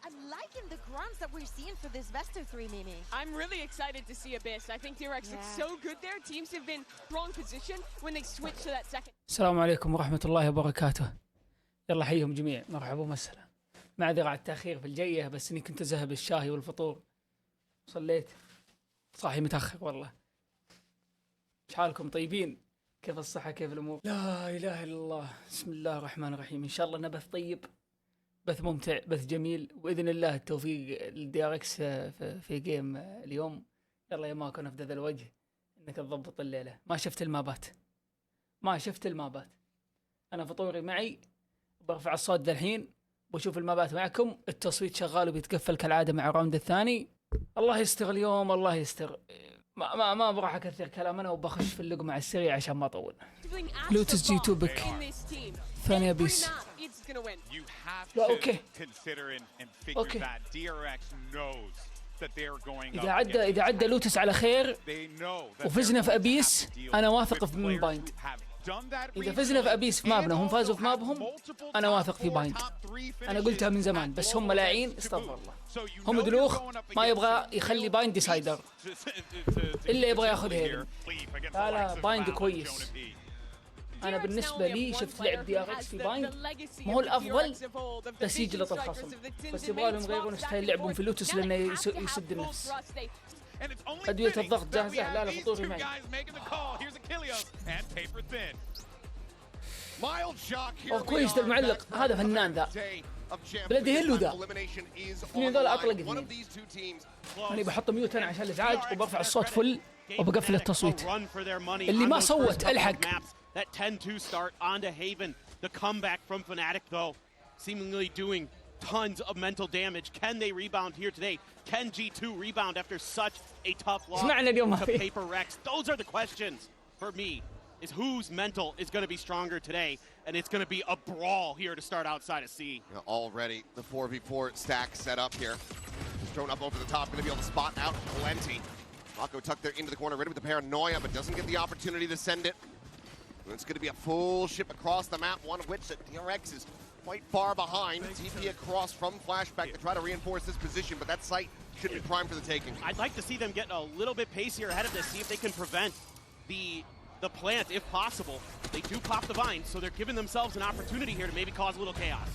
I'm liking the grunts that we're seeing for this best of three, Mimi. I'm really excited to see Abyss. I think DRX looks so good there. Teams have been wrong position when they switch to that second. السلام عليكم ورحمة الله وبركاته. يلا حيهم جميع، مرحبا ومسهلا. معذرة على التأخير في الجية، بس إني كنت أذهب الشاي والفطور. صليت. صاحي متأخر والله. إيش حالكم طيبين؟ كيف الصحة؟ كيف الأمور؟ لا إله إلا الله. بسم الله الرحمن الرحيم. إن شاء الله نبث طيب، بث ممتع، بث جميل، وبإذن الله التوفيق للدي ار اكس في جيم اليوم. يلا يا ماكو نفذ ذا الوجه إنك تضبط الليلة. ما شفت المابات. أنا فطوري معي، برفع الصوت ذا الحين، بشوف المابات معكم. التصويت شغال وبيتقفل كالعادة مع الراوند الثاني. الله يستر اليوم، الله يستر. ما بروح اكثر كلام انا، وبخش في اللقمه على السريع عشان ما اطول. لوتس جي 2 بك ثانية بيس. لا اوكي اذا عدى لوتس على خير وفزنا في ابيس، انا واثق في من بايند. إذا فزنا في أبيس في مابنا وهم فازوا في مابهم، أنا واثق في بايند. أنا قلتها من زمان، بس هم لاعين، استغفر الله. هم دلوخ، ما يبغى يخلي بايند ديسايدر، إلا يبغى ياخذ هيرن. لا بايند كويس. أنا بالنسبة لي شفت لعب دي ار اكس في بايند ما هو الأفضل، بس يجلط الخصم. بس يبغى لهم يغيرون ستايل لعبهم في لوتس لأنه يسد النفس. أدوية الضغط جاهزة؟ لا فطوري معي. كويس المعلق هذا، فنان ذا، بلدي هلو ذا. اثنين ذولا أطلق اثنين. أنا بحط ميوت أنا عشان الإزعاج، وبرفع الصوت فل وبقفل التصويت. اللي ما صوت الحق. That 10-2 start onto Haven. The comeback from Fnatic though, seemingly doing tons of mental damage. Can they rebound here today? Can G2 rebound after such a tough loss to Paper Rex? Those are the questions for me, is whose mental is going to be stronger today, and it's going to be a brawl here to start outside of C. Already the 4v4 stack set up here. Just thrown up over the top, going to be able to spot out plenty. Mako tucked there into the corner, ready with the paranoia, but doesn't get the opportunity to send it. It's going to be a full ship across the map, one of which the DRX is quite far behind. TP across from Flashback to try to reinforce this position, but that site should be primed for the taking. I'd like to see them get a little bit pacier ahead of this, see if they can prevent the plant if possible. They do pop the vine, so they're giving themselves an opportunity here to maybe cause a little chaos.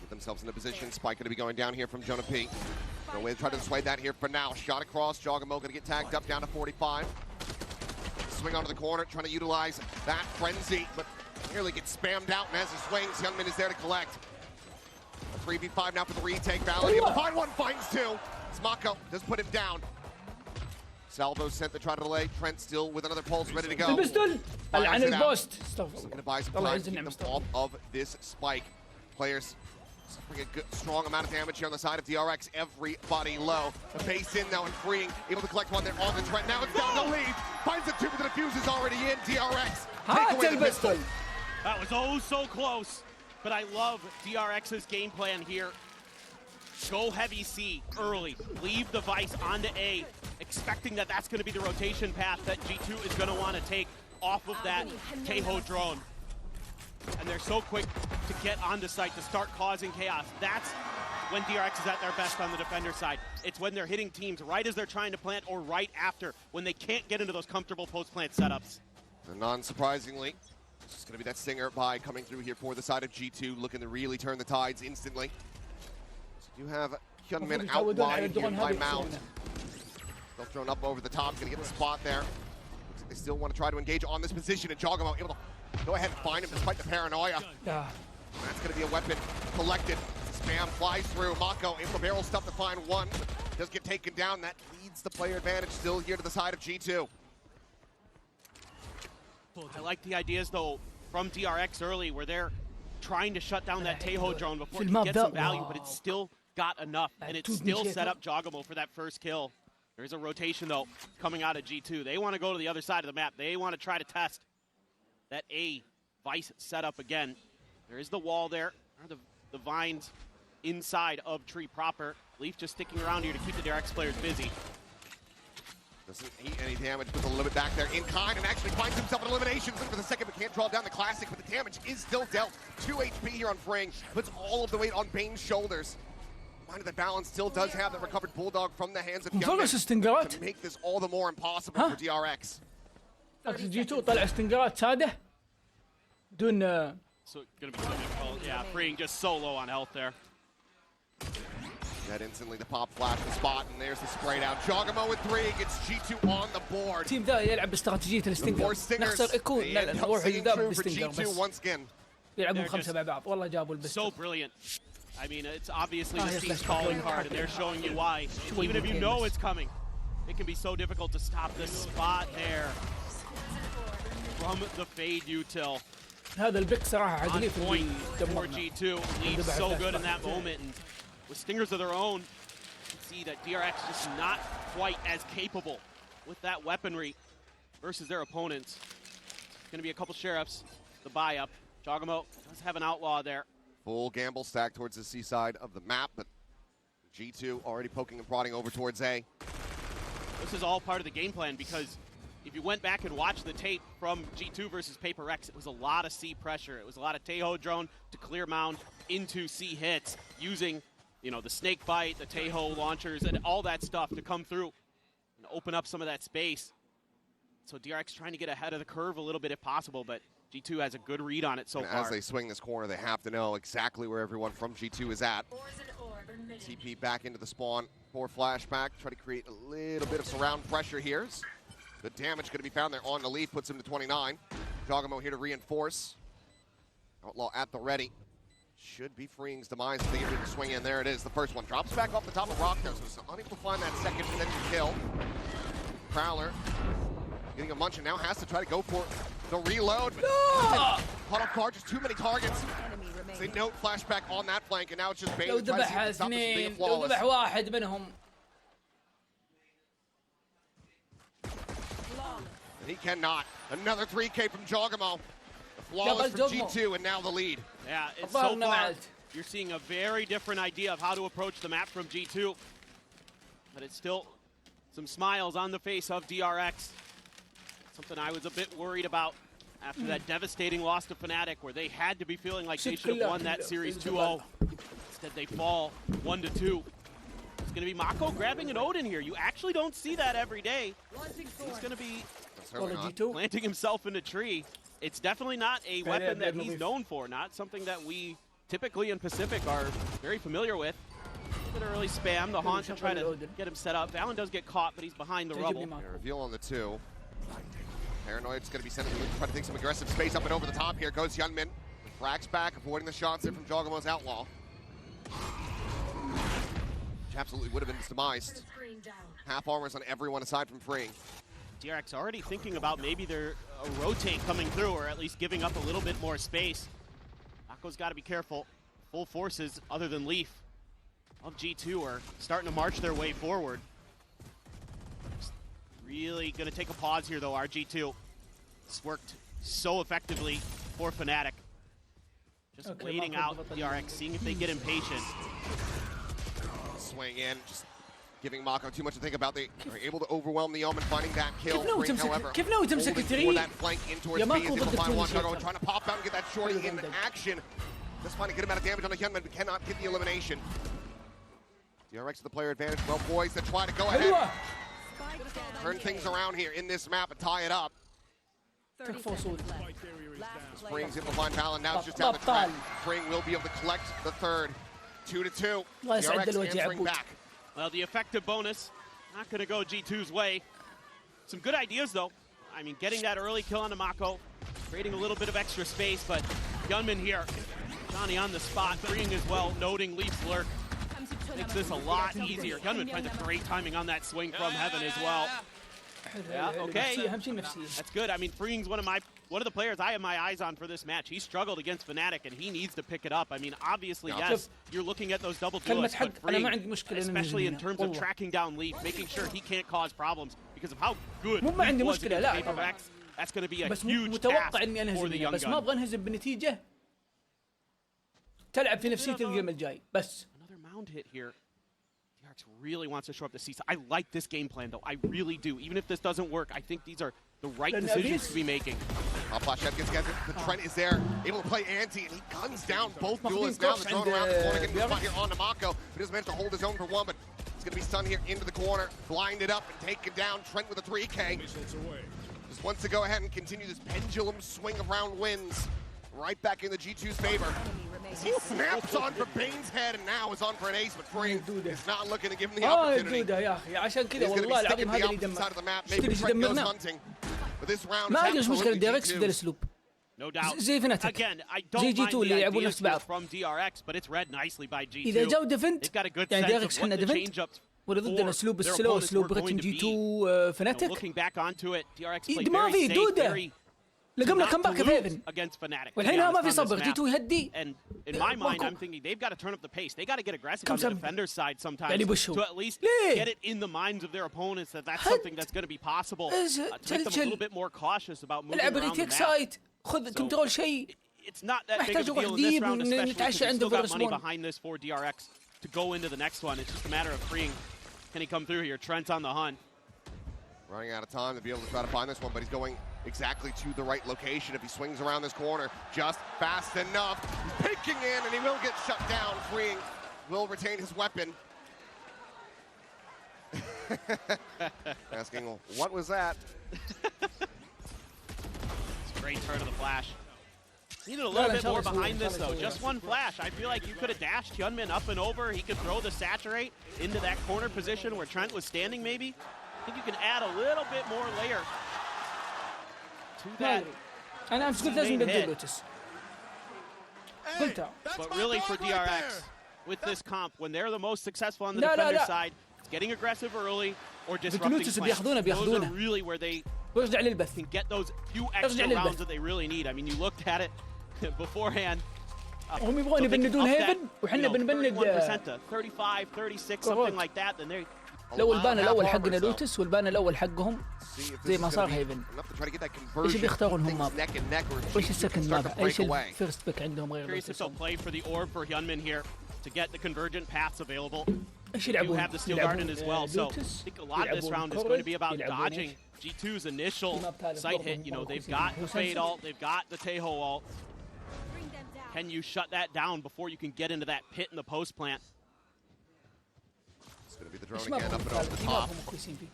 Get themselves in a position. Spike going to be going down here from Jonah P. No way to try to dissuade that here for now. Shot across. Jogamo going to get tagged up down to 45. Swing onto the corner, trying to utilize that frenzy, but nearly gets spammed out, and as he swings, Youngman is there to collect. A 3v5 now for the retake. Valid able to find one, finds two. Smako does put him down. Salvo sent to try to delay. Trent still with another pulse ready to go. عن البوست. Going to buy some time to keep them off of this spike. Players suffering a good, strong amount of damage here on the side of DRX. Everybody low. The base in now and freeing. Able to collect one there on the Trent. Now it's down to lead. Finds the two, but the defuse is already in. DRX. Take away the pistol. That was oh so close. But I love DRX's game plan here. Go heavy C early. Leave the Vice onto A, expecting that that's going to be the rotation path that G2 is going to want to take off of that Teho drone. And they're so quick to get onto site to start causing chaos. That's when DRX is at their best on the defender side. It's when they're hitting teams right as they're trying to plant or right after, when they can't get into those comfortable post-plant setups. And non-surprisingly, it's going to be that stinger by coming through here for the side of G2, looking to really turn the tides instantly. So you have Hyunmin out wide here by Mount. Still thrown up over the top, going to get the spot there. Looks like they still want to try to engage on this position, and Jogamo able to go ahead and find him despite the paranoia. That's going to be a weapon collected. Spam flies through. Mako able to barrel stuff to find one, but does get taken down. That leads the player advantage still here to the side of G2. I like the ideas though from DRX early, where they're trying to shut down that Teho drone before he gets some value, but it's still got enough, and it's still set up Jogamo for that first kill. There's a rotation though coming out of G2. They want to go to the other side of the map. They want to try to test that A Vice setup again. There is the wall there, or the vines inside of Tree proper. Leaf just sticking around here to keep the DRX players busy. Doesn't eat any damage, puts a little bit back there in kind and actually finds himself an elimination. Looking for the second, but can't draw down the classic, but the damage is still dealt. 2 HP here on Fring, puts all of the weight on Bane's shoulders. Mind that balance still does have the recovered Bulldog from the hands of Youngman to make this all the more impossible for DRX. جي2 طلع استنقارات ساده بدون So gonna be so difficult. Yeah, Fring just so low on health there. That instantly the pop flash the spot, and there's the spray down. Jogamo with 3 gets G2 on the board. التيم ذا يلعب باستراتيجية الاستنقار. نخسر يكون لا نروح قدام بالاستنقار بس. يلعبون 5 مع بعض والله جابوا البس. So brilliant. I mean, it's obviously the team's calling card, and they're showing you why. Even if you know it's coming, it can be so difficult to stop this spot there. From the fade util. هذا البيك صراحة عدلي في for G2. Leaves so good in that moment, and with stingers of their own, you can see that DRX just not quite as capable with that weaponry versus their opponents. It's going to be a couple sheriffs, the buy up. Jogamo does have an outlaw there. Full gamble stack towards the C side of the map, but G2 already poking and prodding over towards A. This is all part of the game plan, because if you went back and watched the tape from G2 versus Paper X, it was a lot of C pressure. It was a lot of Teho drone to clear mound into C hits, using, you know, the snake bite, the Teho launchers, and all that stuff to come through and open up some of that space. So DRX trying to get ahead of the curve a little bit if possible, but G2 has a good read on it so far. As they swing this corner, they have to know exactly where everyone from G2 is at. TP back into the spawn for flashback. Try to create a little bit of surround pressure here. Good damage going to be found there on the lead, puts him to 29. Jogamo here to reinforce. Outlaw at the ready. Should be Fring's demise if they get ready to swing in. There it is, the first one. Drops back off the top of rock there, so it's unable to find that second potential kill. Prowler getting a munch and now has to try to go for the reload. Caught off guard, just too many targets. They note flashback on that flank, and now it's just Bane لو trying to see ذبح if اثنين لو ذبح واحد منهم. And he cannot. Another 3K from Jogamo. The flawless from G2, and now the lead. Yeah, it's so far, you're seeing a very different idea of how to approach the map from G2. But it's still some smiles on the face of DRX. Something I was a bit worried about after that devastating loss to Fnatic, where they had to be feeling like they should have won that series 2-0. Instead, they fall 1-2. It's going to be Mako grabbing an Odin here. You actually don't see that every day. He's going to be planting himself in a tree. It's definitely not a weapon that he's known for, not something that we typically in Pacific are very familiar with. A bit early spam, the haunt to try to get him set up. Valen does get caught, but he's behind the rubble. Reveal on the 2. Paranoid's going to be sending him to try to take some aggressive space up and over the top here. Goes Hyunmin. Frags back, avoiding the shots there from Jogamo's Outlaw. Which absolutely would have been demised. Half armors on everyone aside from Fring. DRX already thinking about maybe they're a rotate coming through, or at least giving up a little bit more space. Mako's got to be careful. Full forces, other than Leaf, of G2 are starting to march their way forward. Really going to take a pause here, though, RG2. It's worked so effectively for Fnatic. Just waiting out DRX, seeing if they get impatient. Swing in, just giving Mako too much to think about. They are able to overwhelm the Omen, finding that kill. Fring, however, holding that flank in towards B, is able to find one. Jogamo trying to pop out and get that shorty in action. Just find a good amount of damage on the Hyunmin, but cannot get the elimination. DRX with the player advantage, well poised to try to go ahead. Turn things around here in this map and tie it up. Fring's able to find Valen. Now it's just down the track. Fring will be able to collect the third. 2-2. DRX answering back. Well, the effective bonus, not going to go G2's way. Some good ideas, though. I mean, getting that early kill onto Mako, creating a little bit of extra space, but Gunman here, Johnny on the spot, freeing as well, noting Leaf's lurk. Makes this a lot easier. Gunman finds a great timing on that swing from heaven as well. Yeah, okay. That's good. I mean, Freeing's one of the players I have my eyes on for this match. He struggled against Fnatic, and he needs to pick it up. I mean, obviously, yes, you're looking at those double duels, but Freeing, especially in terms of tracking down Leaf, making sure he can't cause problems because of how good Leaf was against Paper X, that's going to be a huge task for the young gun. بس ما ابغى انهزم بنتيجة تلعب في نفسية الجيم الجاي بس. Another mound hit here. DRX really wants to show up the seats. I like this game plan, though. I really do. Even if this doesn't work, I think these are the right decisions to be making. Flash gets together. The Trent is there, able to play anti, and he guns down both duelists. Now they're thrown around the corner, getting the spot here on Namako. He doesn't manage to hold his own for one, but he's going to be stunned here into the corner, blinded up and taken down. Trent with a 3K. Just wants to go ahead and continue this pendulum swing of round wins. Right back in the G2's favor. He snaps on for Bane's head and now is on for an ace, but Free is not looking to give him the opportunity. يا أخي عشان كذا He's going to be والله stuck العظيم at the هذا اللي opposite يدمر. side of the map. شفت Maybe ليش Trent goes يدمرنا؟ hunting. But this round ما is عندي مشكلة absolutely DRX G2. بدا الأسلوب. No doubt. زي فناتك. Again, I زي don't G2 mind اللي the يلعبون ideas نفس بعض. from DRX, but it's read nicely by G2. إذا جاوا ديفنت They've got a good يعني sense DRX of حنا what the ديفنت change-ups ولا ضدنا اسلوب their السلو opponents اسلوب were ريتم going to جي be. 2 فناتك. Looking back onto it, DRX played ما very في safe, دودة. very لقمنا كم باك في هيفن against Fnatic. والحين ما في صبر جي 2 يهدي. And in my mind, I'm thinking they've got to turn up the pace. They got to get aggressive on the defender's side sometimes يعني بشو. to at least ليه؟ get it in the minds of their opponents that that's something that's going to be possible. To make them a little bit more cautious about moving العب around the ريتيك map. سايت خذ كنترول شيء. It's not that big محتاج of a روح deal in this ديب round, especially because نتعشى they've عنده still في got money الرسبون. behind this for DRX to go into the next one. It's just a matter of freeing. Can he come through here? Trent's on the hunt. Running out of time to be able to try to find this one, but he's going exactly to the right location. If he swings around this corner just fast enough, he's picking in and he will get shut down. Freeing will retain his weapon. Asking, what was that? It's a great turn of the flash. Needed a little bit more behind this, though. Just one flash. I feel like you could have dashed Hyunmin up and over. He could throw the saturate into that corner position where Trent was standing, maybe. I think you can add a little bit more layer to that. أنا أمس قلت لازم نبدأ لوتس. قلتها. But really for DRX, with this comp, when they're the most successful on the defender side, it's getting aggressive early or disrupting plans. Those are really where they وارجع للبث. can get those few extra rounds that they really need. I mean, you looked at it beforehand. هم يبغون يبندون هيفن وحنا بنبند 35, 36, something like that. Then they لو البان الأول حقنا لوتس والبان الأول حقهم زي ما صار هيفن. ايش بيختارون هم ماب؟ ايش السكند ماب؟ ايش الفيرست بيك عندهم غير curious if they'll play for the orb for Hyunmin here to get the convergent paths available. ايش You يلعبون؟ have the steel garden as well, so I think a lot of this round is going to be about dodging G2's initial sight hit. You know, they've got the Fade ult, they've got the Taeho ult. Can you shut that down before you can get into that pit in the post plant? It's going to be the drone again, up and over the top.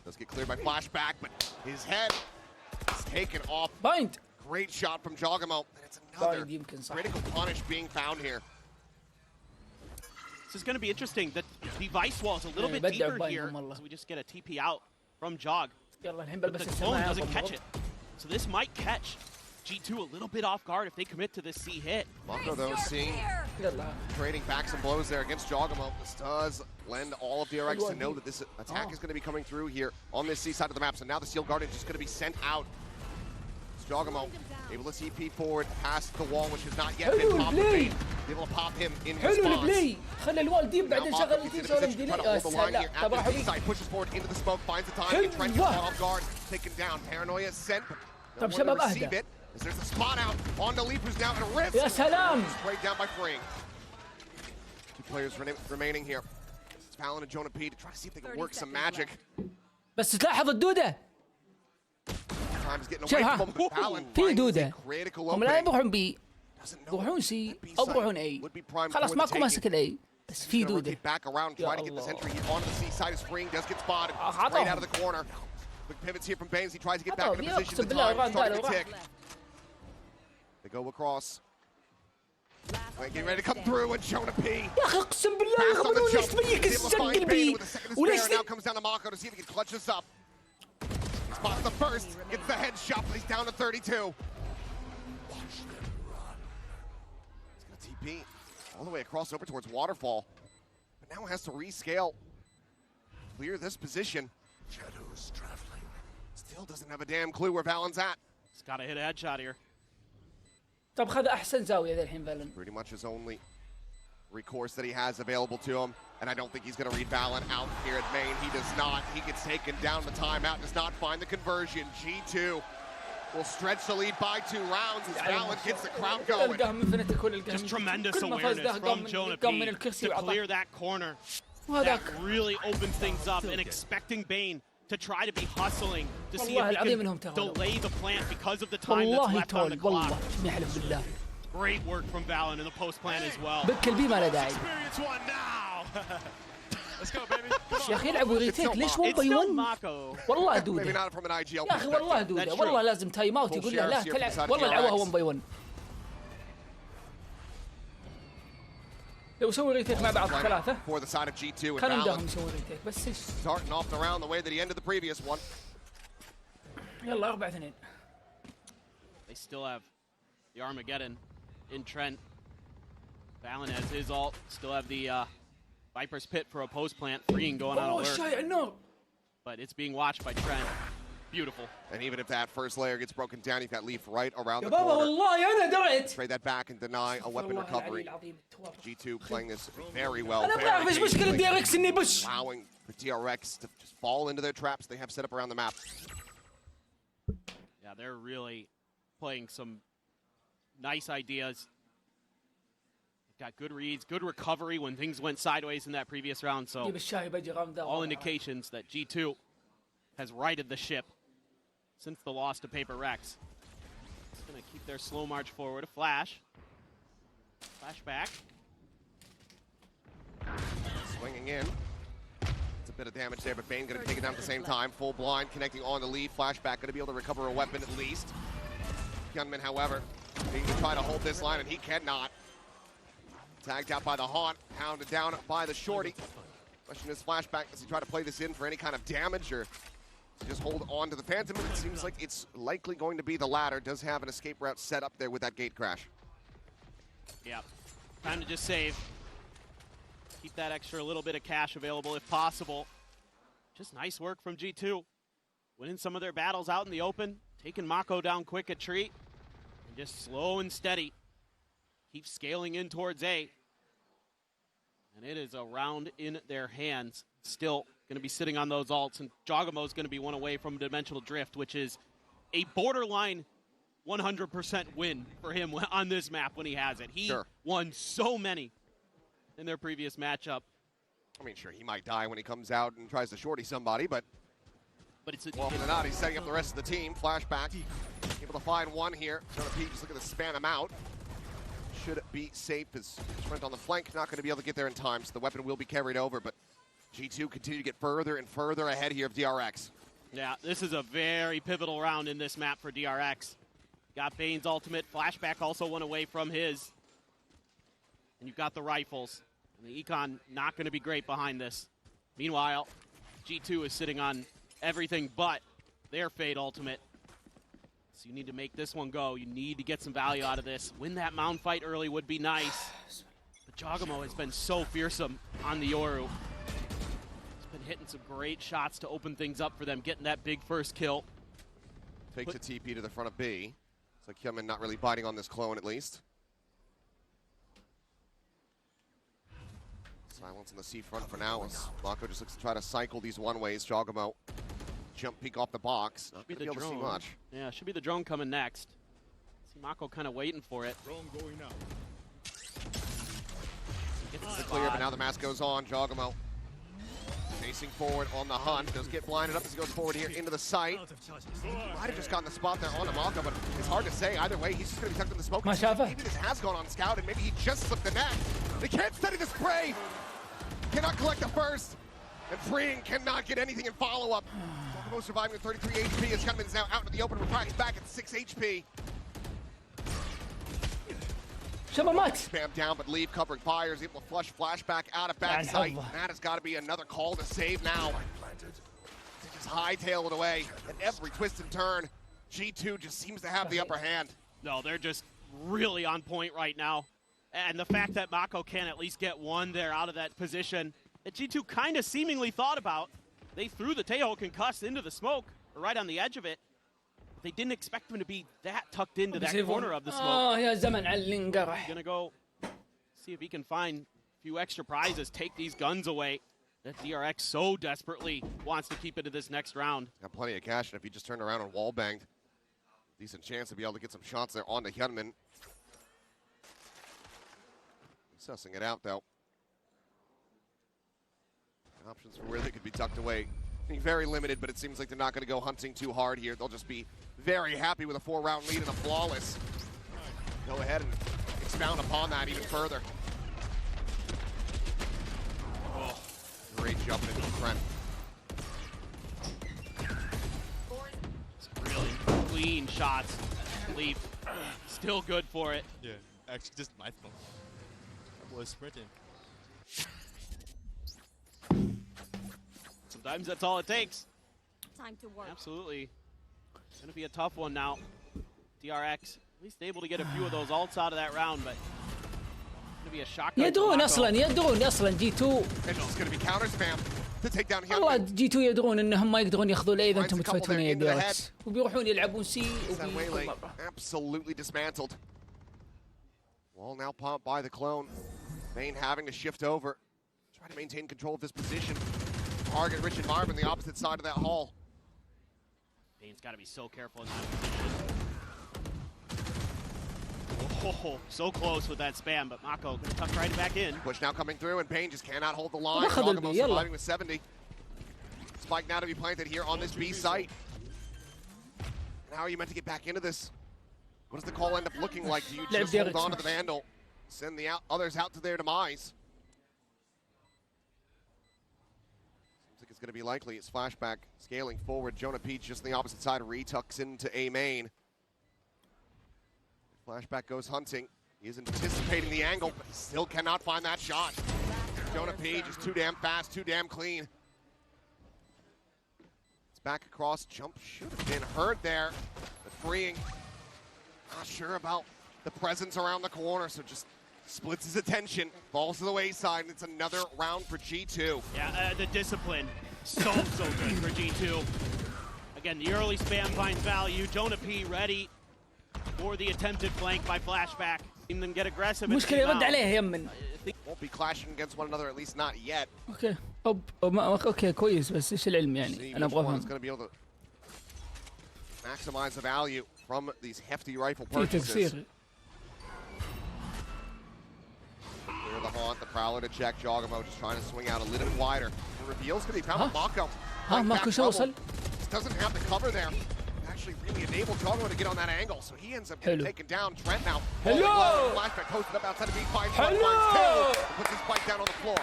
Does get cleared by flashback, but his head is taken off. بايند. Great shot from Jogamo. And it's another critical punish being found here. This is going to be interesting. The device wall is a little bit deeper here, so we just get a TP out from Jog. But the clone doesn't catch it. So this might catch G2 a little bit off guard if they commit to this C hit. Mako, though, seeing trading back some blows there against Jogamo. This does lend all of DRX to know that this attack is going to be coming through here on this C side of the map. So now the Steel Guardian is just going to be sent out. It's Jogamo able to TP forward past the wall, which has not yet been popped. Able to pop him in response. حلو البلاي. خلي الوال ديب بعدين شغل التيشيرت وديلي. The side pushes forward into the smoke, finds the time, gets Trent caught off guard, taken down. Paranoia sent. طب شباب أهدى. As there's a spot out on the leap who's now at a risk. يا سلام. Sprayed down by Freeing. Two players remaining here. It's Valen and Jonah P to try to see if they can work some magic. بس تلاحظ الدودة. Time's getting away from him, but Valen finds a critical هم لا opening. يروحون بي يروحون سي أو يروحون أي. خلاص ماكو ماسك الأي. بس في دودة. Back around, try to get this entry on the C side of Freeing. Does get spotted. Straight out of the corner. Quick pivots here from Baines. He tries to get back into position. The time starting to tick. They go across. Getting ready to come through and Jonah P. يا أخي أقسم بالله يخبرون ليش تبيك السجل بي وليش now comes down to Mako to see if he can clutch this up. Spots the first, gets the headshot, but he's down to 32. He's gonna TP all the way across over towards Waterfall, but now has to rescale, clear this position. Shadows traveling. Still doesn't have a damn clue where Valen's at. He's got to hit a headshot here. طب خذ أحسن زاوية ذا الحين فالن. Pretty much his only recourse that he has available to him, and I don't think he's going to read Valen out here at main. He does not. He gets taken down. The timeout does not find the conversion. G2 will stretch the lead by 2 rounds as Valen gets the crowd going. Just tremendous awareness from Jonah P to clear that corner. وهذاك really opens things up and expecting Bane to try to be hustling to see والله if he العظيم انهم can تغلبوا. delay the plant because of the time that's والله left on the تول clock. والله يحلف بالله. Great work from Valen in the post plant as well. بكل بي ما له داعي. Experience one now. Let's go, baby. يا اخي يلعبوا ريتيك ليش 1 It's باي still 1؟ Mako. والله Maybe دوده. not from an IGL يا اخي والله دوده That's والله true. لازم تايم اوت يقول له لا Full shares here تلعب from والله DRX. لعبوها 1 باي 1. لو سووا ريتيك مع بعض ثلاثة For the side of G2 and كانوا يمداهم Valen يسوون ريتيك بس ايش؟ starting off the round the way that he ended the previous one. يلا 4-2. They still have the Armageddon in Trent. Valen has his ult. Still have the Viper's Pit for a post plant. Freeing going on اوه alert. شايع النار. But it's being watched by Trent. Beautiful. And even if that first layer gets broken down, you've got Leaf right around يا the بابا corner. والله انا دريت. Trade that back and deny a weapon والله العلي recovery. العظيم التوابع. G2 playing this very well. انا very بعرف ايش مشكلة patiently, DRX اني بش. allowing for DRX to just fall into their traps they have set up around the map. Yeah, they're really playing some nice ideas. They've got good reads, good recovery when things went sideways in that previous round. So جيب الشاي بجي راوند ذا. all indications that G2 has righted the ship since the loss to Paper Rex. It's going to keep their slow march forward. A flash. Flashback. Swinging in. It's a bit of damage there, but Bane going to take it down at the same time. Full blind connecting on the lead. Flashback going to be able to recover a weapon at least. Gunman, however, he can try to hold this line, and he cannot. Tagged out by the Haunt, hounded down by the Shorty. Question is flashback, does he try to play this in for any kind of damage, or just hold on to the Phantom? It seems like it's likely going to be the latter. Does have an escape route set up there with that gate crash. Yeah. Time to just save. Keep that extra little bit of cash available if possible. Just nice work from G2. Winning some of their battles out in the open. Taking Mako down quick at tree. And just slow and steady. Keep scaling in towards A. And it is a round in their hands. Still going to be sitting on those ults. And Jogamo is going to be one away from Dimensional Drift, which is a borderline 100% win for him on this map when he has it. He won so many in their previous matchup. I mean, sure, he might die when he comes out and tries to shorty somebody, but it's well, more than not, he's setting up the rest of the team. Flashback, able to find one here. Gonna peek, just look at the spam him out. Should be safe as Trent on the flank, not going to be able to get there in time, so the weapon will be carried over, but G2 continue to get further and further ahead here of DRX. Yeah, this is a very pivotal round in this map for DRX. Got Bane's ultimate. Flashback also went away from his. And you've got the rifles. And the Econ not going to be great behind this. Meanwhile, G2 is sitting on everything but their Fade ultimate. So you need to make this one go. You need to get some value out of this. Win that mound fight early would be nice. But Jogamo has been so fearsome on the Yoru. He's been hitting some great shots to open things up for them, getting that big first kill. Takes a TP to the front of B. It's like Hyunmin not really biting on this clone at least. Silence on the C front for now as Mako just looks to try to cycle these one-ways. Jogamo jump peek off the box. Not going to be able to see much. Yeah, should be the drone coming next. See Mako kind of waiting for it. Drone going out. Gets the clear, but now the mask goes on. Jogamo facing forward on the hunt. Does get blinded up as he goes forward here into the site. Might have just gotten the spot there on the Mako, but it's hard to say. Either way, he's just going to be tucked in the smoke. Maybe this has gone on scout, and maybe he just slipped the net. They can't steady the spray. Cannot collect the first. And Freeing cannot get anything in follow-up. Jogamo surviving with 33 HP as Gunman's now out into the open. Refracts back at 6 HP. شباب Spam down, but leave covering fires, able to flush flashback out of backside. That has got to be another call to save now. They just hightail it away at every twist and turn. G2 just seems to have the upper hand. No, they're just really on point right now. And the fact that Mako can at least get one there out of that position that G2 kind of seemingly thought about. They threw the Teho concussed into the smoke, right on the edge of it. They didn't expect him to be that tucked into that corner of the smoke. يا زمن على اللي انقرح. Gonna go see if he can find a few extra prizes, take these guns away that DRX so desperately wants to keep into this next round. Got plenty of cash, and if he just turned around and wall banged, decent chance to be able to get some shots there onto Hyunmin. Sussing it out though. Options for where they could be tucked away. Being very limited, but it seems like they're not going to go hunting too hard here. They'll just be very happy with a 4-round lead and a flawless. Go ahead and expound upon that even further. Oh, great jump into the front. Really clean shots. Leaf still good for it. Yeah, actually just knifed him. That was sprinting. Sometimes that's all it takes. Time to work. Absolutely. It's going to be a tough one now. DRX at least able to get a few of those ults out of that round, but it's going to be a shotgun. يدرون اصلا جي 2. And it's going to be counter spam to take down والله Hyunmin. جي 2 يدرون انهم ما يقدرون ياخذون الاي اذا انتم تفتون يا دي ار اكس وبيروحون يلعبون سي Wele absolutely dismantled. Wall now pumped by the clone. Vayne having to shift over. Try to maintain control of this position. Target rich environment on the opposite side of that hall. Vayne's got to be so careful in that position. Oh, so close with that spam, but Mako gonna tuck right back in. Push now coming through, and Payne just cannot hold the line. أخذ Jogamo البي، يلا. surviving with 70. Spike now to be planted here on this B site. And how are you meant to get back into this? What does the call end up looking like? Do you just hold on to the Vandal, send the others out to their demise? Seems like it's going to be likely. It's flashback scaling forward. Jonah Peach just on the opposite side. Retucks into A main. Flashback goes hunting. He is anticipating the angle, but he still cannot find that shot. Jonah Page is too damn fast, too damn clean. It's back across. Jump should have been heard there. But freeing. Not sure about the presence around the corner, so just splits his attention. Falls to the wayside, and it's another round for G2. Yeah, the discipline. So good for G2. Again, the early spam finds value. Jonah P ready for the attempted flank by flashback. Seeing them get aggressive. المشكلة يرد عليه يمن. Won't be clashing against one another, at least not yet. اوكي اوكي كويس بس ايش العلم يعني انا ابغى It's going to be able to maximize the value from these hefty rifle في purchases. تقصير. Clear the haunt, the prowler to check. Jogamo just trying to swing out a little bit wider. The reveal's going to be found with Mako. ماكو شو وصل؟ Just doesn't have the cover there. Actually really enabled Jogamo to get on that angle, so he ends up getting taken down. Trent now. Flashback posted up outside of B5. Puts his spike down on the floor.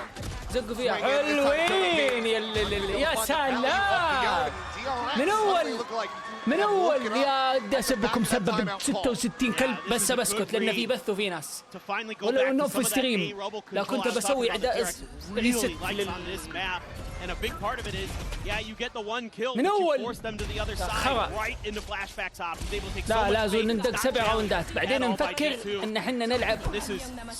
زقوا فيها حلوين يا سلام من اول يا ودي اسبكم سبب 66 كلب بس بسكت لان في بث وفي ناس ولو انه في ستريم لا كنت بسوي اعداء ريست And a big part of it is, yeah, you get the one kill, but من you أول force them to the other side, right into flashback top. He's able to take so لا much لازم weight. ندق 7 راوندات بعدين نفكر ان احنا نلعب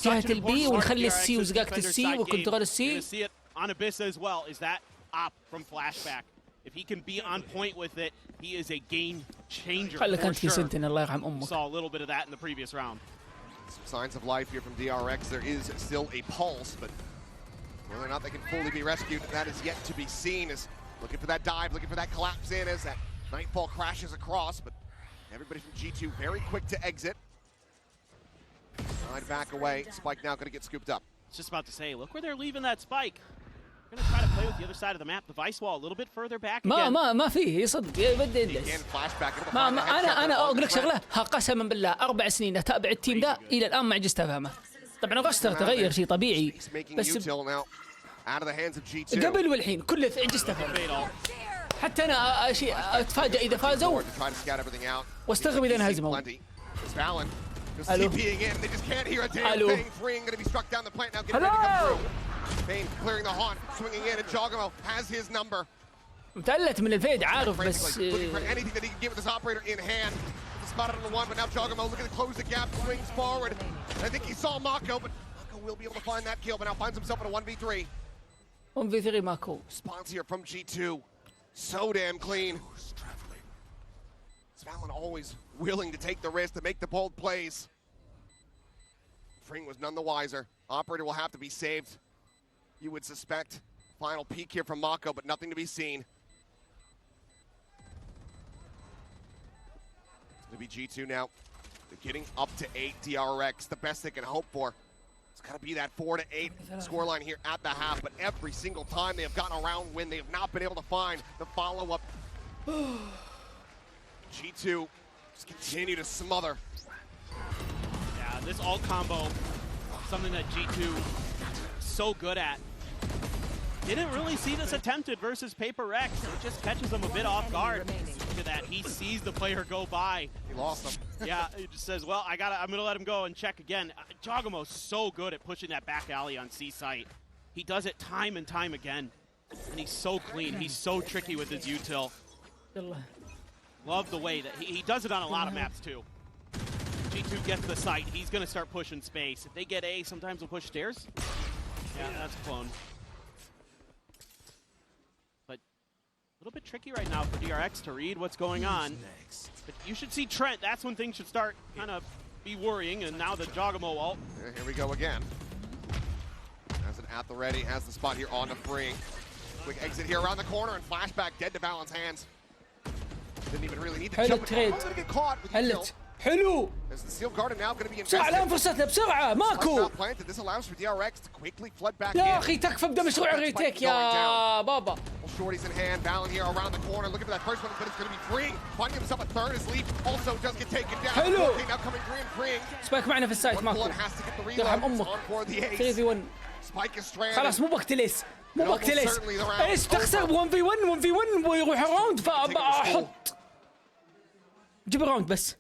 جهة البي ونخلي السي وزقاقة السي وكنترول السي. See it on Abyssa as well. Is that op from flashback? If he can be on point with it, he is a game changer خلي كانت for في sure. سنتين الله يرحم امك. Saw a little bit of that in the previous round. Some signs of life here from DRX. There is still a pulse, but whether or not they can fully be rescued, that is yet to be seen. Is looking for that dive, looking for that collapse in as that Nightfall crashes across, but everybody from G2 very quick to exit. Side back away. Spike now going to get scooped up. I was just about to say, look where they're leaving that spike. They're going to try to play with the other side of the map, the vice wall a little bit further back again. ما فيه يصدق يبدا يندس. Again, flashback. ما انا اقول لك شغله قسما بالله 4 سنين اتابع التيم ده الى الان ما عجزت افهمه. طبعا الروستر تغير شيء طبيعي بس قبل والحين كله عجزت افهمه. حتى انا شيء اتفاجئ اذا فازوا واستغرب اذا انهزموا. الو الو متألت من الفيد عارف بس spotted on the one, but now Jogamo looking to close the gap, swings forward. I think he saw Mako, but Mako will be able to find that kill, but now finds himself in a 1v3. 1v3 Mako. Response here from G2. So damn clean. Svalin always willing to take the risk, to make the bold plays. Fring was none the wiser. Operator will have to be saved. You would suspect. Final peek here from Mako, but nothing to be seen. It's going to be G2 now. They're getting up to 8 DRX, the best they can hope for. It's got to be that 4 to 8 scoreline here at the half, but every single time they have gotten a round win, they have not been able to find the follow-up. G2 just continue to smother. Yeah, this alt combo, something that G2 is so good at. Didn't really see this attempted versus Paper X. It just catches him a bit off guard. Look at that. He sees the player go by. He lost him. Yeah, he just says, well, I'm going to let him go and check again. Jogamo's so good at pushing that back alley on C site. He does it time and time again. And he's so clean. He's so tricky with his util. Love the way that he does it on a lot of maps, too. G2 gets the site. He's going to start pushing space. If they get A, sometimes they'll push stairs. Yeah, that's clone. But a little bit tricky right now for DRX to read what's going on. But you should see Trent. That's when things should start kind of be worrying. And now the Jogamo ult. Here we go again. Has it at the ready. Has the spot here on the free. Quick exit here around the corner and flashback dead to Valent's hands. Didn't even really need to jump. تريد. حلت. حلو. As the Steel Garden now going to be بسرعة الآن فرصتنا بسرعة ماكو. This allows for DRX to quickly flood back in. يا أخي تكفى بدأ مشروع ريتيك يا بابا. Shorty's in hand, Valen here around the corner, looking for that first one, but it's going to be freeing. Finding himself a third as Leaf also does get taken down. حلو. Now coming freeing. سبايك معنا في السايت ماكو. يرحم أمك. 3v1. Spike is stranded. خلاص مو وقت ليس. مو وقت ليس. ايش تخسر 1v1 ويروح راوند فأحط. جيب راوند بس.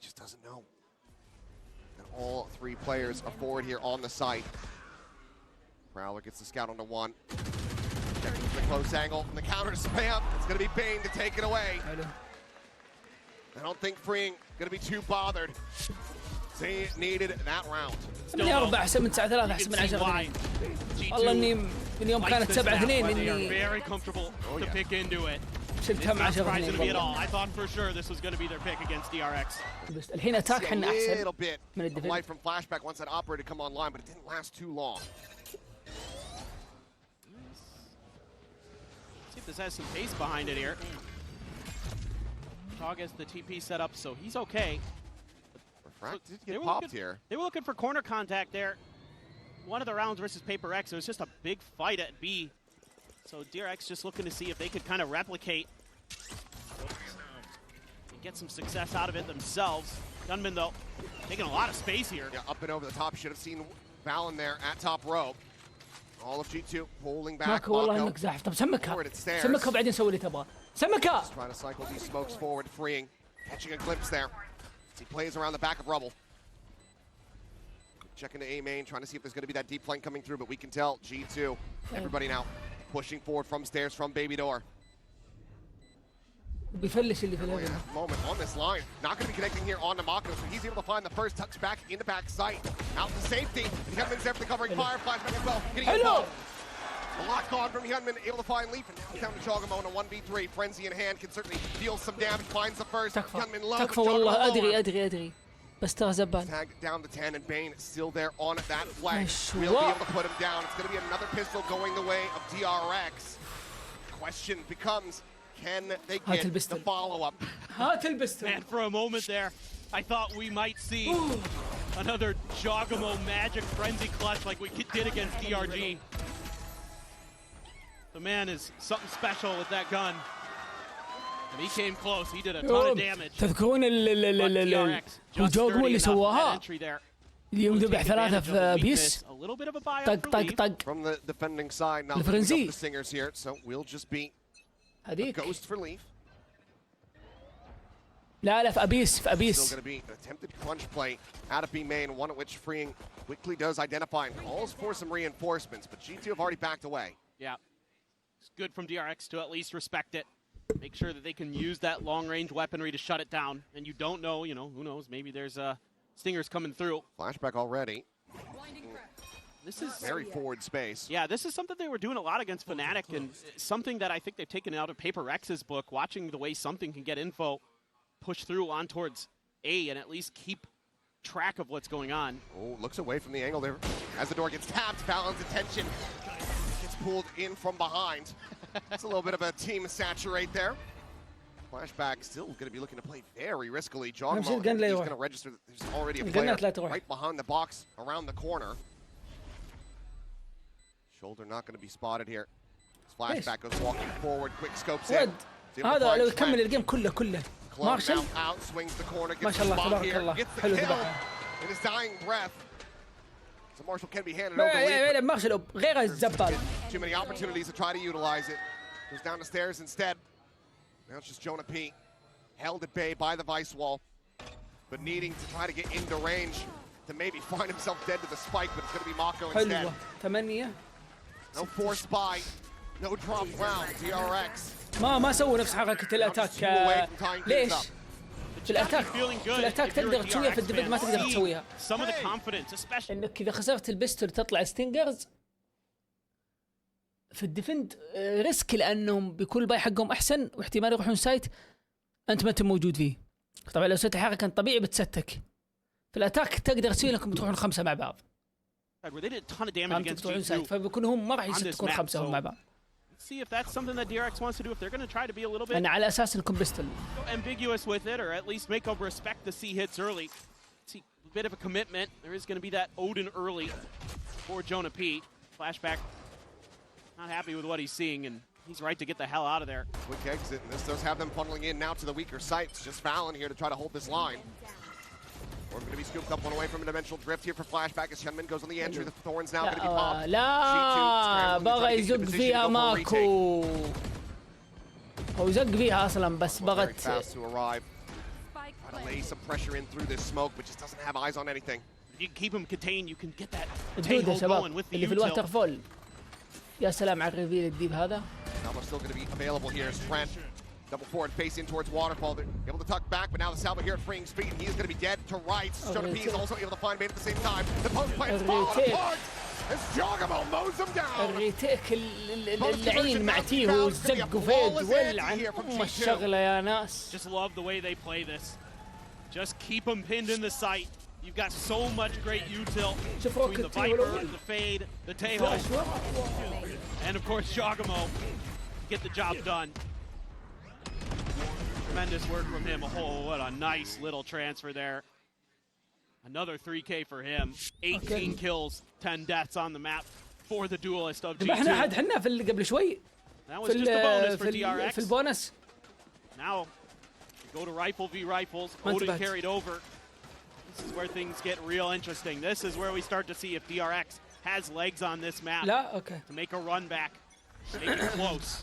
Just doesn't know. And all three players are forward here on the site. Prowler gets the scout onto one. Checking the close angle and the counter spam. It's going to be Bane to take it away. I don't think Freeing going to be too bothered. They needed that round. يا رب أحسن من 9-3 أحسن من 10. والله إني من يوم كانت 7-2 إني very comfortable to pick into it. شلتها مع 10-2. I thought for sure this was going to be their pick against DRX. بس الحين أتاك حنا أحسن من of الدفاع. light from flashback once that operator come online, but it didn't last too long. See if this has some pace behind it here. Chog has the TP set up, so he's okay. Refract did get popped here. They were looking for corner contact there. One of the rounds versus Paper X, it was just a big fight at B. So DRX just looking to see if they could kind of replicate and get some success out of it themselves. Gunman, though, taking a lot of space here. Yeah, up and over the top. Should have seen Valen there at top row. All of G2 pulling back. ماكو والله إنك زحف. طب سمكها. سمكها بعدين سوي اللي تبغاه. سمكها. Trying to cycle these smokes forward, freeing, catching a glimpse there. As he plays around the back of Rubble. Checking to A main, trying to see if there's going to be that deep flank coming through, but we can tell G2, everybody now pushing forward from stairs, from baby door. بيفلش اللي في Oh, الهجمة. yeah. Moment on this line. Not going to be connecting here on Namako, so he's able to find the first touch back into back sight. Out to safety. And Hyunmin's there for the covering fire. Flashback as well. Getting involved. A lot gone from Hyunmin, able to find Leaf, and now down to Jogamo in a 1v3. Frenzy in hand, can certainly deal some damage. Finds the first. Hyunmin low. تكفى والله أدري بس ترى زبان. Tagged down to 10, and Bane still there on that flank. Nice. We'll be able to put him down. It's going to be another pistol going the way of DRX. Question becomes, can they get the follow-up? هات البستر. Man, for a moment there, I thought we might see another Jogamo magic frenzy clutch like we did against DRG. The man is something special with that gun. And he came close. He did a ton of damage. تذكرون الجوجو اللي سواها اليوم ذبح 3 في بيس طق From the defending side, now الفرنسي the singers here, so we'll just be هذيك ghost for Leaf. لا في أبيس Still going to be an attempted clutch play out of B main, one of which Freeing quickly does identify and calls for some reinforcements, but G2 have already backed away. Yeah. It's good from DRX to at least respect it. Make sure that they can use that long-range weaponry to shut it down. And you don't know, who knows, maybe there's stingers coming through. Flashback already. This is very forward space. Yeah, this is something they were doing a lot against Fnatic, and something that I think they've taken out of Paper X's book, watching the way something can get info, push through on towards A, and at least keep track of what's going on. Oh, looks away from the angle there. As the door gets tapped, Valen's attention gets pulled in from behind. It's a little bit of a team saturate there. Flashback still going to be looking to play very riskily. Jogamo, he's going to register that there's already a player right behind the box around the corner. Shoulder not going to be spotted here. Flashback goes walking forward, quick scopes in. هذا لو يكمل الجيم كله مارشل ما شاء الله تبارك الله حلو ذبحه. In his dying breath. So Marshall can be handed over. مارشل غير الزبال. Too many opportunities to try to utilize it. Goes down the stairs instead. Now it's just Jonah P. Held at bay by the vice wall, but needing to try to get into range to maybe find himself dead to the spike, but it's going to be Mako instead. حلوة 8. No forced buy, no drop round. DRX. ما سووا نفس حركة الاتاك. ليش؟ في الاتاك تقدر تسويها، في الديفند ما تقدر تسويها. انك اذا خسرت البستر تطلع ستينجرز في الديفند ريسك، لانهم بيكون الباي حقهم احسن واحتمال يروحون سايت انت ما انت موجود فيه. طبعا لو سويت الحركه طبيعي بتستك. في الاتاك تقدر تسوي انكم تروحون 5 مع بعض. تروحون سايت فبيكونوا هم ما راح يكون 5 هم مع بعض. See if that's something that DRX wants to do. If they're going to try to be a little bit على اساس انكم بيستل ambiguous with it, or at least make up respect the C hits early. See a bit of a commitment. There is going to be that Odin early for Jonah P. Flashback, not happy with what he's seeing, and he's right to get the hell out of there. Quick exit, and this does have them funneling in now to the weaker sites. Just Valen here to try to hold this line. We're going to be scooped up one away from a dimensional drift here for Flashback as Hyunmin goes on the entry. The thorn's now going to be popped. لا بغى يزق فيها ماكو. هو زق فيها اصلا بس بغت. Fast to arrive. Try to lay some pressure in through this smoke, but just doesn't have eyes on anything. If you can keep him contained, you can get that الدود يا شباب اللي في الواتر فول. يا سلام على الريفيل الديب هذا. Salvo still going to be available here as Trent. Double forward, face in towards Waterfall. They're able to tuck back, but now the Salvo here at freeing speed, and he is going to be dead to right. Jonah P is also able to find bait at the same time. The post plant's falling apart as Jogamo mows them down. الريتيك اللعين مع تيهو زق وفيد ولعن الشغله يا ناس. Just love the way they play this. Just keep them pinned in the sight. You've got so much great util between the Viper, the Fade, the Teho, and of course Jogamo. Get the job done. Tremendous work from him. Oh, what a nice little transfer there. Another 3K for him. 18 kills, 10 deaths on the map for the duelist of G2. ذبحنا حد حنا في اللي قبل شوي. That was just a bonus for DRX. في البونس. Now, go to rifle v rifles. Odin carried over. This is where things get real interesting. This is where we start to see if DRX has legs on this map. لا اوكي. To make a run back. Make it close.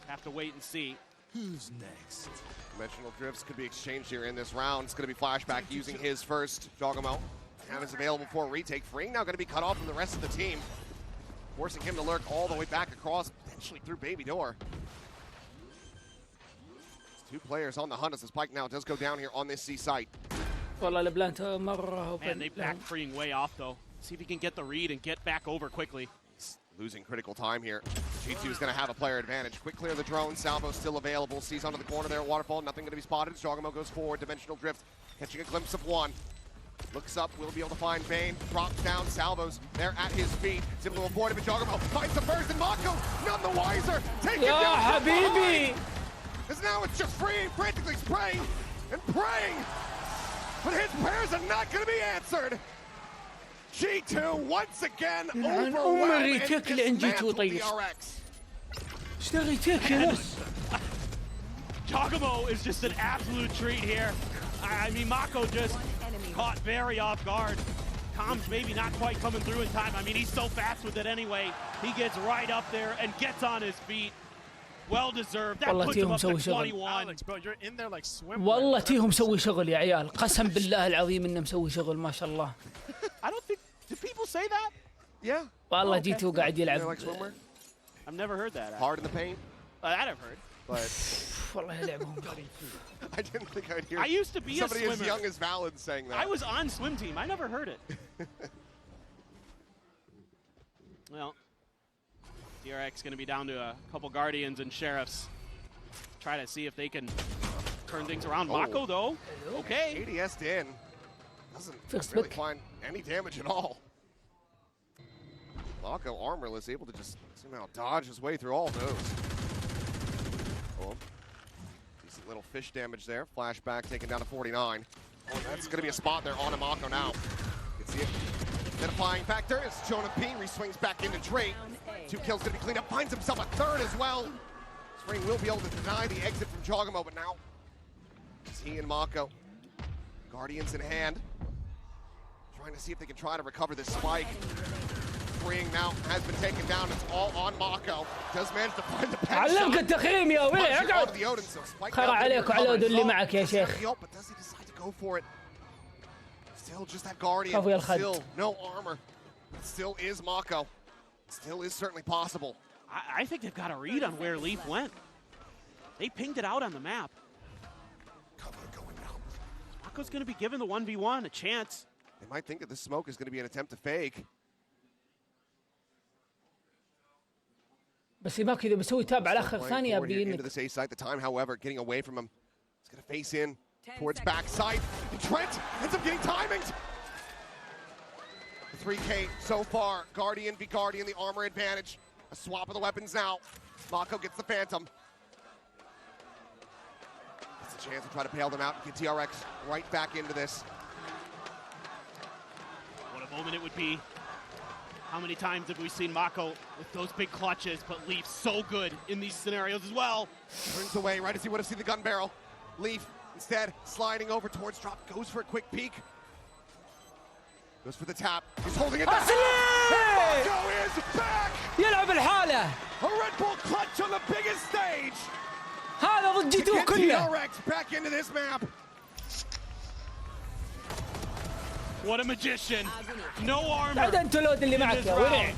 Have to wait and see. Who's next? Dimensional drifts could be exchanged here in this round. It's going to be Flashback using his first. Jogamo now is available for a retake. Freeing now going to be cut off from the rest of the team, forcing him to lurk all the way back across, potentially through Baby Door. 2 players on the hunt as the spike now does go down here on this C site. والله البلانت مرة Man, they back freeing way off though. See if he can get the read and get back over quickly. Losing critical time here. G2 is going to have a player advantage. Quick clear the drone. Salvo still available. Sees onto the corner there at Waterfall. Nothing going to be spotted. Jogamo goes forward. Dimensional drift. Catching a glimpse of one. Looks up. Will be able to find Bane. Drops down. Salvo's there at his feet. He's able to avoid him. But Jogamo finds the first. And Mako none the wiser. Take him down. حبيبي. As now it's just freeing. Frantically spraying and praying. But his prayers are not going to be answered. G2 once again overwhelmed and dismantled DRX. Jogamo is just an absolute treat here. I mean, Mako just caught very off guard. Tom's maybe not quite coming through in time. I mean, he's so fast with it anyway. He gets right up there and gets on his feet. Well deserved. That puts him up to 21. Alex, bro, you're in there like swim. والله تيهم مسوي شغل يا عيال. قسم بالله العظيم انه مسوي شغل ما شاء الله. I don't think. Do people say that? Yeah. والله جيتو قاعد يلعب. I've never heard that. Hard in the paint. That I've heard. But والله يلعبهم. I didn't think I'd hear. I used to be somebody a swimmer. as young as Valen saying that. I was on swim team. I never heard it. Well, DRX going to be down to a couple Guardians and Sheriffs. Try to see if they can turn things around. Mako, though, okay. ADS'd in. Doesn't really find any damage at all. Mako armorless, able to just somehow dodge his way through all those. Oh. little fish damage there. Flashback taken down to 49. Oh, that's going to be a spot there on Mako now. You can see it. Identifying factor is Jonah P. Re-swings back into Drake. 2 kills going to be cleaned up. Finds himself a 3rd as well. Spring will be able to deny the exit from Jogamo, but now it's he and Mako. Guardians in hand. Trying to see if they can try to recover this spike. Spring now has been taken down. It's all on Mako. Does manage to find the pen علمك التخييم يا ولي اقعد. خرع عليك وعلى ودول اللي معك يا شيخ. But does he decide to go for it? Still just that Guardian. خافوا يا الخد. Still no armor. It still is Mako. It still is certainly possible. I think they've got a read on where Leaf went. They pinged it out on the map. Cover going out. Mako's going to be given the 1v1 a chance. They might think that this smoke is going to be an attempt to fake. بس ماكو إذا بسوي تاب على آخر ثانية أبي into this A site. The time, however, getting away from him. He's going to face in towards backside. And Trent ends up getting timinged. The 3K so far. Guardian v Guardian, the armor advantage. A swap of the weapons now. Mako gets the Phantom. It's a chance to try to bail them out and get DRX right back into this. What a moment it would be. How many times have we seen Mako with those big clutches, but Leaf so good in these scenarios as well. Turns away right as he would have seen the gun barrel. Leaf instead sliding over towards drop, goes for a quick peek. Goes for the tap. He's holding it back. Mako is back. يلعب الحالة. A Red Bull clutch on the biggest stage. هذا ضد جيتو كله. DRX back into this map. What a magician. No armor. بعد أنت لود اللي معك يا ولي.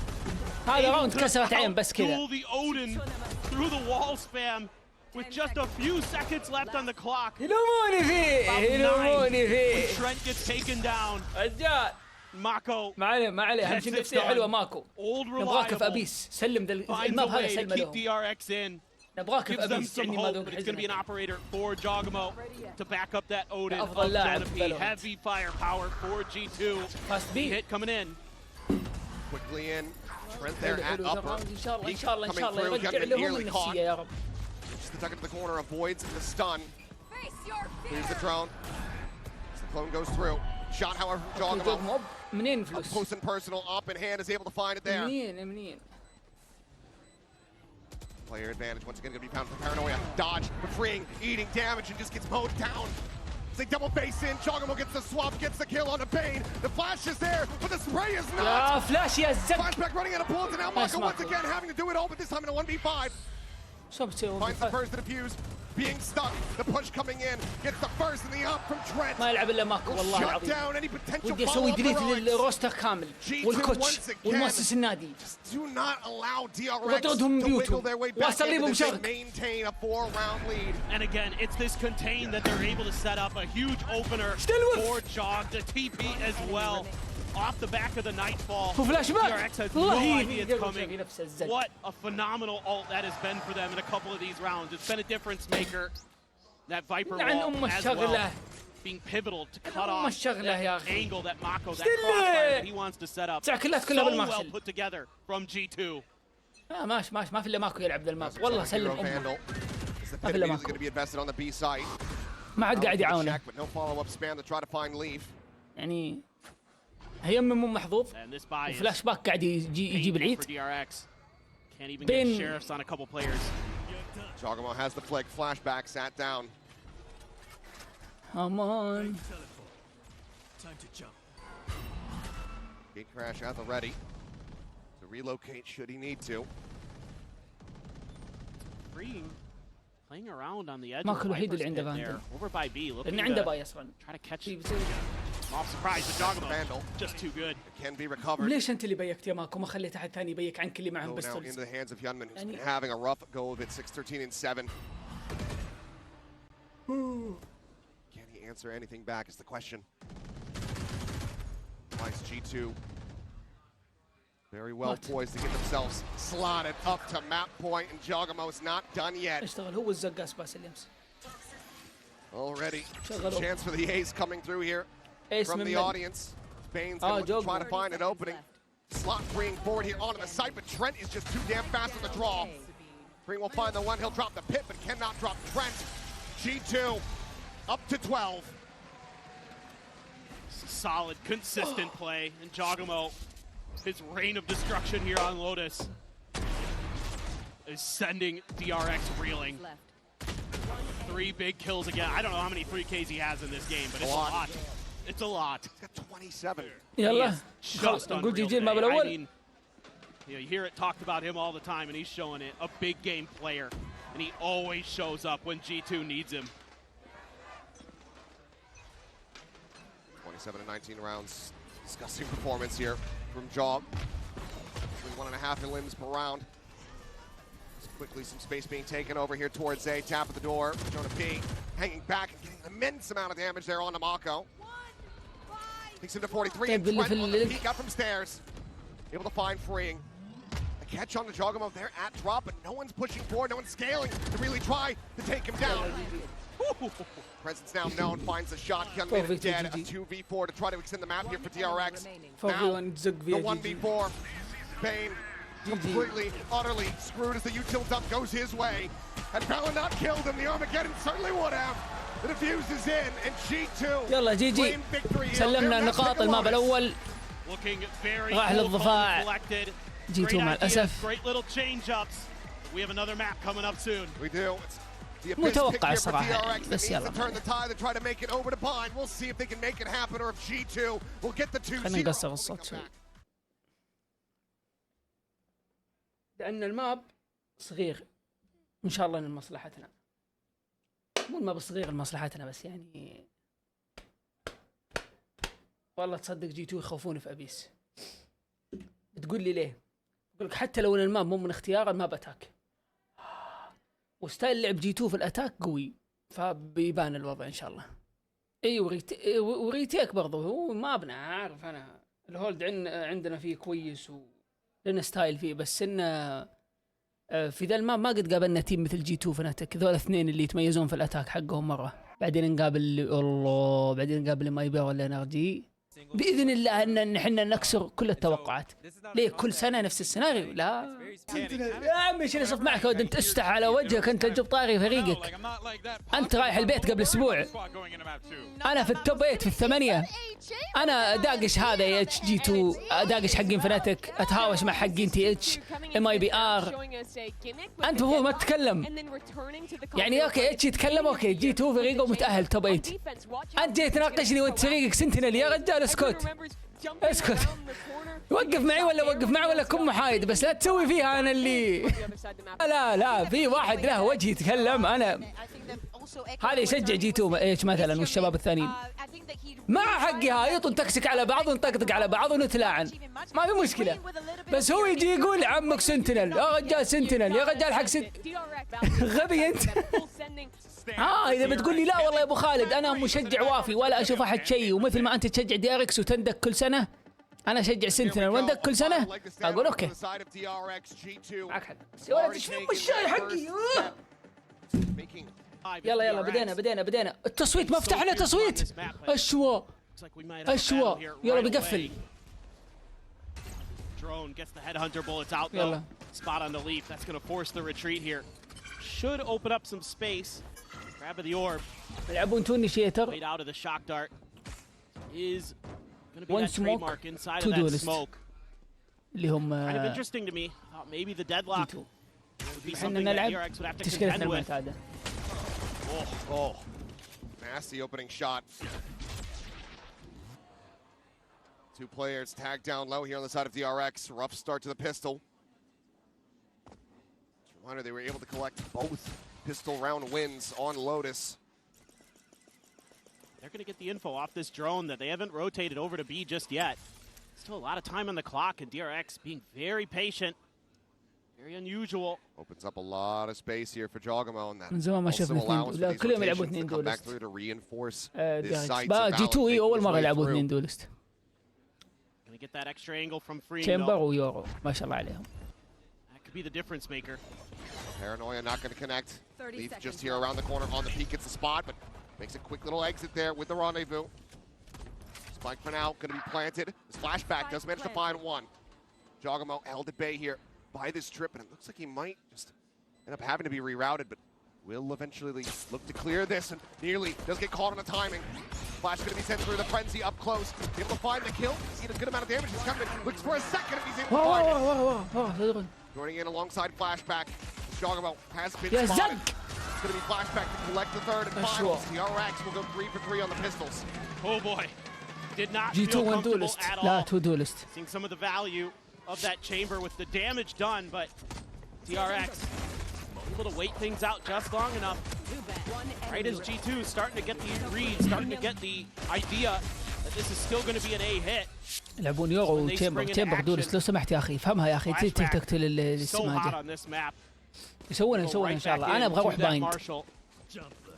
هذا راوند كسرت عين بس كذا. The Odin through the wall spam with just a few seconds left on the clock. يلوموني فيه. يلوموني فيه. When Trent gets taken down. رجال. Mako. ما عليه ما عليه. أهم شيء نفسية حلوة ماكو. نبغاك في أبيس. سلم الماب هذا سلمه لهم. DRX in. نبغاك في Gives them أبيس. some hope. It's going to be an operator for Jogamo to back up that Odin. أفضل لاعب في Heavy firepower for G2. Fast B. Hit coming in. Quickly in. Trent there at upper. إن شاء الله إن شاء الله إن شاء الله يرجع لهم النفسية يا رب. Just the tuck into the corner, avoids the stun. Here's the drone. The clone goes through. Shot, however, from Jogamo. منين Up فلوس؟ close and personal, up in hand, is able to find it there. منين؟ Player advantage once again going to be found for Paranoia. Dodge, freeing, eating damage, and just gets mowed down. They double face in. Jogamo gets the swap, gets the kill on the Bane. The flash is there, but the spray is not. يا فلاش يا زك. Flashback running out of bullets, and now Mako once again having to do it all, but this time in a 1v5. شو بتسوي؟ Finds the first to defuse, being stuck. The push coming in, gets the first in the up from Trent. ما يلعب إلا ماكو والله Shut العظيم. down any potential ودي أسوي follow-up ديليت heroics. للروستر كامل والكوتش والمؤسس النادي. Do not allow DRX وأطردهم to من wiggle their way back وأصليبهم into this and شرق. maintain a 4-round lead. And again, it's this contain that they're able to set up a huge opener for Jog to TP as well. Off the back of the Nightfall, وفلاش باك. DRX has والله no هي idea it's coming. What a phenomenal ult that has been for them in a couple of these rounds. It's been a difference maker. That Viper wall as well, being pivotal to cut off that angle that Mako, that crossfire that he wants to set up. So well put together from G2. ماشي ما في إلا ماكو يلعب ذا الماب والله سلم أمه. ما في إلا ماكو. Going to be invested on the B site. ما عاد قاعد يعاونه. But no follow-up spam to try to find Leaf. يعني هي مو محظوظ. وفلاش باك قاعد يجيب العيد. Can't even get sheriffs on a couple players. Jogamo has the flick. Flashback sat down. Come on. Time to jump. Gate crash at the ready to relocate should he need to. Playing around on the edge. ماكو الوحيد اللي عنده فاندل. Over by B, looking لأن عنده باي أصلاً. try to catch. Off surprise, but Jogamo just too good. It can be recovered. ليش أنت اللي بيكت يا ماكو ما خليت أحد ثاني يبيك عنك اللي معهم Go now بستولز. into the hands of Hyunmin, who's been having a rough go of it. 6-13-7. Can he answer anything back is the question. Nice G2. Very well poised to get themselves slotted up to map point, and Jogamo's not done yet. اشتغل هو الزقاس باس اليمس. Already, chance for the ace coming through here from the audience. Bane's going to try to find an opening. Slot bringing forward here onto the site, but Trent is just too damn fast on the draw. Bring will find the one, he'll drop the pit, but cannot drop Trent. G2 up to 12. Solid, consistent play. And Jogamo, his reign of destruction here on Lotus, is sending DRX reeling. 3 big kills again. I don't know how many 3Ks he has in this game, but it's a lot. It's a lot. He's got 27. يلا Just نقول جي unreal جي الماب today. I الاول. mean, you hear it talked about him all the time, and he's showing it. A big game player, and he always shows up when G2 needs him. 27 and 19 rounds. Disgusting performance here from Jog. 1.5 in limbs per round. Just quickly, some space being taken over here towards A. Tap at the door. Jonah P hanging back and getting an immense amount of damage there on Mako. Takes him to 43. And Trent on the peek up from stairs. Able to find freeing. A catch on the Jogamo there at drop, but no one's pushing forward. No one's scaling to really try to take him down. Presence now known, finds a shot, Hyunmin dead, a 2v4 to try to extend the map here for DRX. Now, the 1v4, Bane completely, utterly screwed as the util dump goes his way. Had Bella not killed him, the Armageddon certainly would have. The defuse is in, and G2 يلا جي جي سلمنا نقاط الماب الأول راح للضفاع G2 مع الأسف. Great little change-ups. We have another map coming up soon. We do. متوقع الصراحة بس يلا خلينا نقصر الصوت شوي لأن الماب صغير إن شاء الله لمصلحتنا مو الماب صغير لمصلحتنا بس يعني والله تصدق G2 يخوفوني في أبيس بتقول لي ليه؟ أقول لك حتى لو إن الماب مو من اختيار الماب أتاك وستايل لعب G2 في الاتاك قوي فبيبان الوضع ان شاء الله. اي وريتيك برضه هو ما ابنا عارف انا الهولد عندنا فيه كويس ولنا ستايل فيه بس انه في ذا الماب ما قد قابلنا تيم مثل G2 فناتك ذول اثنين اللي يتميزون في الاتاك حقهم مره بعدين نقابل الله بعدين نقابل ما يبيع ولا انرجي باذن الله ان احنا نكسر كل التوقعات. ليه كل سنه نفس السيناريو؟ لا يا عمي ايش اللي صف معك ود انت تفتح على وجهك انت تجيب طاري فريقك انت رايح البيت قبل اسبوع انا في التوب 8 في الثمانيه انا داقش هذا يا اتش جي 2 داقش حقين فناتك اتهاوش مع حقين تي اتش ام اي بي ار انت المفروض ما تتكلم يعني اوكي اتش يتكلم اوكي جي 2 فريقه متاهل توب 8 انت جاي تناقشني وانت فريقك سنتينل يا رجال اسكت اسكت وقف معي ولا وقف معي ولا كن محايد بس لا تسوي فيها انا اللي لا في واحد له وجه يتكلم انا هذا يشجع جي 2 ايش مثلا والشباب الثانيين مع حقي هايط ونتكسك على بعض ونطقطق على بعض ونتلاعن ما في مشكله بس هو يجي يقول عمك سنتينل يا رجال سنتينل يا رجال حق غبي انت اذا بتقول لي لا والله يا ابو خالد انا مشجع وافي ولا اشوف احد شيء ومثل ما انت تشجع دي ار اكس وتندك كل سنه انا اشجع سنتينل وندك كل سنه اقول اوكي معك حق يا ولد ايش فيك الشاي حقي يلا بدينا التصويت ما فتحنا تصويت اشوا يلا بيقفل يلا spot on the leaf that's going to force the retreat here should open up some space grab of the orb يلعبون تو انيشيتر laid out of the shock dart is going to be one that smoke trademark inside to of that duelist smoke اللي هم kind of interesting to me thought maybe the deadlock would be احنا something that نلعب DRX would have to تشكيلتنا contend with المعتاده Oh, nasty opening shot. Two players tagged down low here on the side of DRX. Rough start to the pistol. Just a reminder, they were able to collect both pistol round wins on Lotus. They're going to get the info off this drone that they haven't rotated over to B just yet. Still a lot of time on the clock, and DRX being very patient. Very unusual. Opens up a lot of space here for Jogamo, and that من زمان ما شفنا اثنين لا كلهم يلعبوا اثنين دولست جي 2 اول مره يلعبوا اثنين دولست تشامبر ويورو ما شاء الله عليهم That could be the difference maker. Paranoia not going to connect. Leaf just here around the corner on the peak gets the spot, but makes a quick little exit there with the rendezvous. Spike for now going to be planted. This flashback does manage to find one. Jogamo held at bay here by this trip, and it looks like he might just end up having to be rerouted, but will eventually look to clear this and nearly does get caught on the timing. Flash going to be sent through the frenzy up close. Able to find the kill. Seen a good amount of damage. He's coming. Looks for a second if he's able to find it. Joining in alongside Flashback. Jogamo has been spotted. It's going to be Flashback to collect the third and final. DRX will go 3 for 3 on the pistols. Oh boy. Did not G2 feel one comfortable duelist. at لا all. تو duelist. Seeing some of the value of that chamber with the damage done, but DRX able to wait things out just long enough. Right as G2 is starting to get the read, starting to get the idea that this is still going to be an A hit. يلعبون يورو وتشامبر دولست لو سمحت يا اخي فهمها يا اخي تقتل السماجه. يسوون ان شاء الله. انا ابغى اروح بايند.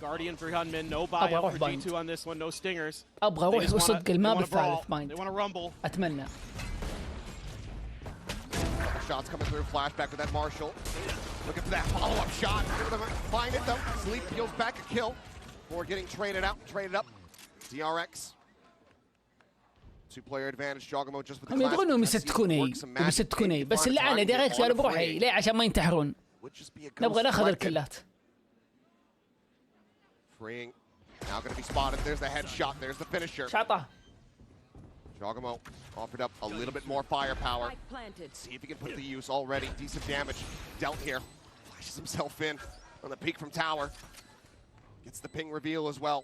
Guardian for Hyunmin, no buy for G2 on this one, no stingers. ابغى اروح وصدق الماب الثالث بايند. They want to rumble. اتمنى. Shots coming through. Flashback with that Marshall. Looking for that follow-up shot. Find it though. Sleep peels back a kill. Before getting traded up. DRX. 2-player advantage. Jogamo just with the هم يبغون انهم يستكون اي بس اللي على DRX قالوا بروحي ليه عشان ما ينتحرون. نبغى ناخذ الكلات. Freeing. Now going to be spotted. There's the headshot. There's the finisher. شاطه. Jogamo offered up a little bit more firepower. See if he can put it to use already. Decent damage dealt here. Flashes himself in on the peek from tower. Gets the ping reveal as well.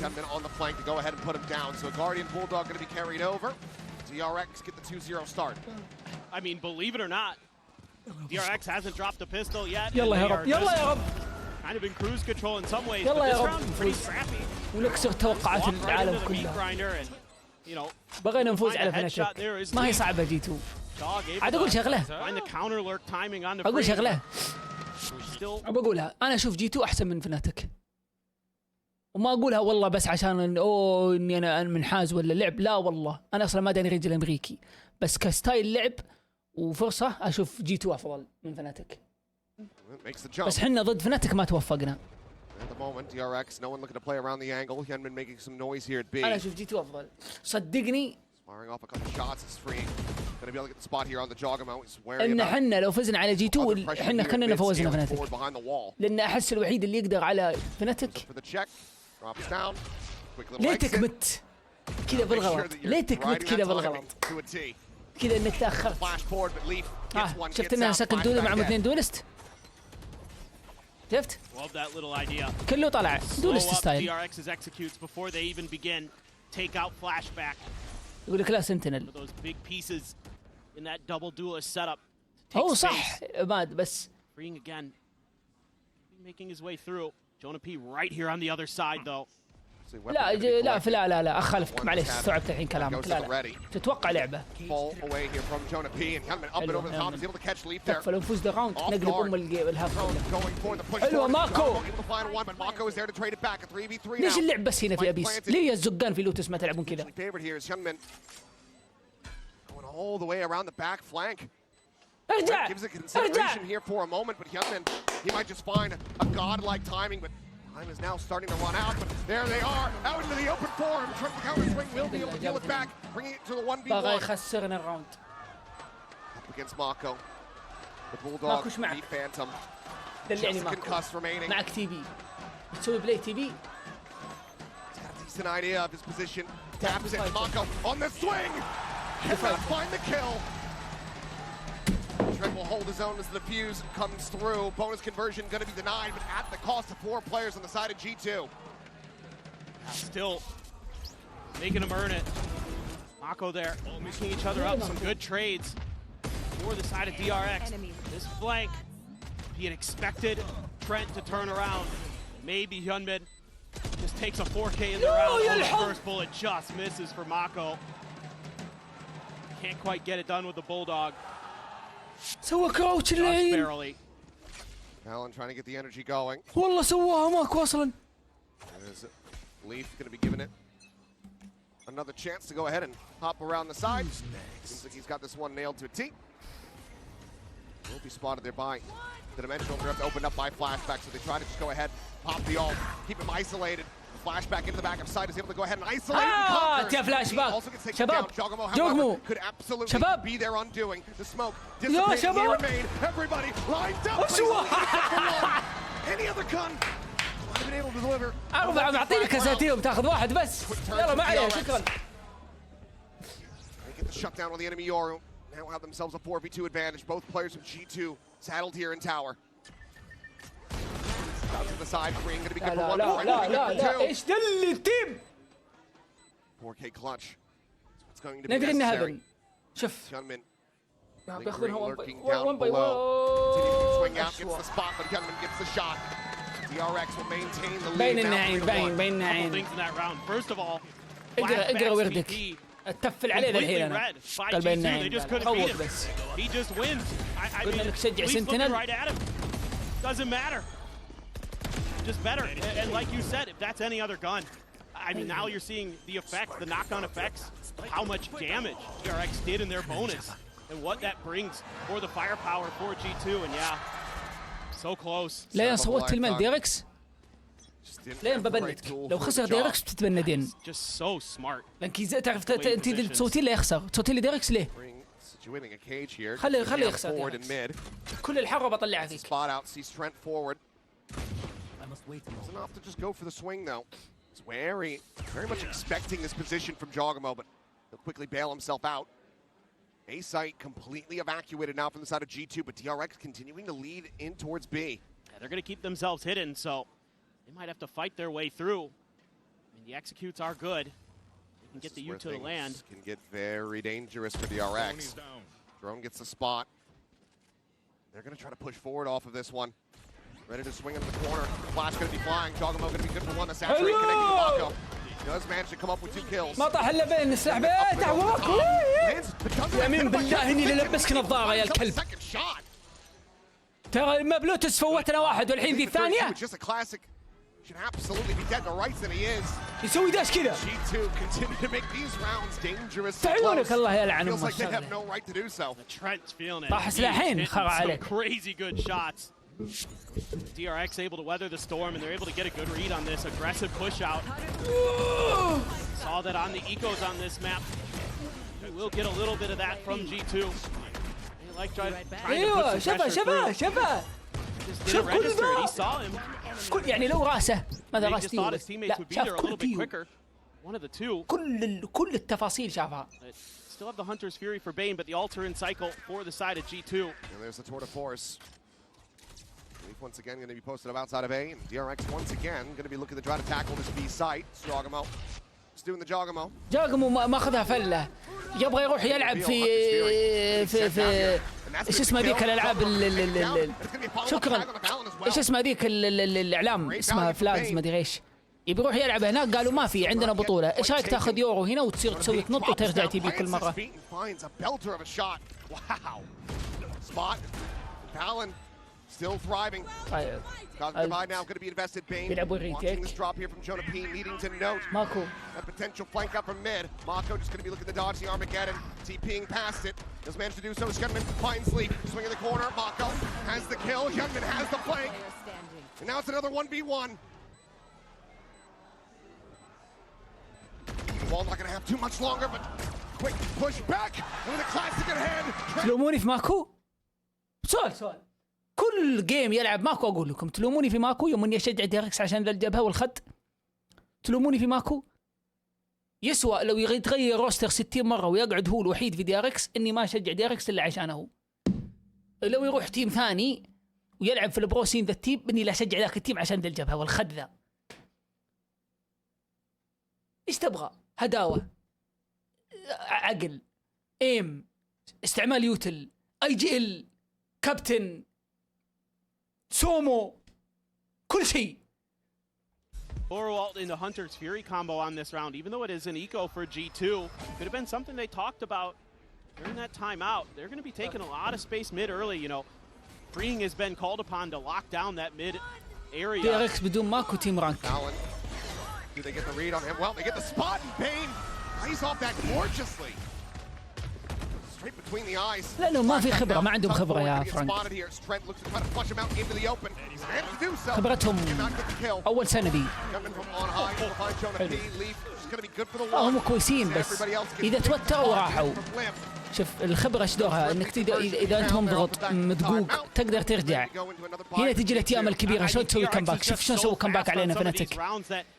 Coming on the flank to go ahead and put him down. So Guardian Bulldog going to be carried over. DRX get the 2-0 start. I mean, believe it or not, DRX hasn't dropped a pistol yet. يلا يا رب يلا يا رب. Kind of in cruise control in some ways, يلا but يا this رب. round pretty scrappy. ونكسر توقعات العالم كلها. بغينا نفوز على فناتك. ما هي صعبه جي 2. عاد اقول شغله. اقول شغله. بقولها انا اشوف جي 2 احسن من فناتك. وما اقولها والله بس عشان اني انا منحاز ولا لعب، لا والله انا اصلا ما داني رجل امريكي، بس كستايل لعب وفرصه اشوف جي 2 افضل من فناتك. بس حنا ضد فناتك ما توفقنا. انا اشوف جي 2 افضل صدقني. ان حنا لو فزنا على جي 2 حنا كنا فوزنا فناتك، لان احس الوحيد اللي يقدر على فناتك. ليتك مت كذا بالغلط، ليتك مت كذا بالغلط، كذا انك تاخرت. شفت انها سكند دول مع 2 دولست؟ شفت؟ كله طلع دولست ستايل. يقول لك لا سنتينل. هو صح ماد بس. لا اخالفك معليش استوعبت الحين كلامك. لا تتوقع لعبه تكفى لو نفوز ذا راوند نقلب الهاف. حلوه ماكو. ليش اللعب بس هنا في ابيس؟ ليه الزقان في لوتس ما تلعبون كذا؟ ارجع Time is now starting to run out, but there they are, out into the open for him. Trying to counter swing, will be able to deal it back, bringing it to the 1v1. بغى يخسرنا الراوند. Up against Mako. The Bulldog, the Phantom. دلعني ماكو. معك تي بي. بتسوي بلاي تي بي. He's got a decent idea of his position. Taps it, Mako on the swing. He's gonna find the kill. Trent will hold his own as the defuse comes through. Bonus conversion going to be denied, but at the cost of 4 players on the side of G2. Still making them earn it. Mako there, mixing each other up. Some good trades for the side of DRX. This flank being expected Trent to turn around. Maybe Hyunmin just takes a 4K in the round. The first bullet just misses for Mako. Can't quite get it done with the Bulldog. سوى كراوتش اللعين. Alan trying to get the energy going. والله سواها ماكو اصلا. Leaf going to be giving it another chance to go ahead and hop around the side. Seems like he's got this one nailed to a T. Will be spotted there by the dimensional drift opened up by Flashback, so they try to just go ahead, pop the ult, keep him isolated. Flashback into the back of side is able to go ahead and isolate and conquer. جا فلاش باك Also gets taken شباب down. Jogomo, جوجمو however, could absolutely شباب. be there undoing. The smoke يا dissipating. He شباب remained. Everybody lined up. أشوى. Any other gun would have been able to deliver. أربعة معطيني كاساتيهم تاخذ واحد بس يلا ما عليه شكرا. They get the shutdown on the enemy Yoru. Now have themselves a 4v2 advantage. Both players of G2 saddled here in tower. Out to the side, Green going to be good for one. لا ايش ده التيم 4K clutch. It's going to be ندري انه necessary. هبل شوف Gunman بياخذونها lurking 1 down باي below. Continuing to swing out, أشوى. gets the spot, but Gunman gets the shot. DRX will maintain the lead. بين now النعيم 3-1. بين Couple النعيم things in that round. First of all, اقرا وردك VP اتفل عليه الحين انا قال بين النعيم خوك بس He just wins. I قلنا mean, لك شجع Leaf's looking سنتينل. right at him. Doesn't matter. Just better. And like you said, if that's any other gun, I mean, now you're seeing the effects, the knock-on effects, how much damage DRX did in their bonus, and what that brings for the firepower for G2. And yeah, so close. لين صوتت المن ديركس لين ببندك لو خسر ديركس بتتبندين Just so smart. لانك تعرف انت تصوتين له يخسر تصوتين لديركس ليه Situating a cage here. خليه يخسر Forward and ديركس. mid. كل الحرة بطلعها فيك Spot out, sees Trent forward. It's enough to just go for the swing though. He's very much expecting this position from Jogomo, but he'll quickly bail himself out. A site completely evacuated now from the side of G2, but DRX continuing to lead in towards B. Yeah, they're going to keep themselves hidden, so they might have to fight their way through. I mean, the executes are good. They can get the U to the land. Can get very dangerous for DRX. Drone gets the spot. They're going to try to push forward off of this one. Ready to swing into the corner. Flash going to be flying. Jogomo going to be good for one. The saturate connecting to Mako. Does manage to come up with 2 kills. ما طاح الا بين السلاح بيه تعوق يمين بالله اني للبسك نظاره يا الكلب ترى ما بلوتوث فوتنا واحد والحين ذي الثانيه Just a classic. Should absolutely be dead to rights than he is. يسوي داش كذا G2 continue to make these rounds dangerous. تعيونك الله يلعن Feels امك like they have no right to do so. Trent's feeling it. طاح سلاحين He's خرع hitting some عليك crazy good shots. DRX able to weather the storm, and they're able to get a good read on this aggressive push out. Saw that on the ecos on this map. We will get a little bit of that from G2. They like trying to ايوه put some شفا pressure شفا through. شفا Just شوف didn't كل register it. He ذا. saw him. كل يعني لو راسه ماذا He راس just thought his تيو teammates لا would be شاف there a كل little bit تيو quicker. One of the two. كل التفاصيل شافها But still have the Hunter's Fury for Bane, but the Altar in cycle for the side of G2. And there's the tour de force. Leaf once again going to be posted up outside of A, and DRX once again going to be looking to try to tackle this B site. Jogomo just doing the Jogomo. جاكمو ماخذها فله يبغى يروح يلعب في ايش اسمها ذيك الالعاب شكرا ايش اسمها ذيك الاعلام اسمها فلاجز ما ادري ايش يبي يروح يلعب هناك قالوا ما في عندنا بطوله ايش رايك تاخذ يورو هنا وتصير تسوي تنط وترجع تبي كل مره Still thriving. Divide now going to be invested. Bane watching this drop here from Jonah P. Needing to note that potential flank up from mid. Mako just going to be looking to dodge the Armageddon. TPing past it. Does manage to do so. Gunman finds Leaf. Swing in the corner. Mako has the kill. Gunman has the flank. And now it's another 1v1. The wall not going to have too much longer, but quick push back. With a classic at hand. تلوموني في ماكو؟ سؤال كل جيم يلعب ماكو اقول لكم تلوموني في ماكو يوم اني اشجع ديركس عشان ذا الجبهه والخد تلوموني في ماكو يسوى لو يتغير روستر 60 مره ويقعد هو الوحيد في ديركس اني ما اشجع ديركس الا عشانه هو لو يروح تيم ثاني ويلعب في البروسين ذا التيم اني لا اشجع ذاك التيم عشان ذا الجبهه والخد ذا ايش تبغى هداوه عقل ايم استعمال يوتل اي جي ال كابتن سومو كل شيء. Borwalt in the Hunter's Fury combo on this round, even though it is an eco for G2, could have been something they talked about during that timeout. They're going to be taking a lot of space mid early, you know. Freeing has been called upon to lock down that mid area. DRX بدون ماكو تيم رانك. Do they get the read on him? Well, they get the spot and Bane plays off that gorgeously. لانه ما في خبره، ما عندهم خبره يا فرانك. خبرتهم اول سنه دي. هم كويسين بس اذا توتروا راحوا. شوف الخبره ايش دورها، انك اذا انت منضغط مدقوق تقدر ترجع. هنا تجي الاتيام الكبيره، شلون تسوي كمباك؟ شوف شلون سووا كمباك علينا فناتك.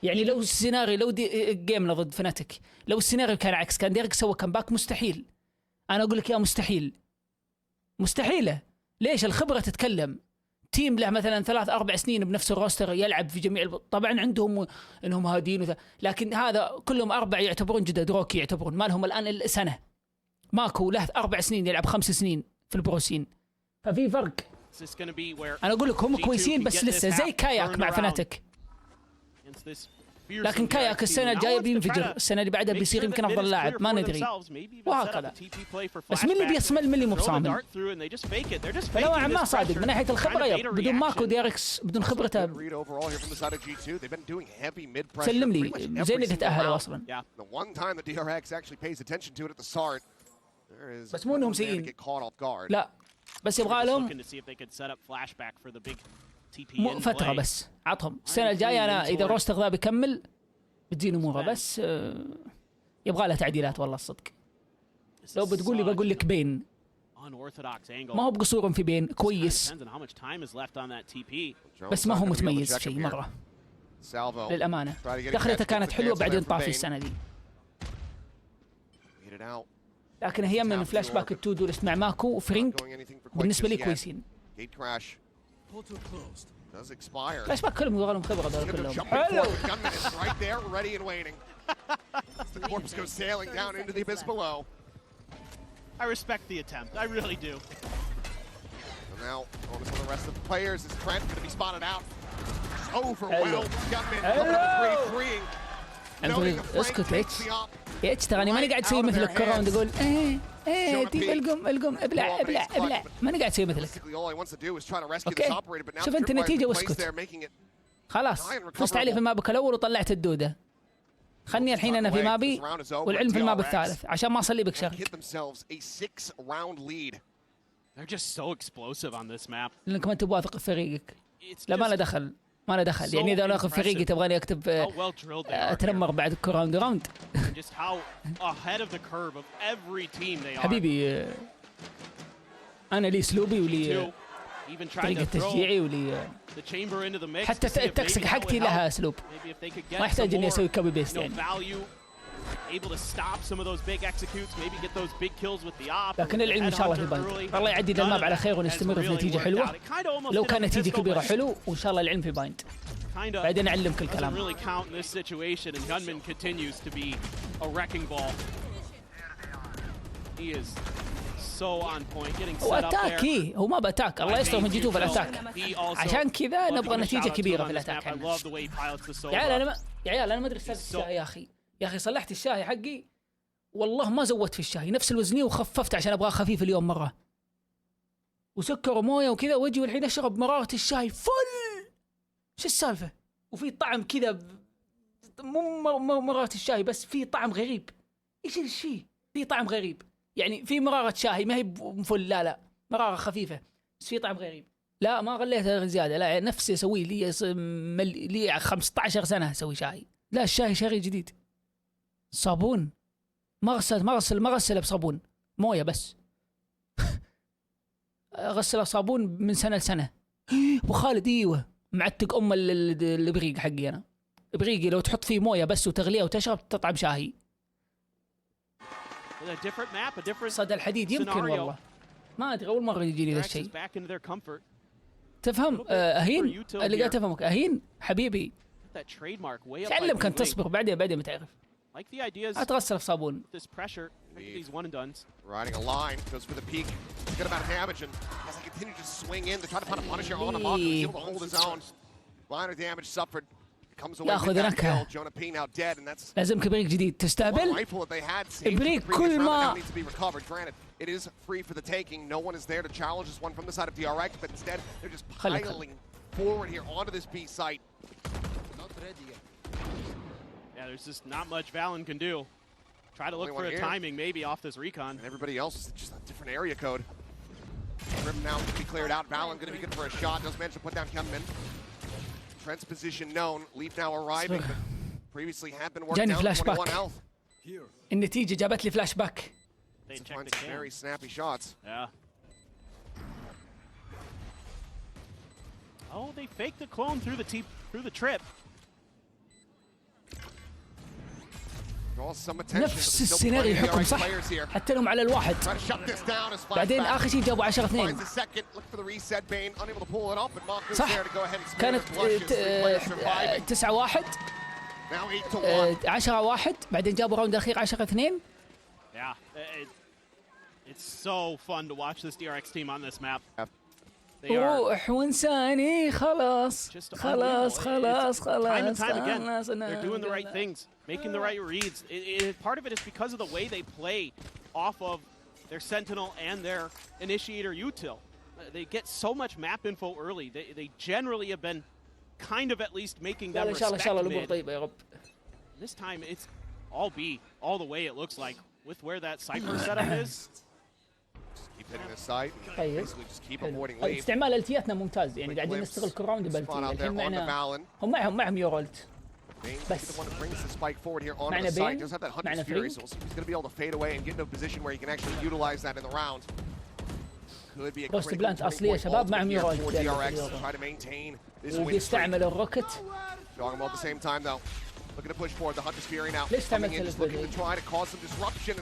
يعني لو السيناريو، لو دي جيمنا ضد فناتك، لو السيناريو كان عكس، كان DRX سوى كمباك، مستحيل. انا اقول لك يا مستحيل، مستحيله. ليش؟ الخبره تتكلم. تيم له مثلا 3-4 سنين بنفس الروستر يلعب في جميع طبعا عندهم انهم هادين لكن هذا كلهم 4 يعتبرون جدد، روكي يعتبرون ما لهم الان سنه. ماكو له 4 سنين يلعب 5 سنين في البروسين، ففي فرق. انا اقول لك هم كويسين بس لسه زي كاياك مع فناتك. لكن كاياك السنه الجايه بينفجر، السنه اللي بعدها بيصير يمكن افضل لاعب، ما ندري. وهكذا. بس مين اللي بيصمل من اللي مو بصامل؟ نوعا ما صادق من ناحيه الخبره. بدون ماكو DRX، بدون خبرته سلم لي زين اذا تاهلوا اصلا. بس مو انهم سيئين، لا بس يبغى لهم فترة بس. عطهم السنة الجاية. أنا إذا روستر ذا بيكمل بتزين أموره، بس يبغى له تعديلات والله الصدق. لو بتقول لي بقول لك بين، ما هو بقصور في بين كويس بس ما هو متميز في شيء مرة للأمانة. دخلته كانت حلوة بعدين طافي السنة دي، لكن هي من فلاش باك التو دول مع ماكو وفرينك بالنسبة لي كويسين. فلاش باك كلهم يبغى لهم خبرة دول كلهم. حلو. I respect the attempt. I really do. And now, bonus for the rest of the players is Trent going to be spotted out. Overwhelmed. Gunman. اسكت اتش تراني ماني قاعد اسوي مثلك كراوند اقول تيم القم ابلع ابلع ابلع، ماني قاعد اسوي مثلك. اوكي شوف انت النتيجه واسكت. خلاص فزت عليه في الماب الاول وطلعت الدوده. خلني الحين انا في مابي والعلم في الماب الثالث عشان ما اصلي بك شر. لانك ما انت واثق في فريقك. لا ما له دخل، ما له دخل. يعني اذا انا اخذ فريقي تبغاني اكتب اتنمر بعد الكراوند راوند. حبيبي انا لي اسلوبي ولي طريقة تشجيعي ولي حتى التكسك حقتي لها اسلوب، ما يحتاج اني اسوي كوبي بيست يعني. لكن العلم ان شاء الله في بايند. الله يعدي الماب على خير ونستمر في نتيجة حلوة. لو كان نتيجة كبيرة حلو وان شاء الله العلم في بايند. بعدين اعلمك الكلام. هو اتاك، هو ما باتاك. الله يستر من جيتوه في الاتاك، عشان كذا نبغى نتيجة كبيرة في الاتاك. يا عيال انا ما ادري سالفة الشاي يا اخي صلحت الشاي حقي والله ما زودت في الشاي نفس الوزنية وخففت عشان ابغاه خفيف اليوم مرة، وسكر ومويه وكذا واجي والحين اشرب مرارة الشاي فل. شو السالفة؟ وفي طعم كذا مو مرارة الشاي بس في طعم غريب. ايش فيه؟ في طعم غريب يعني في مرارة شاي ما هي مفل، لا مرارة خفيفة بس في طعم غريب. لا ما غليتها زيادة، لا نفسي اسوي لي 15 سنة اسوي شاي. لا الشاي شاري جديد. صابون ما غسله بصابون، مويه بس. غسله صابون من سنة لسنة. وخالد ايوه معتق الابريق حقي انا. ابريقي لو تحط فيه مويه بس وتغليه وتشرب تطعم شاي. صدى الحديد يمكن والله ما ادري، اول مره يجيني ذا الشيء. تفهم اهين اللي قاعد تفهمك اهين حبيبي. تعلم كان تصبر بعدين بتعرف. اتغسل في صابون. ياخذ نكهة. لازم بريك جديد تستقبل. بريك كل ما It is free for the taking. No one is there to challenge this one from the side of DRX, but instead they're just piling forward here onto this B site. Not ready yet. Yeah, there's just not much Valen can do. Try to look for a timing maybe off this recon. And everybody else is just a different area code. Rip now going to be cleared out. Valen going to be good for a shot. Does manage to put down Kyunmin. Trent's position known. Leaf now arriving. But previously had been working down 21 health. النتيجة جابت لي فلاش باك. They Find checked some the very snappy shots. Yeah. Oh, they faked the clone through the trip. Draw some attention. نفس السيناريو يحكم صح حتى لهم على الواحد. Try to shut this down as بعدين آخر شيء جابوا 10-2. finds the second. Look for the reset. Bane unable to pull it off, but Marco's صح. there to go ahead and spin كانت his blushes. 3 players surviving. 9-1 Now 8-1. 10-1 بعدين جابوا راوند الأخير 10-2. Yeah, it's so fun to watch this DRX team on this map. They are روح وانساني خلاص just خلاص خلاص time and خلاص time again. خلاص They're doing the right things, making the right reads. Part of it is because of the way they play off of their Sentinel and their Initiator util. They get so much map info early. They generally have been kind of at least making them إن شاء الله إن شاء الله الأمور respect mid. طيبة يا رب. This time it's all B, all the way it looks like, with where that Cypher setup is. Keep hitting this side. طيب. Basically just keep avoiding leaf. استعمال التياتنا ممتاز يعني قاعدين نستغل كل راوند بالتي. Spot out there الحين on the معنا Valen. هم معهم يورولت. Bane's بس. the one that brings the spike forward here onto معنا the side. Bane. Does have that معنا Hunter's Fury, Free. so we'll see if he's going to be able to fade away and get into a position where he can actually utilize that in the round. Could be a Ghost critical Plant أصلية turning point شباب معهم ultimately here يورولت. for DRX to try to maintain this win streak. وبيستعمل الروكت. Talking about at the same time though. Looking to push forward the Hunter's Fury now. ليش Coming تعمل in, just looking to try to cause some disruption.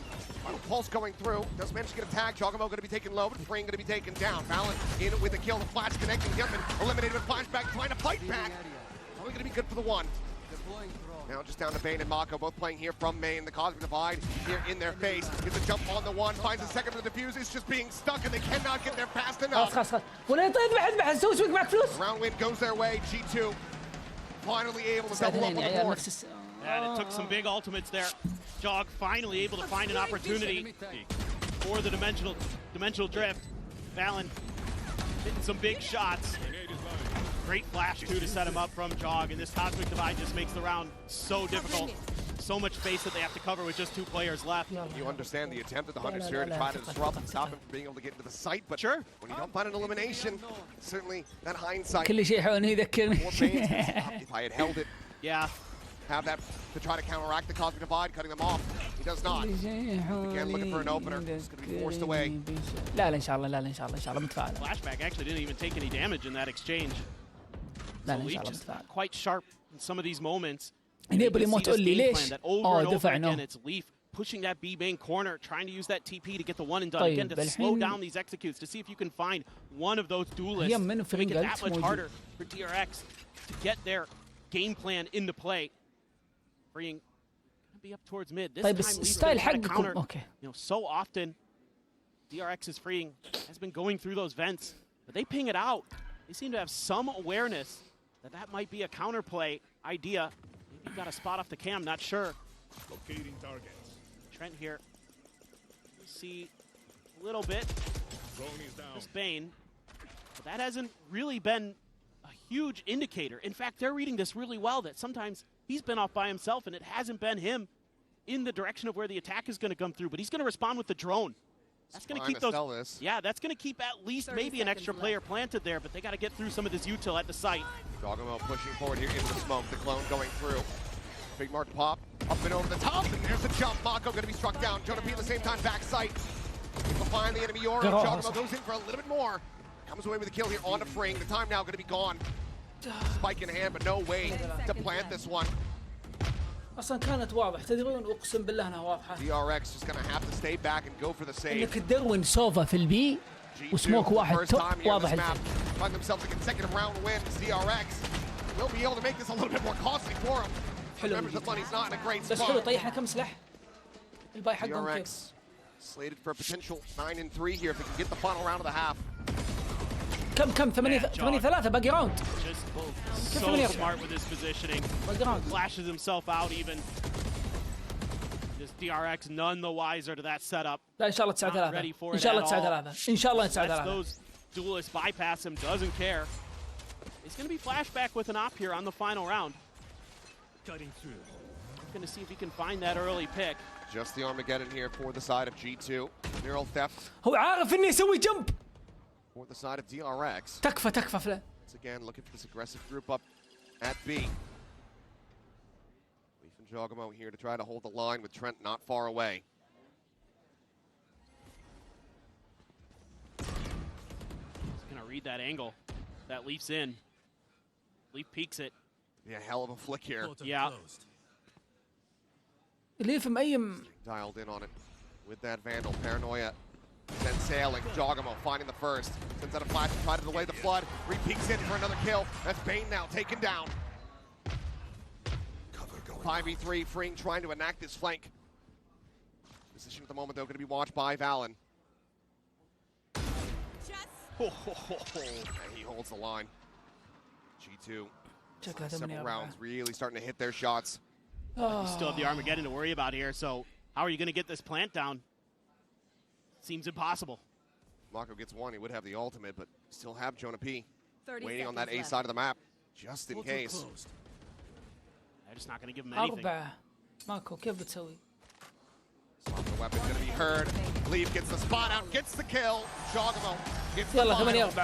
Final pulse going through. Does manage to get a tag. Jogamo going to be taken low, but Frame going to be taken down. Valen in with a kill. The flash connecting. Gutman eliminated with flashback, trying to fight back. Probably going to be good for the one. Now just down to Bane and Mako, both playing here from main. The Cosmic Divide here in their face. Gets a jump on the one, finds a second for the defuse. It's just being stuck and they cannot get there fast enough. خلاص خلاص ولا يطير بعد سوي سويك معك فلوس. Round win goes their way. G2 finally able to double up on the board. And it took some big ultimates there. Jog finally able to find an opportunity for the dimensional drift. Valen hitting some big shots. Great flash too to set him up from Jog, and this Cosmic Divide just makes the round so difficult. So much space that they have to cover with just 2 players left. You understand the attempt at the Hunter's Fury to try to disrupt and stop him from being able to get into the site, but Sure. when you don't find an elimination, certainly that hindsight. كل شيء حولني يذكرني. More pains. If I had held it, Yeah. have that to try to counteract the Cosmic Divide, cutting them off. He does not. Again, looking for an opener. It's going to be forced away. لا لا إن شاء الله لا لا إن شاء الله إن شاء الله متفائل. Flashback actually didn't even take any damage in that exchange. لا So لا إن شاء Leech الله is متفائل. quite sharp in some of these moments. enable يموت تقول لي ليش؟ دفع again, نو. it's Leaf pushing that B main corner, trying to use that TP to get the one and done. طيب Again, to slow الحين down these executes, to see if you can find one of those duelists هي من to make it that much موجود. harder for DRX to get their game plan into play. Freeing gonna be up towards mid. This طيب time Leaf's الستايل gonna try to حقكم counter. اوكي. You know, so often DRX's freeing has been going through those vents, but they ping it out. They seem to have some awareness that that might be a counterplay idea. Maybe got a spot off the cam, not sure. Locating targets. Trent here. We see a little bit. Drone is down. This Bane. But that hasn't really been a huge indicator. In fact, they're reading this really well, that sometimes he's been off by himself and it hasn't been him in the direction of where the attack is going to come through. But he's going to respond with the drone. That's going to keep those. Yeah, that's going to keep at least maybe an extra player planted there, but they got to get through some of this util at the site. Jogamo pushing forward here into the smoke. The clone going through. Big Mark pop up and over the top, and there's a jump. Mako going to be struck down. Jonah P at the same time back sight. He'll find the enemy Yoro. Jogamo goes in for a little bit more. Comes away with a kill here on the Fring. The time now going to be gone. Spike in hand, but no way to plant this one. اصلا كانت واضح تدرون اقسم بالله انها واضحه. DRX is going to have to stay back and go for the save. انك تدرون سوفا في البي وسموك واحد توب واضح. Find themselves a consecutive round win. DRX will be able to make this a little bit more costly for them. Remember the money's not in a great بس حلو spot. طيحنا كم سلاح؟ الباي حقهم كيف؟ DRX slated for a potential 9-3 here if they can get the final round of the half. كم 8-3 باقي راوند. Just so smart with his positioning. باقي راوند. Flashes himself out even. This DRX none the wiser to that setup. لا ان شاء الله 9-3. ان شاء الله 9-3. ان شاء الله 9-3. Those duelists bypass him, doesn't care. He's going to be flashback with an op here on the final round. Cutting through. Going to see if he can find that early pick. just the Armageddon here for the side of G2. Neural theft هو عارف اني اسوي جمب. for the side of DRX. تكفى فلان. Once again, looking for this aggressive group up at B. Leaf and Jogamo here to try to hold the line with Trent not far away. He's gonna read that angle. That Leaf's in. Leaf peeks it. Yeah, hell of a flick here. Yeah. ليف مأيم. Dialed in on it with that Vandal. Paranoia then sailing. Jogamo finding the first. Sends out a flash to try to delay the flood. Re-peeks in for another kill. That's Bane now taken down. 5v3, freeing, trying to enact this flank. Position at the moment, though, going to be watched by Valen. And he holds the line. G2. Several rounds really starting to hit their shots. You still have the Armageddon to worry about here, so how are you going to get this plant down? Seems impossible. Mako gets one, he would have the ultimate, but still have Jonah P. 30 waiting on that A left. side of the map, just in case. They're just not going to give him anything. 4 ماكو كيف بتسوي؟ The weapon's going to be heard. Leaf gets the spot out, gets the kill. Jogamo gets the يلا final. 8-4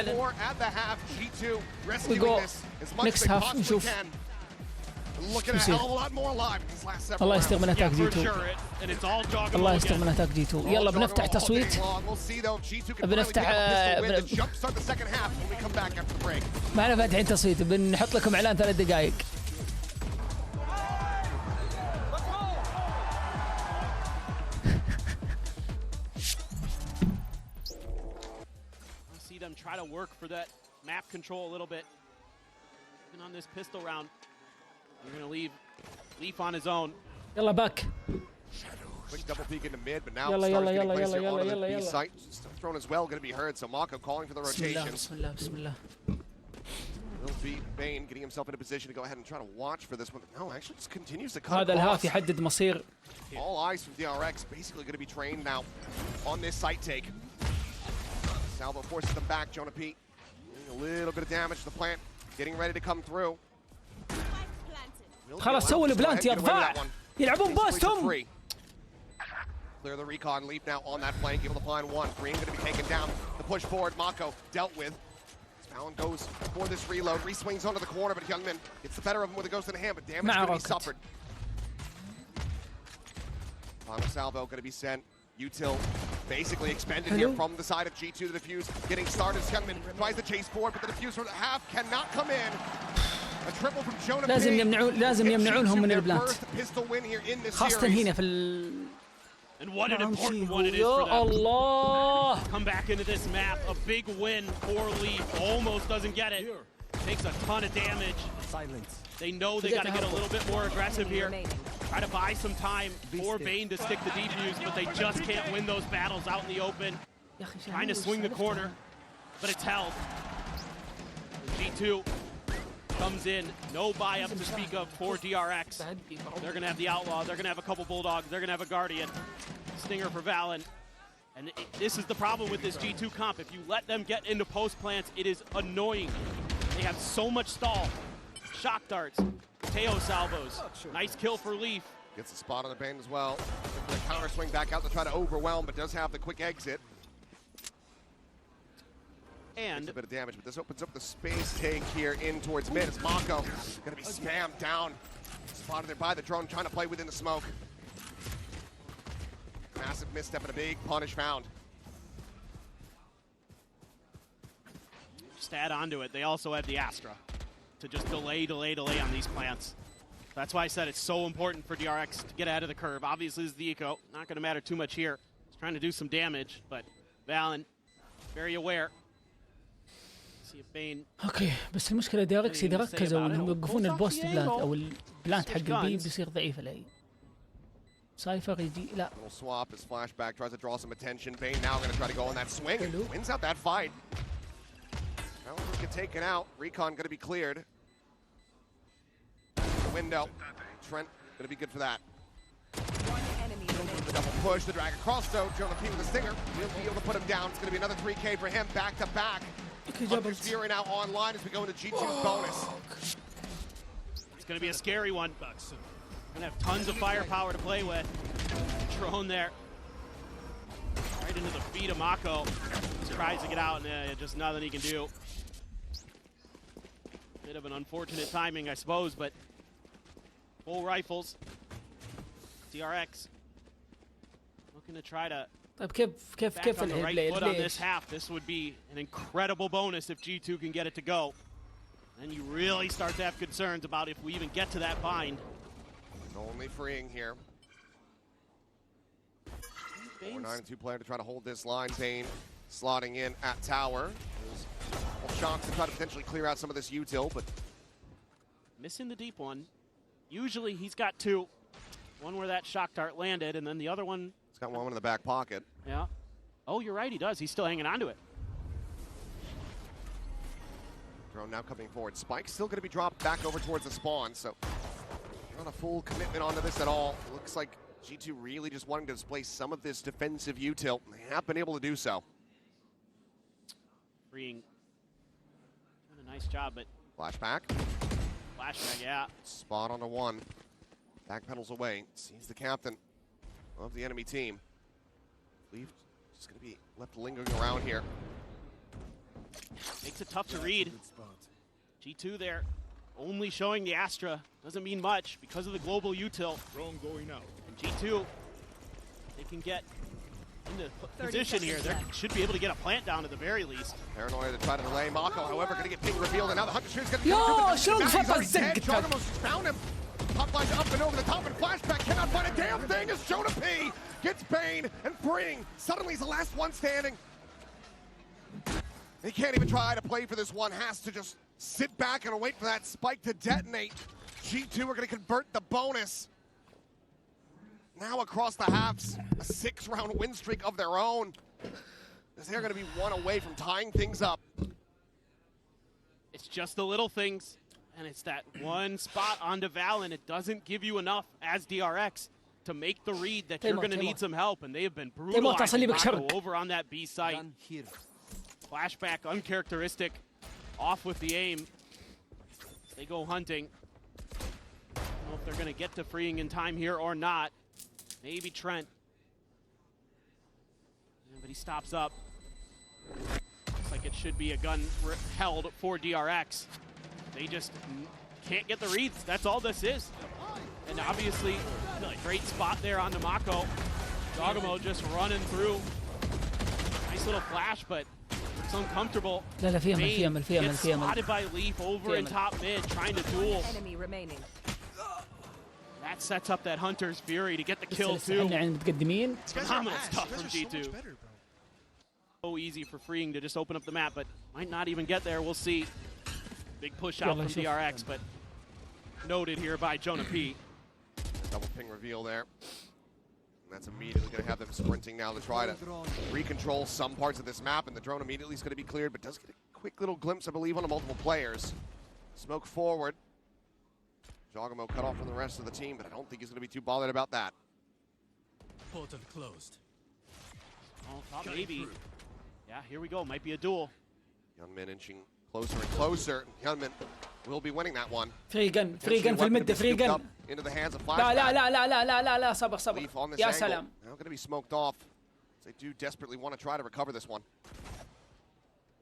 8-4 at the half. G2 rescuing go this as much as next they half possibly نشوف. can. Looking at a hell of a lot more alive in these last several الله rounds. يستر من اتاك For G2. sure, and it's all Jogamo الله يستر again. من اتاك G2. يلا بنفتح تصويت. بنفتح معنا فاتحين تصويت بنحط لكم اعلان 3 دقائق. See them try to work for that map control a little bit. Even on this pistol round, you're going to leave Leaf on his own. يلا باك. Quick double peek into mid, but now يلا Stars يلا getting يلا placed يلا here onto يلا the B يلا. site. Still thrown as well, going to be heard. So Mako calling for the بسم الله rotations. بسم الله بسم الله. Will be Bane getting himself in a position to go ahead and try to watch for this one. But no, actually just continues to cut هذا الهاف across. يحدد مصير. All eyes from DRX basically going to be trained now on this site take. Salvo forces them back. Jonah P doing a little bit of damage to the plant. Getting ready to come through. خلاص سووا البلانت يا ضاع. يلعبون باست هم. Clear the recon. Leap now on that flank, able to find one. Green going to be taken down. The push forward, Mako dealt with. Fallon goes for this reload. Re-swings onto the corner, but Hyunmin gets the better of him with a ghost in the hand, but damage going to be suffered. Final salvo going to be sent. Util basically expended here from the side of G2. The defuse getting started. Hyunmin tries to chase forward, but the defuse from the half cannot come in. A triple from Jonah P. لازم يمنعونهم من البلانت. خاصة هنا في And what an important one it is for them. Allah. Come back into this map, a big win for Leaf. Almost doesn't get it. Takes a ton of damage. They know they got to get a little bit more aggressive here. Try to buy some time for Bane to stick the defuse, but they just can't win those battles out in the open. Trying to swing the corner, but it's held. G2 comes in, no buy-up to speak of for DRX. They're going to have the Outlaw, they're going to have a couple Bulldogs, they're going to have a Guardian. Stinger for Valen. And this is the problem with this G2 comp. If you let them get into post plants, it is annoying. They have so much stall. Shock darts, Teo salvos. Nice kill for Leaf. Gets the spot on the band as well. The counter swing back out to try to overwhelm, but does have the quick exit. And a bit of damage, but this opens up the space take here in towards mid. It's Mako going to be spammed down. Spotted there by the drone, trying to play within the smoke. Massive misstep and a big punish found. Just add onto it, they also had the Astra to just delay on these plants. That's why I said it's so important for DRX to get ahead of the curve. Obviously, this is the eco. Not going to matter too much here. He's trying to do some damage, but Valen, very aware. اوكي بس المشكله DRX اذا ركزوا انهم يوقفون البوست بلانت او البلانت حق البي بيصير ضعيف علي. سايفر يجي لا. Swap his flashback tries to draw some attention. Bane now going to try to go on that swing. Wins out that fight. Now we'll get taken out. Recon going to be cleared. The window. Trent going to be good for that. The double push, the drag across though. Jonah P with the stinger. He'll be able to put him down. It's going to be another 3K for him back to back. Fury now online as we go into G2's bonus. It's going to be a scary one. Going to have tons of firepower to play with. drone there. Right into the feet of Mako. He tries to get out, and just nothing he can do. Bit of an unfortunate timing, I suppose, but full rifles. DRX looking to try to طيب كيف on the right foot on this ليش؟ half. This would be an incredible bonus if G2 can get it to go. Then you really start to have concerns about if we even get to that bind. It's only freeing here. 4-9-2 player to try to hold this line. Bane slotting in at tower. There's shots to try to potentially clear out some of this util, but missing the deep one. Usually he's got two. One where that shock dart landed, and then the other one. He's got one in the back pocket. Yeah. Oh, you're right, he does. He's still hanging on to it. Drone now coming forward. Spike's still going to be dropped back over towards the spawn, so not a full commitment onto this at all. It looks like G2 really just wanting to display some of this defensive util. They have been able to do so. Freeing. Doing a nice job, but. Flashback. Flashback, yeah. Spot on the one. Back pedals away. Sees the captain of the enemy team. Leave just going to be left lingering around here. Makes it tough to read. G2 there, only showing the Astra. Doesn't mean much because of the global util. Drone going out. And G2, they can get into position here. They should be able to get a plant down at the very least. Paranoia to try to delay. Mako, however, going to get ping revealed, and now the Hunter Shooter's going to Yo, شلون خطأ الزق؟ found him. Top flash up and over the top, and flashback cannot find a damn thing as Jonah P gets Bane and Bring. Suddenly he's the last one standing. He can't even try to play for this one. Has to just sit back and wait for that spike to detonate. G2 are going to convert the bonus. Now across the halves, a 6-round win streak of their own. As they're going to be one away from tying things up. It's just the little things, and it's that one spot onto Val, and it doesn't give you enough as DRX to make the read that you're going to need some help, and they have been brutalizing Mako over on that B site. Flashback, uncharacteristic, off with the aim. They go hunting. I don't know if they're going to get to freeing in time here or not. Maybe Trent. Yeah, but he stops up. Looks like it should be a gun held for DRX. They just can't get the reads. That's all this is. And obviously, great spot there on the Mako. Jogamo just running through. Nice little flash, but it's uncomfortable. لا في أمل Gets spotted by Leaf over in top mid, trying to duel. Enemy remaining. That sets up that Hunter's Fury to get the kill too. احنا متقدمين. Phenomenal stuff from G2. So easy for freeing to just open up the map, but might not even get there. We'll see. Big push out from DRX, but noted here by Jonah P. Double ping reveal there. And that's immediately going to have them sprinting now to try to recontrol some parts of this map, and the drone immediately is going to be cleared, but does get a quick little glimpse, I believe, on the multiple players. Smoke forward. Jogamo cut off from the rest of the team, but I don't think he's going to be too bothered about that. Portal closed. Oh, thought maybe. Yeah, here we go. Might be a duel. Hyunmin inching closer and closer. Hyunmin will be winning that one. فري جن في المد فري جن. Into the hands of لا صبر Leaf on this يا angle. سلام. Now going to be smoked off. They do desperately want to try to recover this one.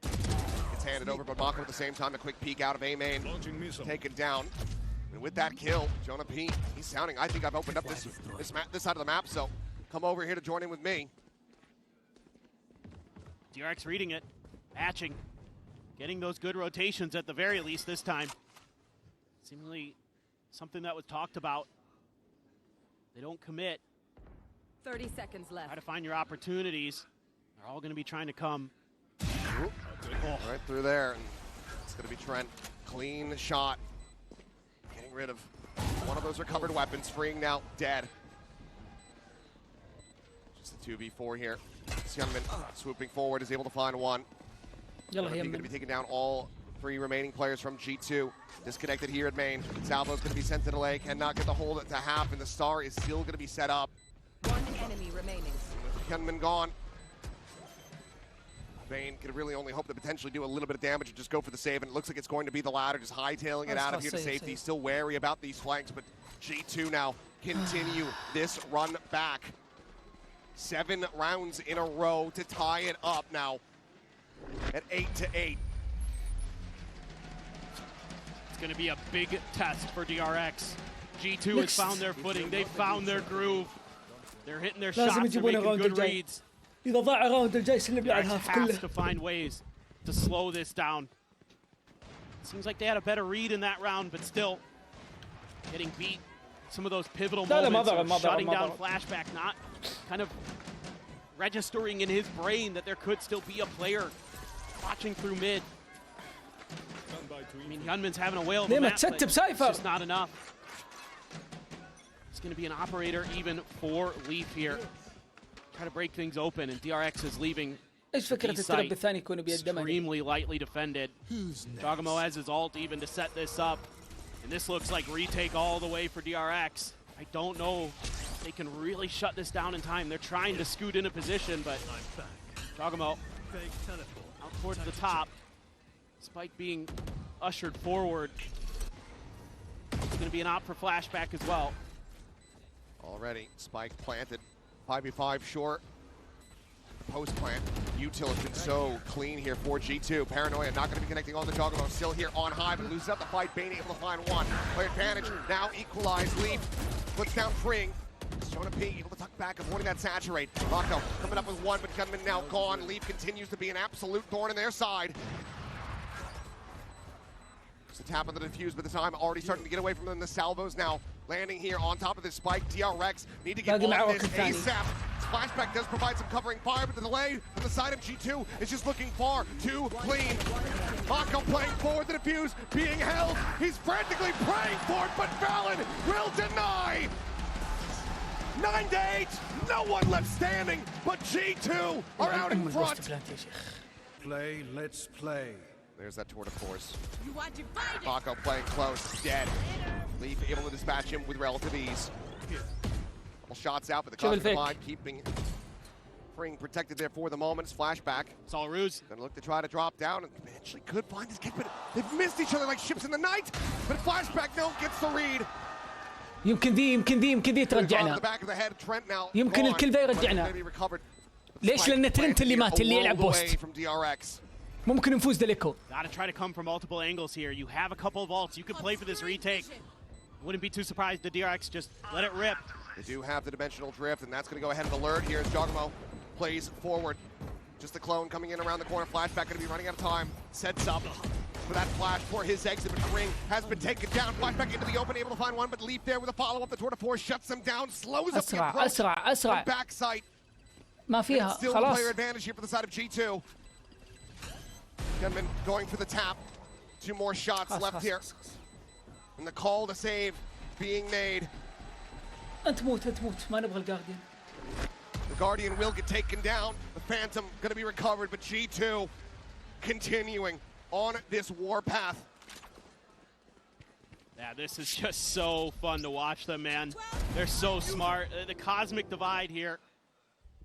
Gets handed over, but Mako at the same time, a quick peek out of A main. Taken down. And with that kill, Jonah P, he's sounding, I think I've opened up this side of the map, so come over here to join in with me. DRX reading it, patching, getting those good rotations at the very least this time. Seemingly something that was talked about. They don't commit. 30 seconds left. Try to find your opportunities. They're all going to be trying to come. Right through there, and it's going to be Trent. Clean shot. Getting rid of one of those recovered weapons, freeing now, dead. Just a 2v4 here. Hyunmin swooping forward is able to find one. يلا Going to be taking down all 3 remaining players from G2. Disconnected here at main. Salvo's going to be sent to delay, cannot get the hold to half, and the star is still going to be set up. One enemy remaining. Hyunmin gone. Bane could really only hope to potentially do a little bit of damage and just go for the save, and it looks like it's going to be the latter, just hightailing it out of here to safety. Still wary about these flanks, but G2 now continue this run back. 7 rounds in a row to tie it up now at 8-8. It's going to be a big test for DRX. G2 has found their footing. They've found their groove. They're hitting their shots. They're making good reads. إذا ضاع الراوند الجاي سلم لي على الهاف has كله. to find ways to slow this down. Seems like they had a better read in that round, but still getting beat. Some of those pivotal moments of shutting down flashback, not kind of registering in his brain that there could still be a player watching through mid. I mean, Hyunmin's having a whale of a match, but it's just not enough. It's going to be an operator even for Leaf here. Try to break things open, and DRX is leaving ايش فكرة الترب الثاني يكون بيد extremely lightly defended. Jogamo has his ult even to set this up, and this looks like retake all the way for DRX. I don't know if they can really shut this down in time. They're trying to scoot into position, but Jogamo out towards the top. Spike being ushered forward. It's going to be an op for flashback as well. Already, Spike planted. 5v5 short. Post plant. Util has been so clean here for G2. Paranoia not going to be connecting on the Jogamo. Still here on high, but loses up the fight. Bane able to find one. Play advantage. Now equalized. Leaf puts down Fring. Jonah P able to tuck back, avoiding that saturate. Rocco coming up with one, but Gunman now gone. Leaf continues to be an absolute thorn in their side. Just a tap on the defuse, but the time already starting to get away from them. The salvos now landing here on top of this Spike. DRX need to get on this ASAP. Flashback does provide some covering fire, but the delay from the side of G2 is just looking far too clean. Mako playing forward, the defuse being held. He's frantically praying for it, but Valen will deny. 9-8, no one left standing, but G2 are out in front. Play, let's play. There's that tour de force. Mako playing close, dead. Leaf able to dispatch him with relative ease. Couple shots out, but the cosmic divide keeping Fring protected there for the moment. It's flashback. It's all ruse. Gonna look to try to drop down and eventually could find his kick, but they've missed each other like ships in the night. But flashback no gets the read. يمكن ذي ترجعنا. يمكن الكل ذا يرجعنا. ليش؟ لأن ترنت اللي مات اللي يلعب بوست. ممكن نفوز دليكو. Gotta try to come from multiple angles here. You have a couple of ults. You can play for this retake. Wouldn't be too surprised the DRX just let it rip. They do have the dimensional drift, and that's going to go ahead of alert here as Jogamo plays forward. Just a clone coming in around the corner. Flashback going to be running out of time. Sets up for that flash for his exit, but Ring has been taken down. Flashback into the open, able to find one, but Leap there with a follow-up. The tour de force shuts them down, slows up the approach. أسرع. Backside. ما فيها. Still خلاص. a player advantage here for the side of G2. Gunman going for the tap. 2 more shots left here. And the call to save being made. أنت موت ما نبغى الجارديان. The Guardian will get taken down. The Phantom going to be recovered, but G2 continuing on this warpath. Yeah, this is just so fun to watch them, man. They're so smart. The cosmic divide here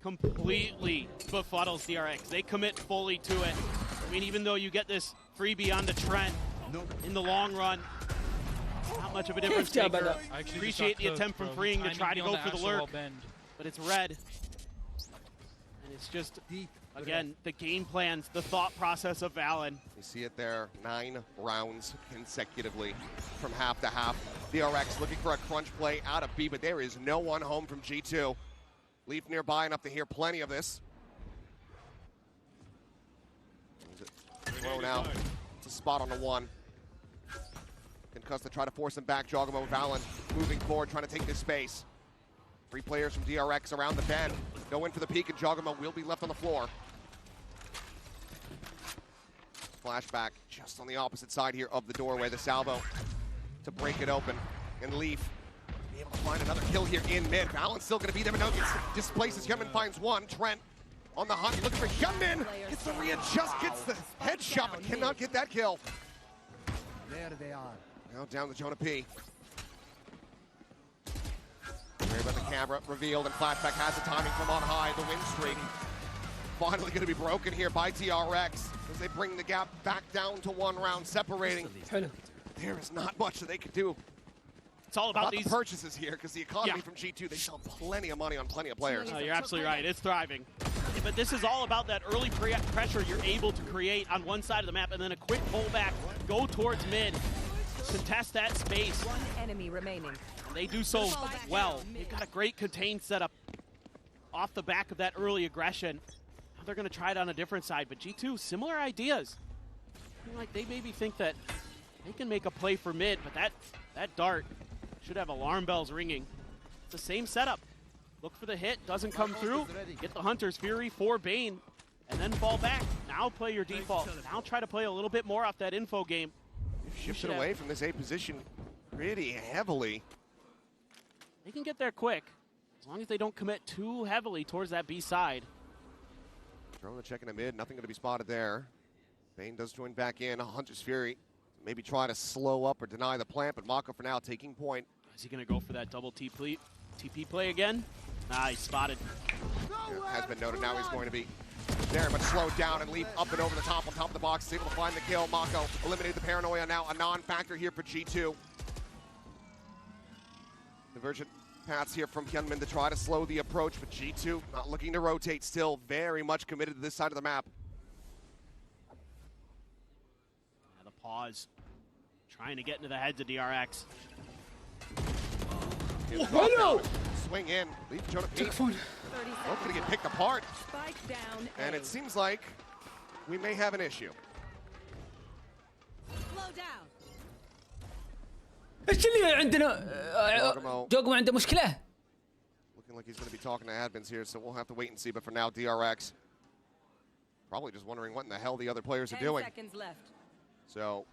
completely befuddles DRX. They commit fully to it. I mean, even though you get this freebie on the Trent in the long run, not much of a difference maker. I appreciate the attempt from Freeing to try to go for the lurk, but it's red. And it's just, again, the game plans, the thought process of Valen. You see it there, 9 rounds consecutively from half to half. DRX looking for a crunch play out of B, but there is no one home from G2. Leaf nearby enough to hear plenty of this. Thrown out. It's a spot on the 1. Concuss to try to force him back. Jogamo Valen moving forward, trying to take this space. 3 players from DRX around the bend. Go in for the peek, and Jogamo will be left on the floor. Flashback just on the opposite side here of the doorway. The salvo to break it open. And Leaf be able to find another kill here in mid. Valen's still going to be there, but no, gets displaces. Hyunmin finds one. Trent on the hunt, looking for Hyunmin. Gets the readjust, gets the headshot, but cannot get that kill. There they are. Now down to Jonah P. Worry about the camera revealed, and Flashback has the timing from on high. The win streak finally going to be broken here by DRX as they bring the gap back down to 1 round, separating. There is not much that they can do It's all about these purchases here, because the economy from G2, they sell plenty of money on plenty of players. You're absolutely right. It's thriving. Yeah, but this is all about that early pressure you're able to create on one side of the map, and then a quick pullback, go towards mid, contest that space. One enemy remaining. And they do so well. They've got a great contain setup off the back of that early aggression. Now they're going to try it on a different side, but G2, similar ideas. Like they maybe think that they can make a play for mid, but that dart should have alarm bells ringing. It's the same setup. Look for the hit, doesn't come through. Get the Hunter's Fury for Bane, and then fall back. Now play your default. Now try to play a little bit more off that info game. Shifted away from this A position pretty heavily. They can get there quick, as long as they don't commit too heavily towards that B side. Throwing the check in the mid, nothing going to be spotted there. Bane does join back in. Hunter's Fury maybe try to slow up or deny the plant, but Mako for now taking point. Is he going to go for that double TP play again? Nah, he's spotted. Yeah, has been noted. Now he's going to be very much slowed down and leap up and over the top on top of the box. He's able to find the kill. Mako eliminated the paranoia, now a non-factor here for G2. Divergent paths here from Hyunmin to try to slow the approach, but G2 not looking to rotate, still very much committed to this side of the map. Yeah, the pause, trying to get into the heads of DRX. Swing in, leave Jonah Pete. Both gonna get picked apart. Spike down. And it seems like we may have an issue. Slow down. ايش اللي عندنا؟ جوجمو عنده مشكلة. Looking like he's going to be talking to admins here, so we'll have to wait and see. But for now, DRX probably just wondering what in the hell the other players are doing. 10 seconds left. So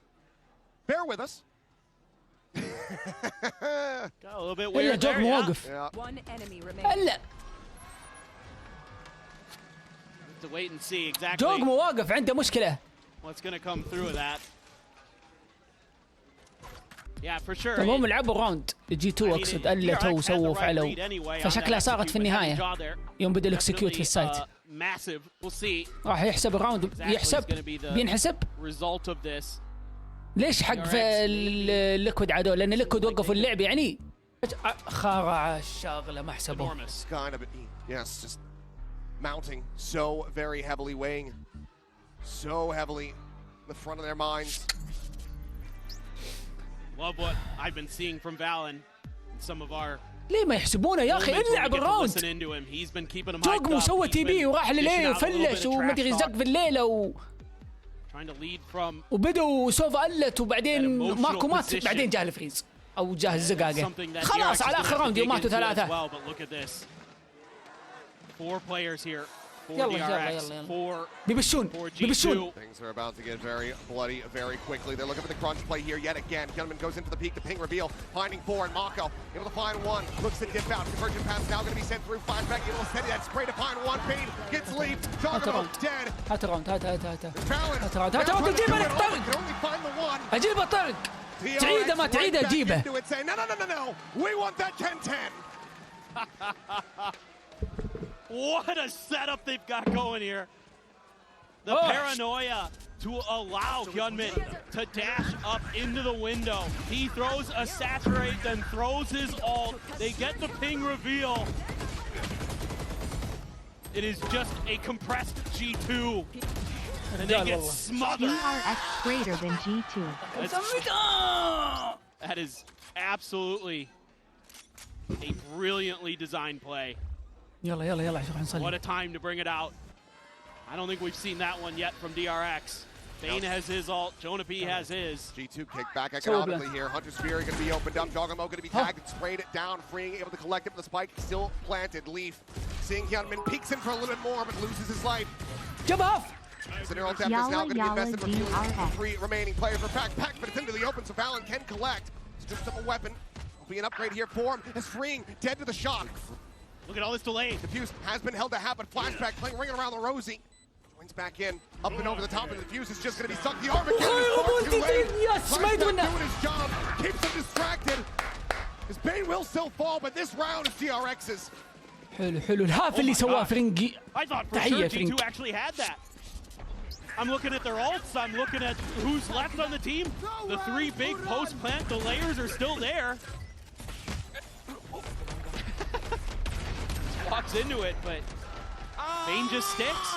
bear with us. Got a little bit إلا weird there, جوجمو yeah. واقف. One enemy remaining. إلا To wait and see exactly جوجمو واقف عنده مشكلة. what's going to come through with that. Yeah, for sure. طب هم لعبوا راوند جي 2 اقصد قلتوا وسووا وفعلوا فشكلها صارت في النهاية يوم بدأ الاكسكيوت في السايت. راح يحسب الراوند بينحسب. ليش حق في الليكويد عدو؟ لأن الليكويد وقفوا اللعب يعني خارع الشغلة ما حسبوه. Yes, just mounting so very heavily, weighing so heavily in the front of their minds. Love what I've been seeing from Valen and some of our. ليه ما يحسبونه يا أخي؟ العب الراوند. جوجمو سوى تي بي وراح لليه وفلش وما ادري زق في الليلة وبدوا سوف قلت وبعدين ماكو مات بعدين جاه الفريز أو جاه الزقاقة. خلاص على آخر راوند يوم ماتوا ثلاثة. يلا بيبشون. Things are about to get very bloody very quickly. They're looking for the crunch play here yet again. Hyunmin goes into the peak, the ping reveal, finding four, and Mako able to find one. Looks to dip out. Conversion pass now going to be sent through. Flashback able to send that spray to find one. Bane gets lead. Juggernaut dead. هات راوند هات راوند جيبه الطرق. أجيبه طرق. تعيده ما تعيده أجيبه. No. We want that 10-10. What a setup they've got going here. The paranoia to allow Hyunmin to dash up into the window. He throws a saturate, then throws his ult. They get the ping reveal. It is just a compressed G2. And they get smothered. DRX greater than G2. That is absolutely a brilliantly designed play. يلا شوف نصلي. What a time to bring it out. I don't think we've seen that one yet from DRX. Bane has his ult, Jonah P has his. G2 kicked back economically here. Hunter's Fury going to be opened up. Joggermo going to be tagged and sprayed it down, freeing, able to collect it with the spike. Still planted. Leaf seeing Hyunmin peeks in for a little bit more, but loses his life. Jump off! So neural depth is now going to be invested for fueling 3 remaining players for pack, but it's into the open, so Valen can collect. Strips up a weapon. Will be an upgrade here for him. Is freeing, dead to the shock. Look at all this delay. The fuse has been held to half, but flashback playing ringing around the Rosie. Joins back in, up and over the top, and the fuse is just going to be stuck. The Armageddon is far too late. Flashback doing his job, keeps him distracted. His Bane will still fall, but this round is DRX's. حلو الهاف اللي سواه فرنجي. I thought for sure G2 actually had that. I'm looking at their ults, I'm looking at who's left on the team. The 3 big post-plant, the layers are still there. walks into it, but Bane just sticks.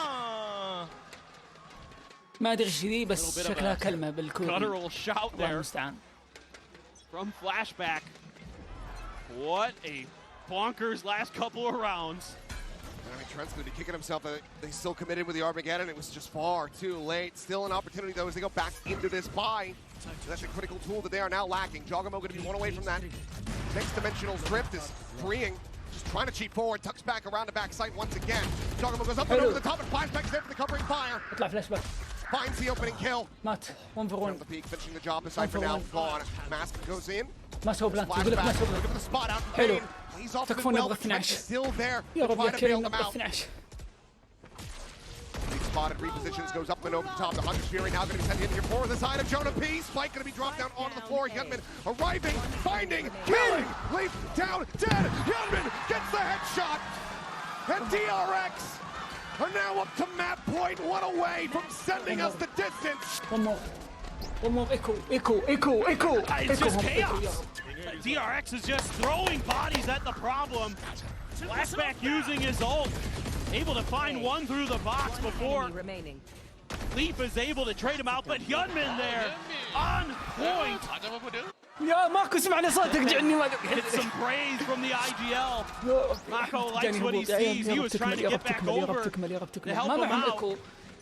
ما ادري ايش ذي بس شكلها كلمه بالكوري. Guttural shout الله there المستعان. from Flashback. What a bonkers last couple of rounds. I mean, Trent's going to be kicking himself. They still committed with the Armageddon. It was just far too late. Still an opportunity, though, as they go back into this buy. That's a critical tool that they are now lacking. Jogamo going to be one away from that. Next dimensional drift is freeing. Just trying to cheat forward. Tucks back around the back site once again. Jogamo goes up and over the top, and Flashback's there for the covering fire. اطلع فلاش باك. Finds the opening kill. مات 1 for 1. The peak, finishing the job aside for now. Gone. Mask goes in. ما سوى بلانت يقول لك ما سوى Look بلانت. at the spot out. حلو. He's off تكفون well. نبغى Trent 12. still there. يا رب يا Trying to bail كريم them نبغى out. 12. Spotted, repositions, goes up and over the top. The Hunter's Fury now going to be sent in here for the side of Jonah P. Spike going to be dropped down onto the floor. Hyunmin arriving, finding, killing, leap down, dead. Hyunmin gets the headshot. And DRX are now up to map point, one away from sending us the distance. One more echo. It's just chaos. DRX is just throwing bodies at the problem. Flashback using his ult. Able to find one through the box before Leaf is able to trade him out, but Hyunmin there on point. يا ماكو سمعنا صوتك جعني ما Gets some praise from the IGL. Mako likes what he sees. He was trying to get back over to help him out.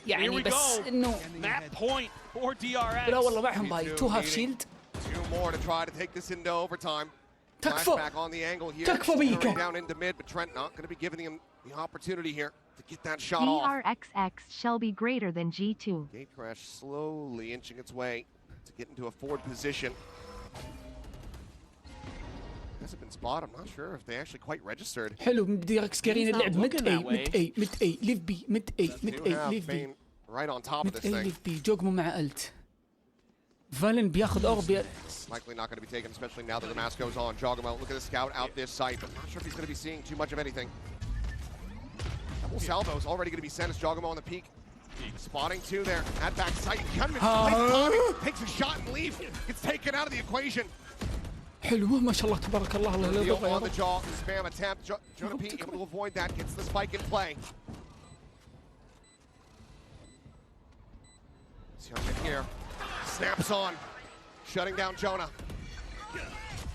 يعني بس انه map point for DRX. لا والله معهم باي 2 هاف شيلد. 2 more to try to take this into overtime. تكفى. Flashback on the angle here. تكفى بيك. Down into mid, but Trent not going to be giving him the opportunity here to get that shot off. DRXX Shelby greater than G2. Gate crash slowly inching its way to get into a forward position. Hasn't been spotted. I'm not sure if they actually quite registered. حلو DRX قارين اللعب ميد اي ليف بي ميد اي ليف بي right on top of this thing. ليف بي جوجمو مع الت. فالن بياخذ اورب. Likely not going to be taken, especially now that the mask goes on. Jogamo, look at the scout out this site. I'm not sure if he's going to be seeing too much of anything. Double salvo is already going to be sent as Jogamo on the peak. Spotting 2 there at back site. Gunman takes a shot and leaves. Gets taken out of the equation. حلو ما شاء الله تبارك الله الله لا يضر يا on the jaw, spam attempt. Jonah P able to avoid that, gets the spike in play. Hyunmin here, snaps on, shutting down Jonah.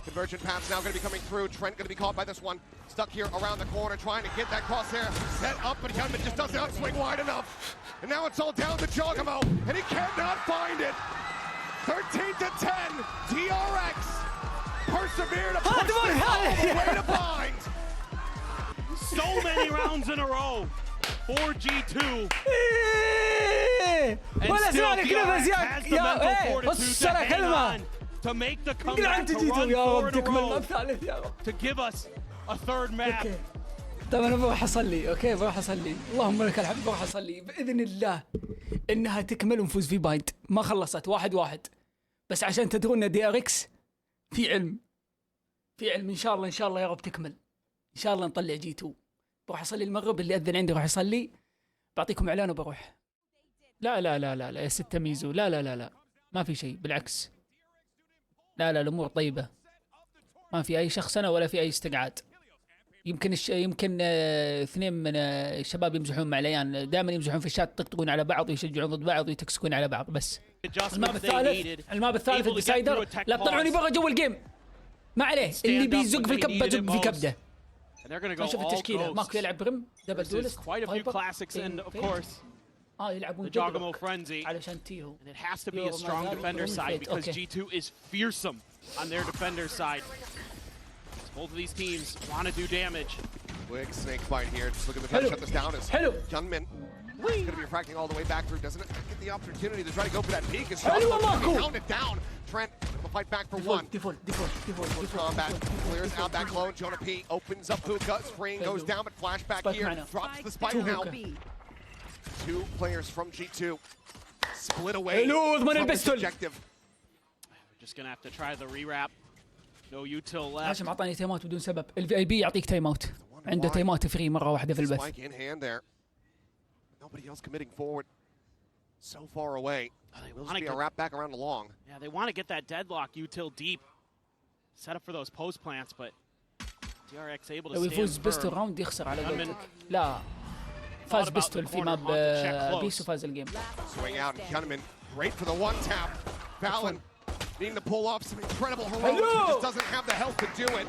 Convergent paths now going to be coming through. Trent going to be caught by this one. Stuck here around the corner, trying to get that crosshair set up, but Hyunmin just does not swing wide enough. And now it's all down to Jogamo, and he cannot find it. 13-10, DRX. Persevere to push this all the way to bind. So many rounds in a row for G2. And still DRX has the mental fortitude to hang on to make the comeback, to run 4 in a row, to give us a third map. طب انا بروح اصلي اوكي بروح اصلي اللهم لك الحمد بروح اصلي باذن الله انها تكمل ونفوز في بايند ما خلصت 1-1 بس عشان تدرون دي ار اكس في علم ان شاء الله يا رب تكمل ان شاء الله نطلع جي 2 بروح اصلي المغرب اللي اذن عندي راح يصلي بعطيكم اعلان وبروح لا يا ست ميزو لا ما في شيء بالعكس لا الامور طيبه ما في اي شخصنه ولا في اي استقعاد يمكن 2 من الشباب يمزحون مع العيان دائما يمزحون في الشات يطقطقون على بعض ويشجعون ضد بعض ويتكسكون على بعض بس الماب الثالث الديسايدر لا تطلعوني برا جو الجيم ما عليه اللي بيزق في الكبه زق في كبده نشوف التشكيله ماكو يلعب بريم دبل دولست يلعبون علشان تيهو and it has to be a strong defender side because G2 is fearsome on their defender side. Both of these teams want to do damage. Quick snake bite here. Just looking to try to shut this down. Hyunmin is going to be refracting all the way back through. Doesn't get the opportunity to try to go for that peak. Is pound it down. Trent will fight back for one. Default. Combat clears out that clone. Jonah P opens up hookah. Spring goes down, but flashback here. Drops the spike now. 2 players from G2 split away from this objective. We're just going to have to try the rewrap. No util left. هاشم اعطاني تايمات بدون سبب الفي اي بي يعطيك تايمات عنده تايمات فري مره واحده في البث Spike in hand there. Nobody else committing forward. So far away. Will be a wrap back around the long. Yeah, they want to get that deadlock util deep. Set up for those post plants, but DRX able to لو يفوز stand بيستول firm. راوند يخسر على قولتك. لا فاز بيستول في ماب بيس وفاز الجيم. Swing out and Hyunmin great for the one tap. Valen needing to pull off some incredible heroics, but just doesn't have the health to do it.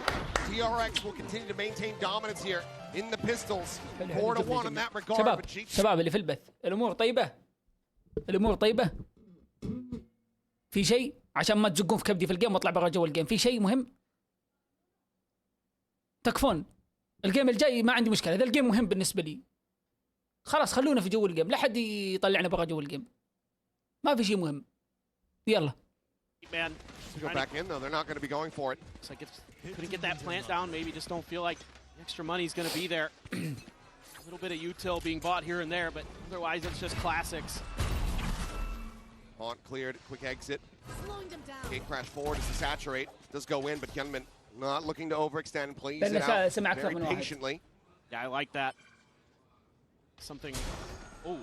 DRX will continue to maintain dominance here in the pistols. 4-1 in that regard. شباب But G2 شباب اللي في البث، الامور طيبه؟ الامور طيبه؟ في شيء عشان ما تزقون في كبدي في الجيم واطلع برا جو الجيم، في شيء مهم؟ تكفون الجيم الجاي ما عندي مشكله، اذا الجيم مهم بالنسبه لي خلاص خلونا في جو الجيم، لا حد يطلعنا برا جو الجيم، ما في شيء مهم. يلا Man, to go back in though, they're not going to be going for it. looks like it's couldn't get that plant down. Maybe just don't feel like the extra money is going to be there. A little bit of util being bought here and there, but otherwise it's just classics. Haunt cleared, quick exit. Gate crash forward as the saturate does go in, but Hyunmin not looking to overextend, plays it out very patiently. Yeah, I like that. Something. Oh,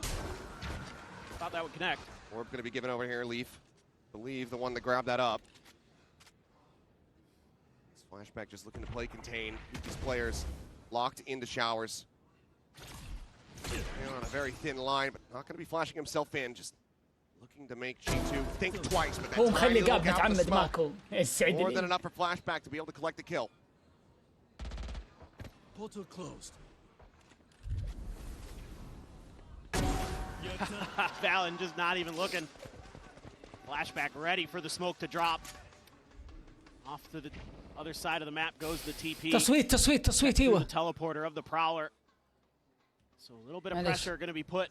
thought that would connect. Orb going to be given over here, Leaf. Believe the one that grabbed that up. This flashback just looking to play contain. Keep these players locked into showers. And on a very thin line, but not going to be flashing himself in. Just looking to make G2 think twice. But هو that's مخلي tiny little قاب gap in the متعمد smoke. ماكو More than يسعدني. enough for flashback to be able to collect the kill. Portal closed. Valen just not even looking. Flashback ready for the smoke to drop. Off to the other side of the map goes the TP. تصويت Through ايوه. the teleporter of the Prowler. So a little bit of معلش. pressure going to be put.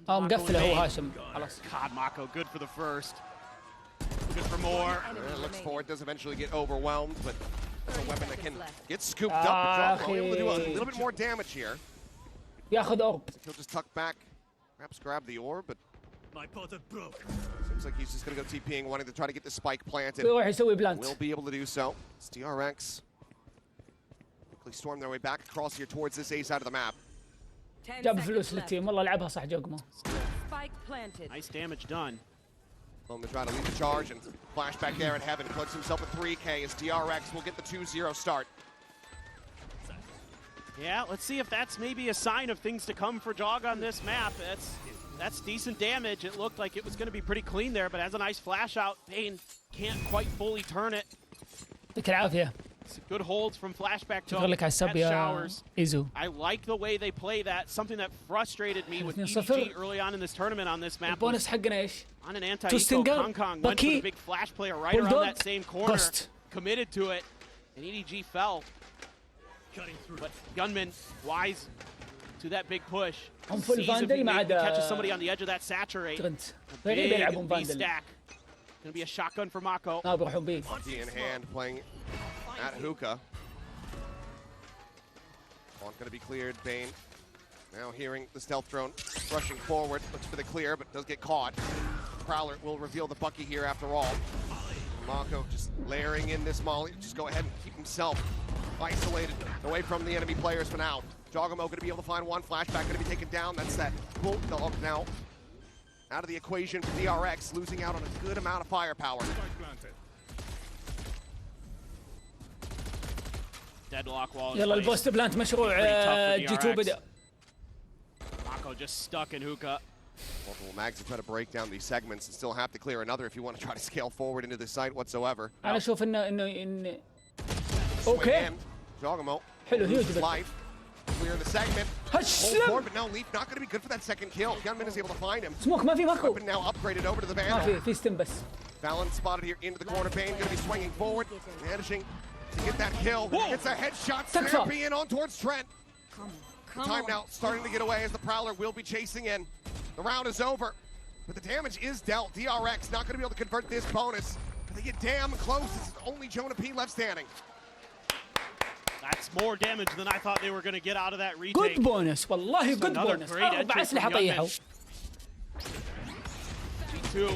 مقفله هو هاشم خلاص. God, Mako, good for the first. Good for more. It looks forward, does eventually get overwhelmed, but it's a weapon that can get scooped up. But able to do a little bit more damage here. ياخذ اورب. He'll just tuck back, perhaps grab the orb, but My portal broke. seems like he's just going to go TPing, wanting to try to get the spike planted. ويروح يسوي بلانت. Will be able to do so. It's DRX. Quickly storm their way back across here towards this A side of the map. جاب فلوس للتيم والله لعبها صح جوجمو. Spike planted. Nice damage done. Well, to try to lead the charge and flashback there at Heaven. Puts himself at 3K as DRX will get the 2-0 start. Yeah, let's see if that's maybe a sign of things to come for Jog on this map. That's decent damage. It looked like it was going to be pretty clean there, but has a nice flash out. Bane can't quite fully turn it. يعطيك العافية. Good holds from flashback to شكرا لك على السب يا showers. ايزو. I like the way they play that. Something that frustrated me with 2-0. EDG early on in this tournament on this map. البونس حقنا ايش؟ On an anti-eco, توستنجر، Kong Kong went for the باكي، big flash player right around بولدوغ، that same corner. غوست. Committed to it, and EDG fell. Cutting through. But Gunman, wise to that big push. هم فل Sees if فاندل he ما maybe catches عدا somebody on the edge of that saturate. ترنت. A غريب big يلعبون B فاندل. stack. Gonna be a shotgun for Mako. ما بيروحون بيه. Key in hand, playing at hookah. One going to be cleared. Bane now hearing the stealth drone rushing forward. Looks for the clear, but does get caught. Prowler will reveal the Bucky here after all. Mako just layering in this molly. Just go ahead and keep himself isolated away from the enemy players for now. Jogamo going to be able to find one. Flashback going to be taken down. That's that Bulldog now out of the equation for DRX, losing out on a good amount of firepower. Deadlock wall is يلا placed. البوست بلانت مشروع Pretty tough for جي 2 DRX. بدأ. Mako just stuck in hookah. Multiple mags to try to break down these segments and still have to clear another if you want to try to scale forward into the site whatsoever. انا اشوف انه Swing اوكي in. Jogamo حلو loses هيوج life. Clear the segment. Hold هشلم. forward, but now Leaf not going to be good for that second kill. Gunman is able to find him. سموك ما في ماكو. Weapon now upgraded over to the ما Vandal. في ستيم بس. Valen spotted here into the corner. Bane going to be swinging forward, managing to get that kill. Gets a headshot. Snappy in on towards Trent. Time now starting to get away as the Prowler will be chasing in. The round is over, but the damage is dealt. DRX not going to be able to convert this bonus, but they get damn close. It's only Jonah P left standing. That's more damage than I thought they were going to get out of that retake. جود بونس والله جود Another بونس. great اربع entry اسلحه from طيحوا. G2.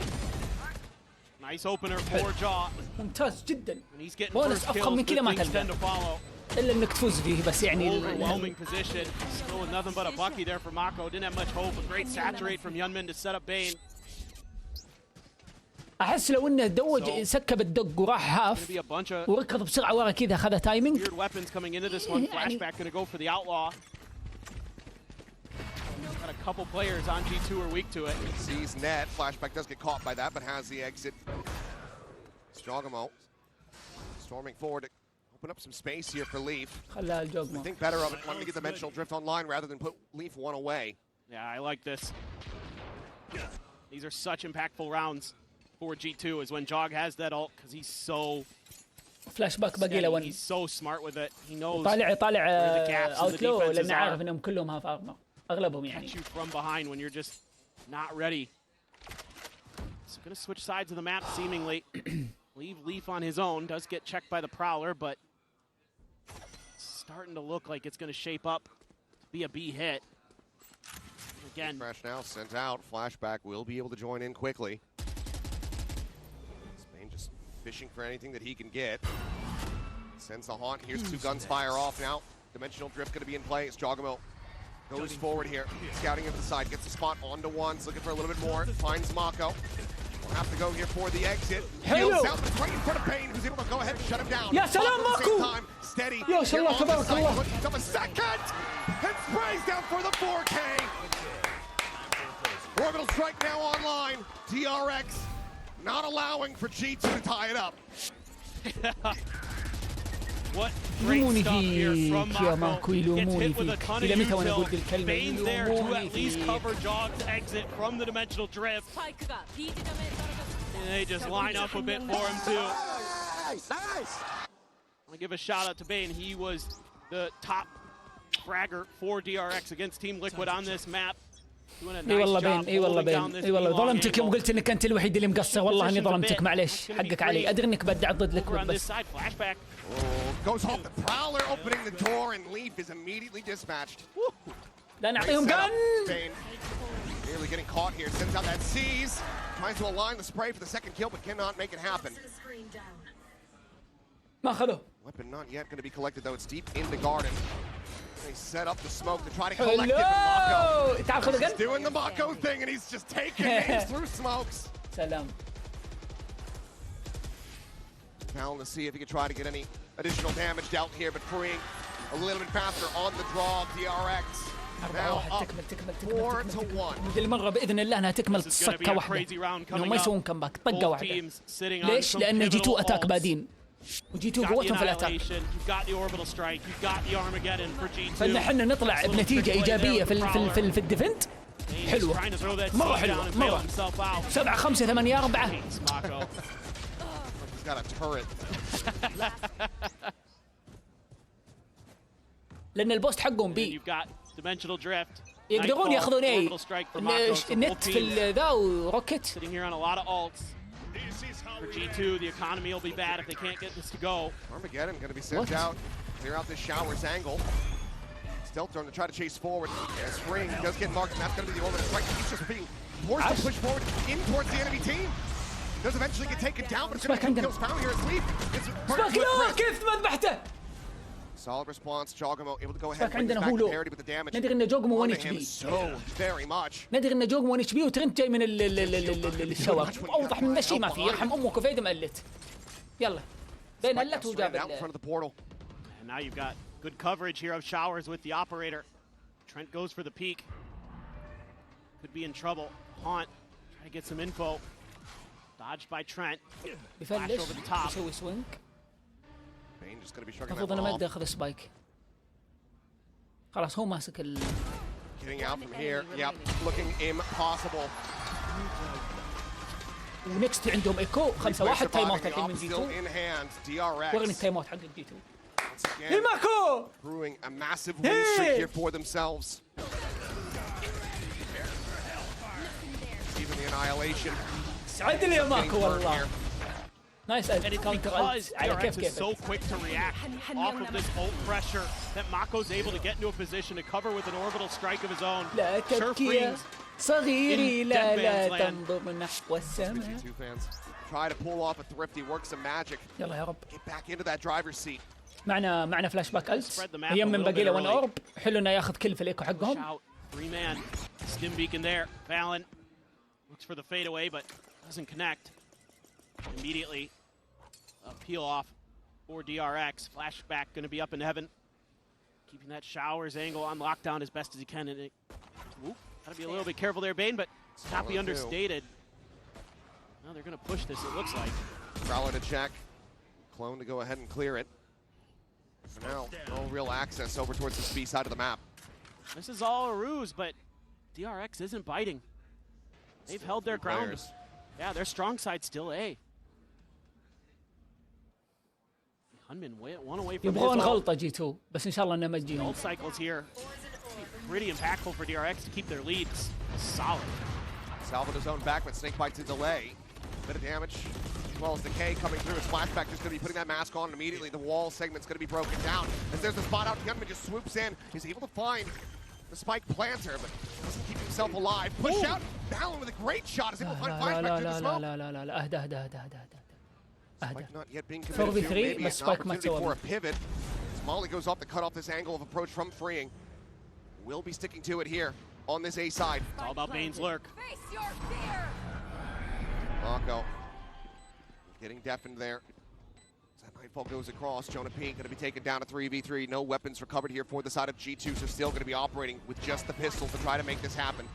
Nice opener for Jaw. ممتاز جدا. And he's getting بونس first افخم kills. من كذا Good ما things tend تلقى. to follow. الا انك تفوز فيه بس يعني Overwhelming position. Still with nothing but a Bucky there for Mako. Didn't have much hope. A great saturate from Yunmin to set up Bane. احس لو انه دوج سكب الدق وراح هاف وركض بسرعه ورا كذا اخذ تايمينج. Flashback gonna go for the outlaw. Got a couple players on G2 are weak to it. Sees net. Flashback does get caught by that, but has the exit. Jogamo storming forward to open up some space here for Leaf. خلها الجوجمو. I think better of it, wanting to get dimensional drift online rather than put Leaf one away. Yeah, I like this. These are such impactful rounds for G2 is when Jog has that ult because he's so فلاش باك باقي له 1. He's so smart with it. He knows. طالع اوتلو لانه عارف انهم كلهم هاف ارمر اغلبهم يعني. Catch you from behind when you're just not ready. So gonna switch sides of the map seemingly. Leave Leaf on his own. Does get checked by the Prowler, but it's starting to look like it's going to shape up to be a B hit. Again, Fresh now sent out. Flashback will be able to join in quickly. Spain just fishing for anything that he can get. Sends the haunt. Here's two guns fire off now. Dimensional drift going to be in play. It's Jogamo. Goes forward here. Scouting at the side. Gets the spot onto ones. Looking for a little bit more. Finds Mako. Will have to go here for the exit. Heals out right in front of Payne, who's able to go ahead and shut him down. يا سلام ماكو. Steady. يا سلام تبارك الله. Looking up a second. And sprays down for the 4K. Orbital strike now online. DRX not allowing for G2 to tie it up. What great stuff here from Mako. Gets hit with a ton of use. Bane's there to at least cover Jog's exit from the dimensional drift. And they just line up a bit for him too. Nice. I want to give a shout out to Bane. He was the top fragger for DRX against Team Liquid on this map. اي والله بين اي والله بين اي والله ظلمتك يوم قلت انك انت الوحيد اللي مقصر. والله اني ظلمتك معليش حقك علي. ادري انك بدعت ضد ليكويد بس. Goes home. The Prowler opening the door and Leaf is immediately dispatched. لا نعطيهم قن. Nearly getting caught here. Sends out that seize. Tries to align the spray for the second kill, but cannot make it happen. ما أخذوه. Weapon not yet going to be collected though. It's deep in the garden. They set up the smoke to try to collect it from Mako. He's doing the Mako thing and he's just taking names through smokes. سلام. Fallon to see if he can try to get any additional damage dealt here, but freeing a little bit faster on the draw. DRX now up 4-1. اللي مرة بإذن الله أنها تكمل صكة واحدة. إنهم ما يسوون كمباك طقة واحدة. ليش؟ لأن جي 2 أتاك بادين. وجي 2 قوتهم في الأتاك. فإن احنا نطلع بنتيجة إيجابية في الديفنت. حلوة. مرة حلوة. مرة. 7-5 8-4. He's got a turret. لأن البوست حقهم بي. Dimensional drift. يقدرون ياخذون اي النت في ذا وروكت. Sitting here on a lot of ults. For G2, the economy will be bad if they can't get this to go. Armageddon going to be sent out. Clear out this shower's angle. Stealth drone to try to chase forward. Spring does get marked, and that's going to be the orbital strike. He's just being forced to push forward in towards the enemy team. Does eventually get taken down, but it's going to be kills found here as Leaf. كيف ما ذبحته؟ Solid response. Jogamo able to go ahead and bring عندنا back هولو. parity with the damage. ندري إن جوجمو 1 HP. So very much. ندري إن جوجمو 1 HP وترنت جاي من الشوار. أوضح من ذا ما في. يرحم أمك وفيد مقلت. يلا. بين قلت وجاب And now you've got good coverage here of showers with the operator. Trent goes for the peak. Could be in trouble. Haunt try to get some info. Dodged by Trent. Flash over the top. يسوي سوينج. Just going to be shrugging المفروض أنا ما أقدر أخذ سبايك. خلاص هو ماسك ال. Getting out from here. Yep. Looking impossible. ونكست عندهم ايكو 5-1 تايم اوت الحين من جي 2. ورني التايم اوت حق جي 2. هي ماكو. Brewing a massive win streak here for themselves. Even the annihilation. سعد لي يا ماكو والله. Nice counter على كيف so quick to react off of this ult pressure that Mako's able to get into a position to cover with an orbital strike of his own. لا تبكي صغيري لا تنظر نحو السماء. Try to pull off a thrifty, work some magic. يلا يا رب. Get back into that driver's seat. معنا فلاش باك ألت. أيام من باقي له 1 أورب. حلو إنه ياخذ كل في الإيكو حقهم. 3-man stim beacon there. Valen looks for the fadeaway but doesn't connect. Immediately, a peel off for DRX. Flashback going to be up in heaven. Keeping that Showers angle on lockdown as best as he can. And it, gotta be a little bit careful there, Bane, but not be understated. Now they're going to push this, it looks like. Prowler to check. Clone to go ahead and clear it. For now, no real access over towards the B side of the map. This is all a ruse, but DRX isn't biting. They've held their ground. Yeah, their strong side still A. Hunman one away from يبغون غلطة G2 بس إن شاء الله إنه ما تجيهم. Both cycles here. Pretty impactful for DRX to keep their leads solid. Salvo to zone back, but Snakebite to delay. Bit of damage, as well as decay coming through. His flashback just going to be putting that mask on, and immediately the wall segment's going to be broken down. As there's a spot out, Hunman just swoops in. He's able to find the spike planter, but doesn't keep himself alive. Push out, Balon with a great shot. Is able to find flashback through the smoke. لا أهدى Spike not yet being committed to. Maybe an opportunity for a pivot. As Molly goes off to cut off this angle of approach from Freeing. Will be sticking to it here on this A side. It's all about Bane's lurk. Face your fear. Mako getting deafened there. As that Nightfall goes across, Jonah P going to be taken down to 3v3. No weapons recovered here for the side of G2, so still going to be operating with just the pistol to try to make this happen.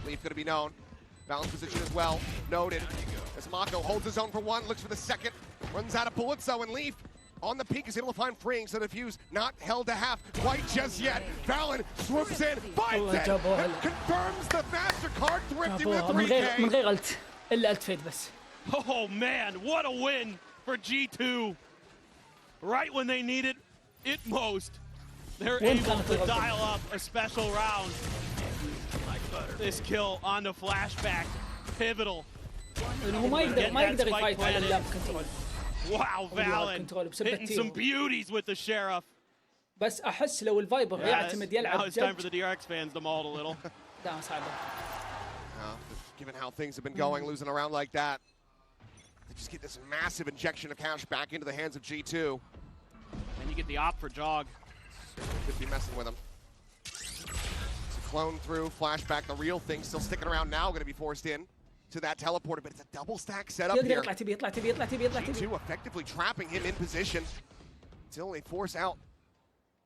Leaf going to be known. Balance position as well, noted. As Mako holds his own for one, looks for the second, runs out of bullets though, and Leaf on the peak is able to find Freeing, so the defuse not held to half quite just yet. Valen swoops in, finds it, and confirms the MasterCard thrifty with a 3K. من غير ألت إلا ألت فيد بس. Oh man, what a win for G2. Right when they needed it most, they're able to dial up a special round. This kill on the flashback, pivotal. ما يقدر يفايت على اللاب كنترول. Wow, Valen hitting some beauties with the Sheriff. بس أحس لو الفايبر يعتمد يلعب Now it's time for the DRX fans to maul a little. ده صعبة. Given how things have been going, losing around like that, they just get this massive injection of cash back into the hands of G2. And you get the op for Jog. Could be messing with him. Clone through, flashback, the real thing still sticking around now, going to be forced in to that teleporter, but it's a double stack setup here. G2 effectively trapping him in position until they force out.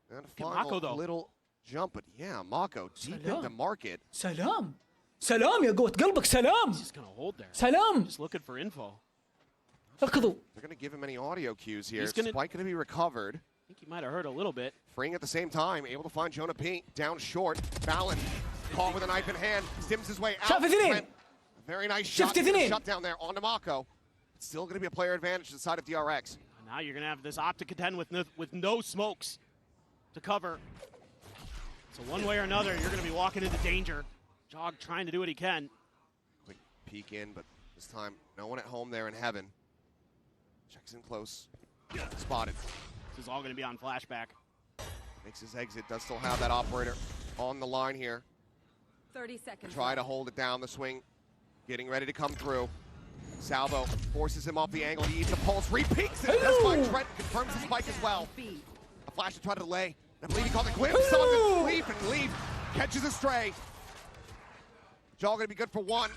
And a final little jump, but yeah, Mako deep into market. سلام يا قوة قلبك سلام. He's just going to hold there. سلام. Just looking for info. ركضوا. They're going to give him any audio cues here. Spike going to be recovered. I think he might have hurt a little bit. Freeing at the same time, able to find Jonah P down short. Balon caught with a knife in hand, stims his way out. A very nice shot down there on Mako. It's still going to be a player advantage to the side of DRX. Now you're going to have this op to contend with no smokes to cover. So one way or another, you're going to be walking into danger. Jog trying to do what he can. Quick peek in, but this time no one at home there in heaven. Checks in close. Spotted. This is all going to be on flashback. Makes his exit, does still have that operator on the line here. 30 seconds. Try to hold it down, the swing getting ready to come through. Salvo forces him off the angle, he eats a pulse, re-peeks it. That's by Trent, confirms the spike as well. A flash to try to delay. I believe he called a glimpse on the Leaf, and Leaf catches a stray. Jog gonna be good for one.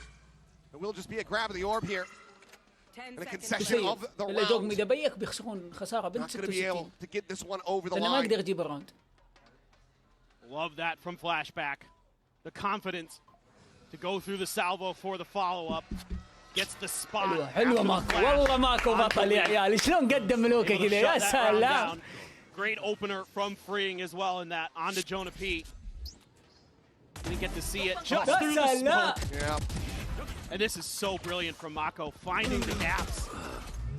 It will just be a grab of the orb here. And a concession of the round. Not going to be able to get this one over the line. Love that from flashback. The confidence to go through the salvo for the follow-up. Gets the spot. حلوة ماكو والله ماكو بطل يا عيال شلون قدم ملوكه كذا يا سلام. Great opener from Freeing as well in that onto Jonah P. Didn't get to see it just through the smoke. Yeah. And this is so brilliant from Mako, finding the gaps.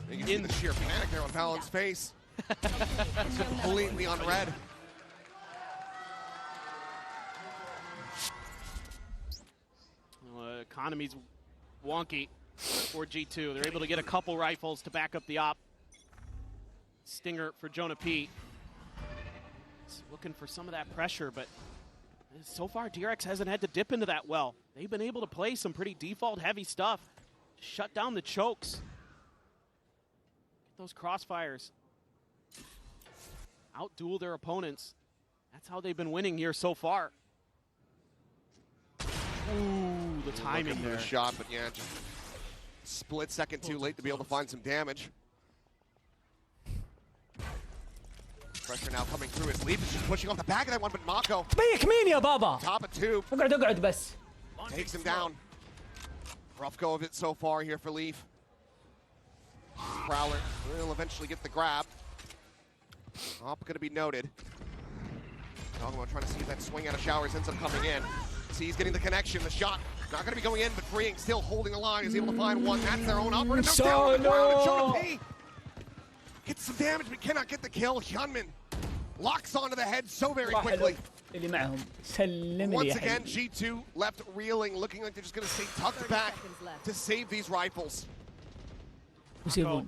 You can see the sheer panic there on Balon's face. It's completely unread. Well, economy's wonky for G2. They're able to get a couple rifles to back up the op. Stinger for Jonah P. He's looking for some of that pressure, but so far DRX hasn't had to dip into that well. They've been able to play some pretty default heavy stuff. Shut down the chokes. Get those crossfires. Outduel their opponents. That's how they've been winning here so far. Ooh, the timing there. The shot, but yeah, just split second too late to be able to find some damage. Pressure now coming through as Leaf is just pushing off the back of that one, but Mako. تبيك مين يا بابا؟ Top of two. اقعد بس. Takes him down. Rough go of it so far here for Leaf. Prowler will eventually get the grab. Op going to be noted. Dogmo trying to see if that swing out of showers ends up coming in. See, he's getting the connection, the shot. Not going to be going in, but Freeing still holding the line. He's able to find one. That's their own operator. No down on the ground. Jonah P gets some damage, but cannot get the kill. Hyunmin locks onto the head so very quickly. اللي معهم سلم لي. Once again, G2 left reeling, looking like they're just going to stay tucked back to save these rifles. يسيبون.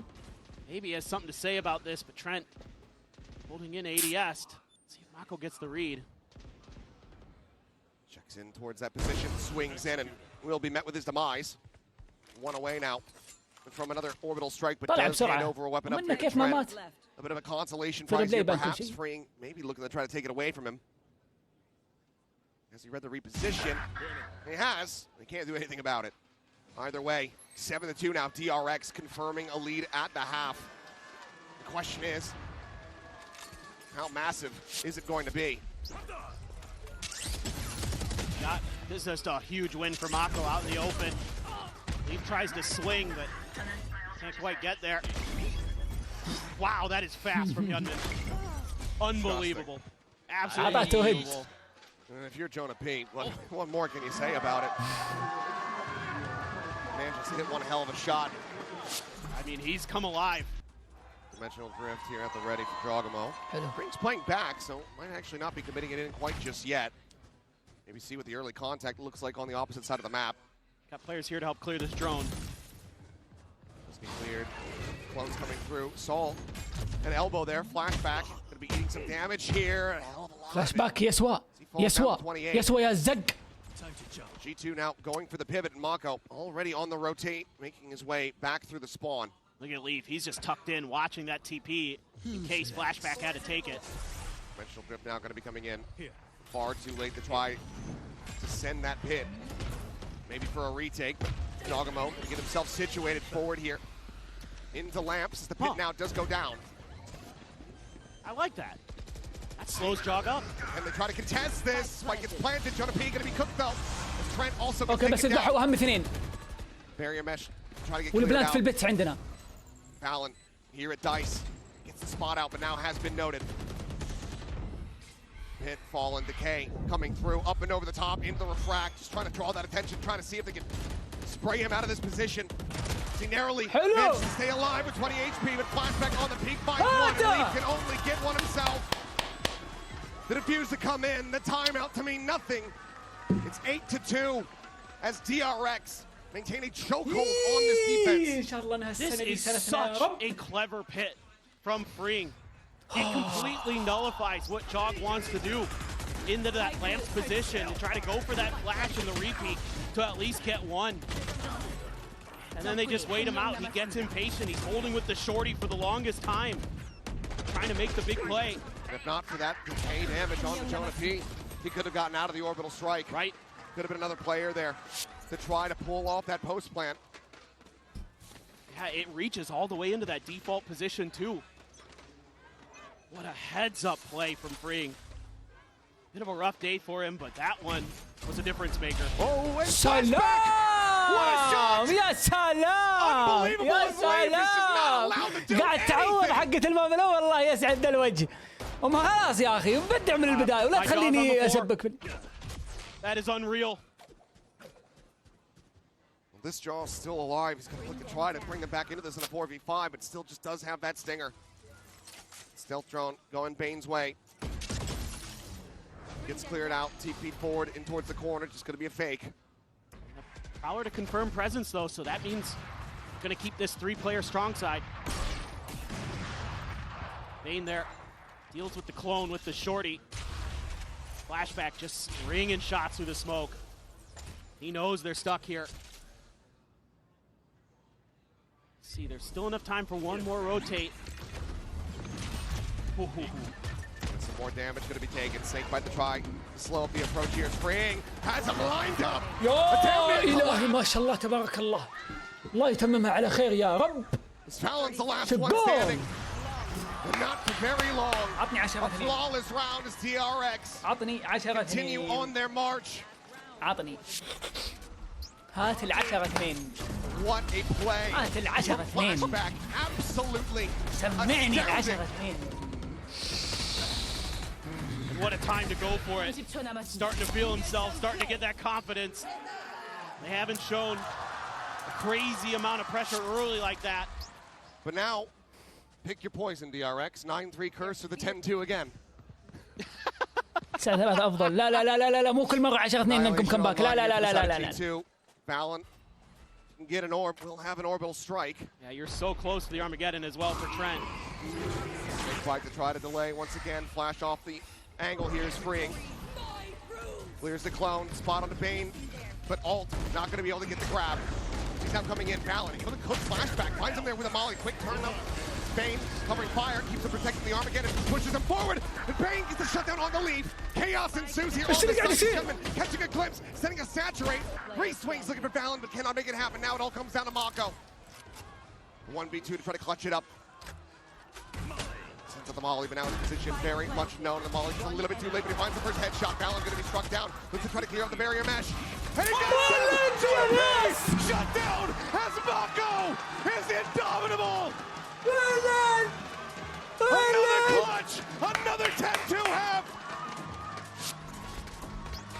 Maybe he has something to say about this, but Trent holding in ADS. Let's see if Mako gets the read. Checks in towards that position, swings in, and will be met with his demise. One away now from another orbital strike, but does hand over a weapon up there to Trent. A bit of a consolation prize here, perhaps. Freeing, maybe looking to try to take it away from him. Has he read the reposition? He has. He can't do anything about it. Either way, 7-2 now. DRX confirming a lead at the half. The question is, how massive is it going to be? This is just a huge win for Mako out in the open. He tries to swing, but can't quite get there. Wow, that is fast from Hyunmin. Unbelievable. Absolutely unbelievable. And if you're Jonah P, what more can you say about it? Man just hit one hell of a shot. I mean, he's come alive. Dimensional drift here at the ready for Drogamo. Freeing's playing back, so might actually not be committing it in quite just yet. Maybe see what the early contact looks like on the opposite side of the map. Got players here to help clear this drone. Just be cleared. Clones coming through. Saul, an elbow there. Flashback. Gonna be eating some damage here. A hell of a lot. Flashback يسوى يسوى يا زق. G2 now going for the pivot, and Mako already on the rotate, making his way back through the spawn. Look at Leaf. He's just tucked in, watching that TP in case Flashback had to take it. Dimensional drift now going to be coming in. Far too late to try to send that pit. Maybe for a retake, but Dogamo to get himself situated forward here. Into lamps as the pit now does go down. I like that. That slows Jog up. And they try to contest this. Spike gets planted. Jonah P going to be cooked though. As Trent also gets اوكي بس ذبحوا اهم اثنين. Barrier mesh. Try to get والبلانت في البيت عندنا. Fallon here at Dice gets the spot out, but now has been noted. Pit, Fallen, Decay coming through, up and over the top, into the refract, just trying to draw that attention, trying to see if they can spray him out of this position. He narrowly managed to stay alive with 20 HP, but Flashback on the peak finds one, and Leaf can only get one himself. The defuse to come in, the timeout to mean nothing. It's 8-2 as DRX maintain a chokehold on this defense. This is such a clever pit from Freeing. It completely nullifies what Jog wants to do into that Lamps position and try to go for that flash in the repeat to at least get one. And then they just wait him out. He gets impatient. He's holding with the shorty for the longest time, trying to make the big play. If not for that decay damage on the Jonah P, he could have gotten out of the orbital strike. Right. Could have been another player there to try to pull off that post plant. Yeah, it reaches all the way into that default position too. What a heads-up play from Freeing. Bit of a rough day for him, but that one was a difference maker. Oh, and سلام! What a shot! يا سلام! يا سلام! قاعد تعوض حقة المام الأول، والله يسعد الوجه. وما خلاص يا أخي، بدع من البداية ولا تخليني أسبك. That is unreal. Well, this jaw is still alive. He's going to look to try to bring them back into this in a 4v5, but still just does have that stinger. Stealth drone going Bane's way. Gets cleared out, TP forward in towards the corner, just gonna be a fake. Prowler to confirm presence though, so that means gonna keep this three-player strong side. Bane there, deals with the clone with the shorty. Flashback just ringing shots through the smoke. He knows they're stuck here. Let's see, there's still enough time for one more rotate. Some more damage going to be taken. Snakebite to try to slow up the approach here. Freeing has him lined up. يا إلهي ما شاء الله تبارك الله. الله يتممها على خير يا رب. Valen's the last one standing. But not for very long. عطني 10 A flawless round as DRX عطني 10 continue on their march. عطني. هات ال10 2. What a play. هات ال10 2. Flashback. Absolutely. سمعني ال10 2. What a time to go for it. Starting to feel himself, starting to get that confidence. They haven't shown a crazy amount of pressure early like that. But now, pick your poison, DRX. 9-3 curse or the 10-2 again. 9-3 أفضل. لا لا لا لا لا مو كل مرة 10 2 ننقم كمباك. لا لا لا لا لا لا. Valen can get an orb. We'll have an orbital strike. Yeah, you're so close to the Armageddon as well for Trent. Big fight to try to delay once again. Flash off the angle here is freeing. Clears the clone. Spot on the Bane. But Alt not going to be able to get the grab. He's now coming in. Valen able to cook flashback. Finds him there with a molly. Quick turn up. Bane covering fire. Keeps him protecting the Armageddon. Pushes him forward. And Bane gets the shutdown on the lead. Chaos ensues here. Catching a glimpse. Sending a saturate. Re-swings looking for Valen, but cannot make it happen. Now it all comes down to Mako. 1v2 to try to clutch it up. Sends out the molly, but now in position. Very much known. The molly's a little bit too late, but he finds the first headshot. Valen going to be struck down. Looks to try to clear out the barrier mesh. And he gets shut down as Mako is indomitable. Another clutch. Another 10-2 half.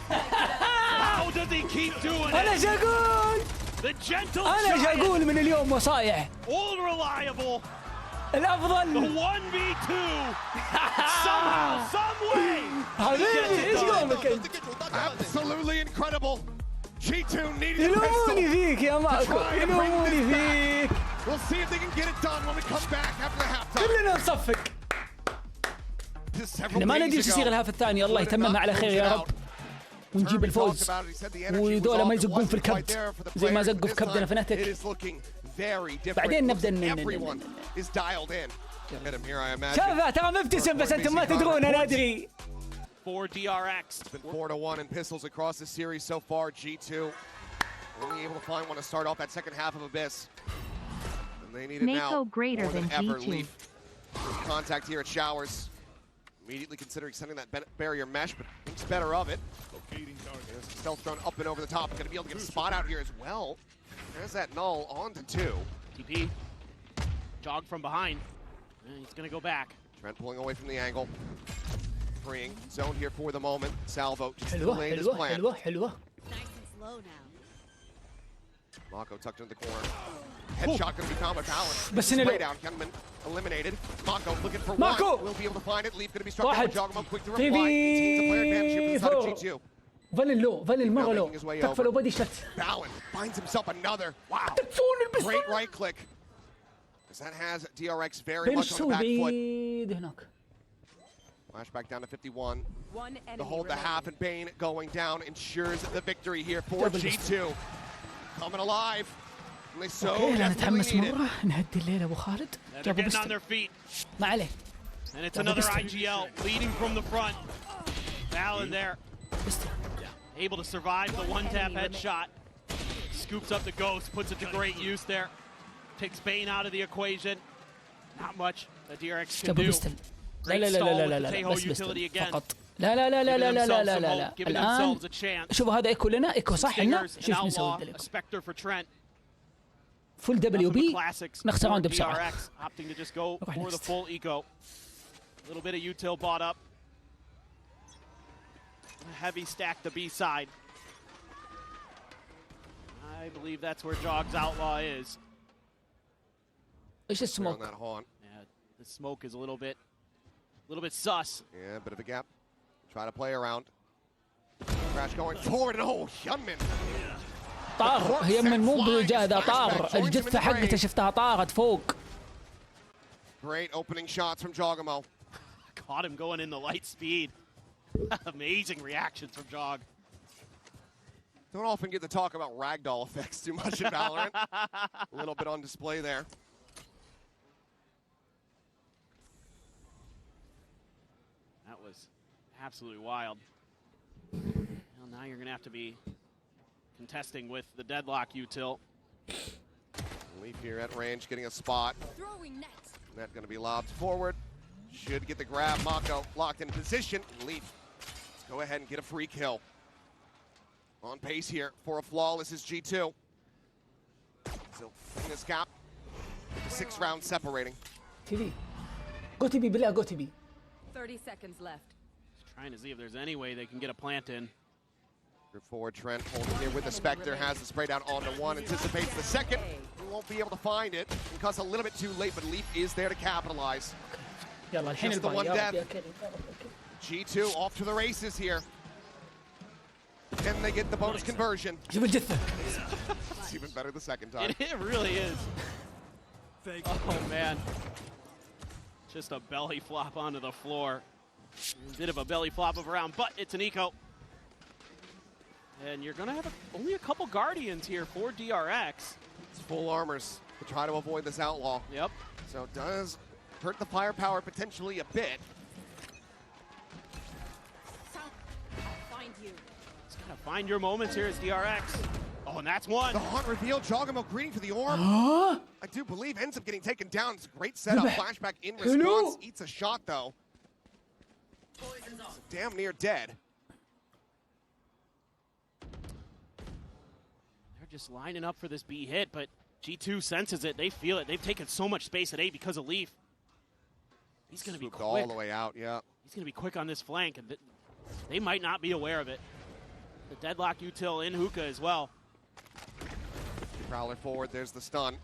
How does he keep doing أنا it? شقول. The gentle أنا شقول من اليوم وصايح. all reliable. الأفضل. The 1v2. Somehow, some way. حبيبي إيش قولك أنت؟ Absolutely incredible. G2 needed a يلوموني pistol. فيك يا ماكو. يلوموني فيك. We'll see if they can get it done when we come back after the halftime. كلنا نصفق. احنا ما ندري ايش يصير الهاف الثاني. الله يتممها على خير يا رب ونجيب الفوز وذولا ما يزقون في الكبد زي ما زقوا في كبدنا فناتك. بعدين نبدا شايفه ترى مبتسم بس انتم ما تدرون. انا ادري. For DRX, it's been 4-1 in pistols across the series so far. G2 only able to find one to start off that second half of Abyss. And they need it now more than ever. Leaf contact here at Showers. Immediately considering sending that barrier mesh, but thinks better of it. There's a stealth drone up and over the top. Going to be able to get a spot out here as well. There's that null on to 2. TP. Jog from behind. And he's going to go back. Trent pulling away from the angle. Freeing. Zone here for the moment. Salvo just حلوة delayed his حلوة plan. حلوة حلوة. Nice and slow now. Mako tucked into the corner. Headshot going to be found by Valen. بس هنا Spray down. Gunman eliminated. Mako looking for one. Will be able to find it. Leaf going to be struck down by Jogamo. Quick to reply. Maintains a player advantage here for the side of G2. فالن لو فالن مرة لو تكفى لو بدي شت. Valen finds himself another. Wow. Great right click. Because that has DRX very much on the back foot. بعيد هناك. Flashback down to 51. The hold the half and Bane going down ensures the victory here for G2. Coming alive. And they so نتحمس مرة نهدي الليل أبو خالد. They're getting on their feet. ما عليه. And it's another IGL leading from the front. Valen there. Able to survive the one-tap headshot. Scoops up the ghost, puts it to great use there. Takes Bane out of the equation. Not much that DRX can do. لا لا لا لا لا لا بس فقط. لا لا لا لا لا لا لا لا لا الآن شوفوا هذا إيكو لنا إيكو صح لنا. شوف نسوي الدليل. فول دبليو بي نخسر راوند بسرعة. A little bit of util bought up. Heavy stack the B side. I believe that's where Jog's outlaw is. إيش السموك؟ Yeah, the smoke is a little bit sus. Yeah, bit of a gap. Try to play around. Crash going forward. Oh, Hyunmin. طار هيمن مو بجهده طار. الجثة حقته شفتها طارت فوق. Great opening shots from Jogamo. Caught him going in the light speed. Amazing reactions from Jog. Don't often get to talk about ragdoll effects too much in Valorant. A little bit on display there. That was absolutely wild. Well, now you're going to have to be contesting with the deadlock util. Leaf here at range, getting a spot. Throwing net. Net going to be lobbed forward. Should get the grab. Mako locked in position. Leaf, let's go ahead and get a free kill. On pace here for a flawless is G2. So in this gap, with the 6 rounds separating. TV. Go TV بالله go TV. 30 seconds left. Just trying to see if there's any way they can get a plant in. Group forward, Trent holding here with the Spectre, has the spray down onto one, anticipates the second. He won't be able to find it because a little bit too late, but Leaf is there to capitalize. يلا الحين Just the one الباي. death. G2 off to the races here. Can they get the bonus conversion? شوف الجثة. It's even better the second time. It really is. Fake. Oh man. Just a belly flop onto the floor. Bit of a belly flop of a round, but it's an eco. And you're gonna have only a couple Guardians here for DRX. It's full armors to try to avoid this outlaw. Yep. So it does hurt the firepower potentially a bit. Find you. Just gotta find your moments here as DRX. Oh, and that's one. The hunt reveal, Jogamo greeting for the orb. I do believe ends up getting taken down. It's a great setup. Flashback in response. Eats a shot though. It's damn near dead. They're just lining up for this B hit, but G2 senses it. They feel it. They've taken so much space at A because of Leaf. He's going to be Swooped quick. all the way out, yeah. He's going to be quick on this flank, and they might not be aware of it. The deadlock util in hookah as well. Prowler forward, there's the stun.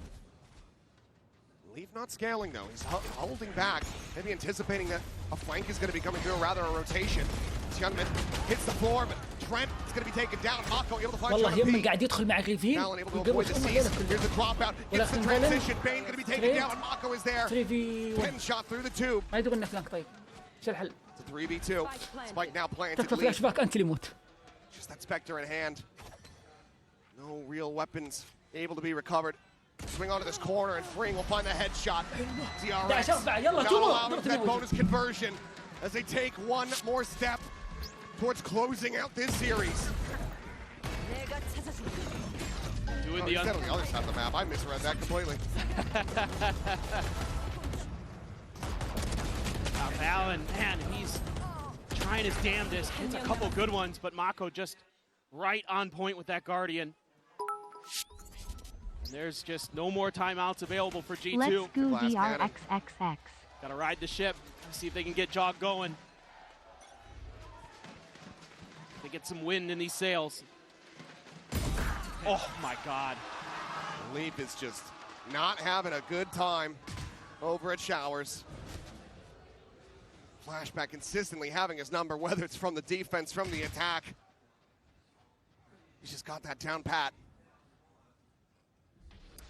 Leaf not scaling though, he's holding back, maybe anticipating that a flank is going to be coming through, or rather a rotation. Hyunmin hits the floor, but Trent is going to be taken down. Mako able to find والله Jonah يمن P. قاعد يدخل مع الريفين. Allen able to avoid the seize. Here's the dropout, gets the transition. Bane going to be taken down, and Mako is there. 3v1. Pin shot through the tube. ما يدور انه فلانك طيب. شو الحل؟ It's a 3v2. Spike now planted. تكفى فلاش باك انت اللي موت. Just that Spectre in hand. No real weapons able to be recovered. Swing onto this corner and Freeing will find the headshot. DRX not allowing that bonus conversion as they take one more step towards closing out this series. Doing He's dead on the other side of the map. I misread that completely. Allen, man, he's trying his damnedest. Hits a couple good ones, but Mako just right on point with that Guardian. And there's just no more timeouts available for G2. Let's go DRXXX. Gotta ride the ship, see if they can get Jog going. They get some wind in these sails. Oh my God. Leaf is just not having a good time over at Showers. Flashback consistently having his number, whether it's from the defense, from the attack. He's just got that down pat.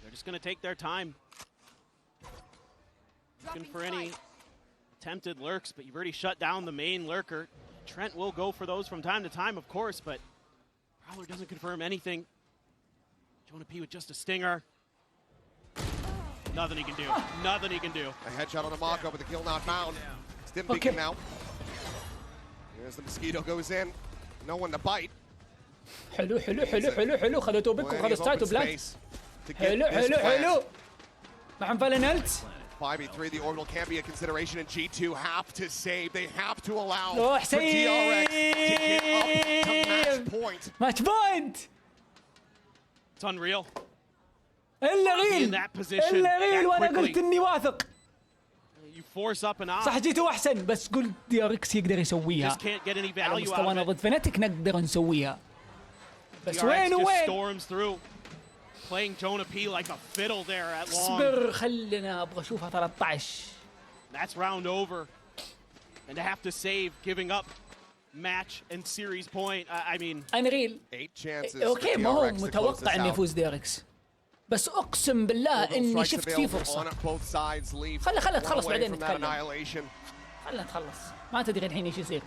They're just gonna take their time. Looking for any attempted lurks, but you've already shut down the main lurker. Trent will go for those from time to time, of course, but Prowler doesn't confirm anything. Jonah P with just a stinger. Nothing he can do. Nothing he can do. A headshot on the Mako, but the kill not found. Stim peeking now. Here's the Mosquito goes in. No one to bite. حلو حلو حلو حلو حلو خذتوا بكم خلصتوا بلاك. حلو حلو حلو. مع فالينالت. 5v3, the orbital can be a consideration, and G2 have to save. They have to allow روح for DRX to get up to match point. ماتش بوينت. It's unreal. إلا In غيل. that position إلا غيل that وأنا quickly. قلت إني واثق. You force up and out. صح جيتوا أحسن بس قلت DRX يقدر يسويها. Just can't get any على value out مستوانا of it. ضد فناتيك نقدر نسويها. بس DRX وين just وين؟ storms through, playing Jonah P like a fiddle there at long. اصبر خلينا أبغى أشوفها 13. That's round over. And to have to save, giving up match and series point. I mean, أنا غيل. 8 chances أوكي for ما هو DRX to close متوقع this إنه out. يفوز DRX. بس أقسم بالله Orbital إني strikes شفت فيه available فرصة. on both sides. Leaf خلها one تخلص away بعدين from that نتكلم. annihilation. خلنا نتخلص. ما تدري الحين ايش يصير.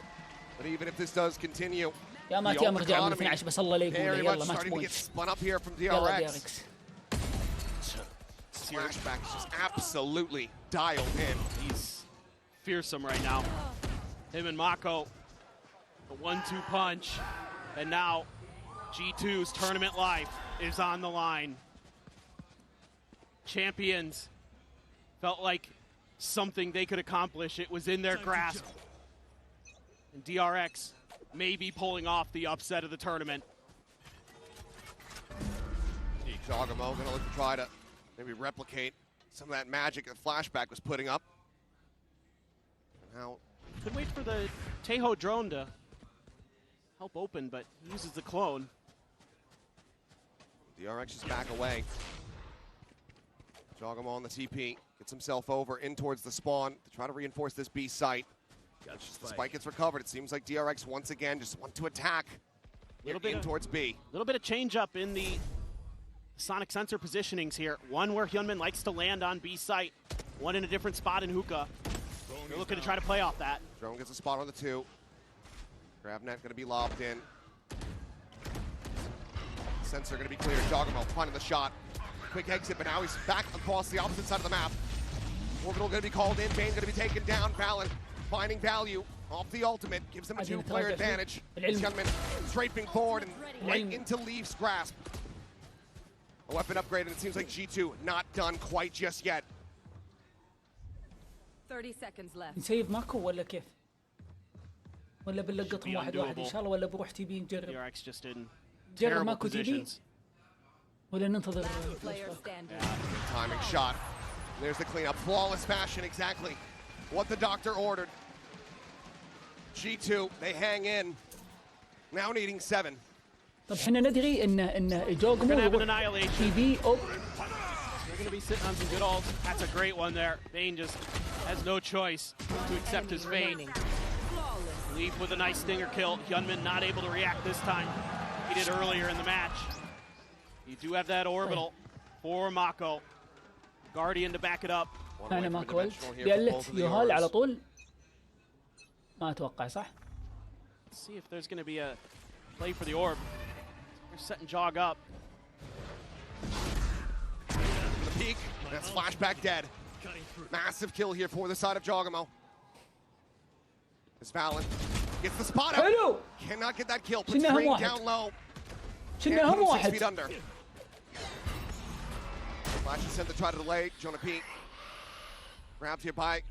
But even if this does continue, يا مات the يا ult مرجع من economy 12 بس الله لا يقول very يلا much ماتش starting to بوينت. get spun up here from يلا DRX. DRX. Flashback is just absolutely dialed in. he's fearsome right now. Him and Mako, the 1-2 punch. And now G2's tournament life is on the line. Champions felt like something they could accomplish. It was in their grasp. And DRX may be pulling off the upset of the tournament. Jogamo gonna look to try to maybe replicate some of that magic that Flashback was putting up. Now, could wait for the Tejo drone to help open, but he uses the clone. DRX is back away. Jogamo on the TP, gets himself over in towards the spawn to try to reinforce this B site. The spike gets recovered. It seems like DRX once again just want to attack. Little bit towards B. A little bit of change up in the sonic sensor positionings here. One where Hyunmin likes to land on B site. One in a different spot in hookah. They're looking to try to play off that. Drone gets a spot on the 2. Grabnet going to be lobbed in. Sensor going to be cleared. Jogamo finding the shot. Quick exit, but now he's back across the opposite side of the map. Orbital going to be called in. Bane going to be taken down. Valen finding value off the ultimate. Gives them a 2-player advantage. Hyunmin strafing forward and right into Leaf's grasp. A weapon upgrade, and it seems like G2 not done quite just yet. 30 seconds left. نسيف ماكو ولا كيف؟ ولا بنلقطهم واحد واحد ان شاء الله، ولا بروح تي بي نجرب؟ DRX just in نجرب terrible ماكو تي بي؟ positions. ولا ننتظر؟ Player standing. Timing shot. There's the cleanup. Flawless fashion, exactly what the doctor ordered. G2, they hang in. Now needing 7. طب احنا ندري ان جوجمو تي بي او. They're going to be sitting on some good ults. That's a great one there. Bane just has no choice to accept his fate. Leaf with a nice stinger kill. Hyunmin not able to react this time. He did earlier in the match. You do have that orbital for Mako. Guardian to back it up. انا ما قلت بيلت يوهال على طول. ما اتوقع صح؟ Let's see if there's going to be a play for the orb. They're setting Jog up. The peak. That's Flashback dead. Massive kill here for the side of Jogamo. It's Valen. Gets the spot out. حلو. Cannot get that kill. Puts شنهم Ring واحد. down low. شنهم Can't put him 6 واحد. feet under. Flash is sent to try to delay. Jonah P. Grabs here by.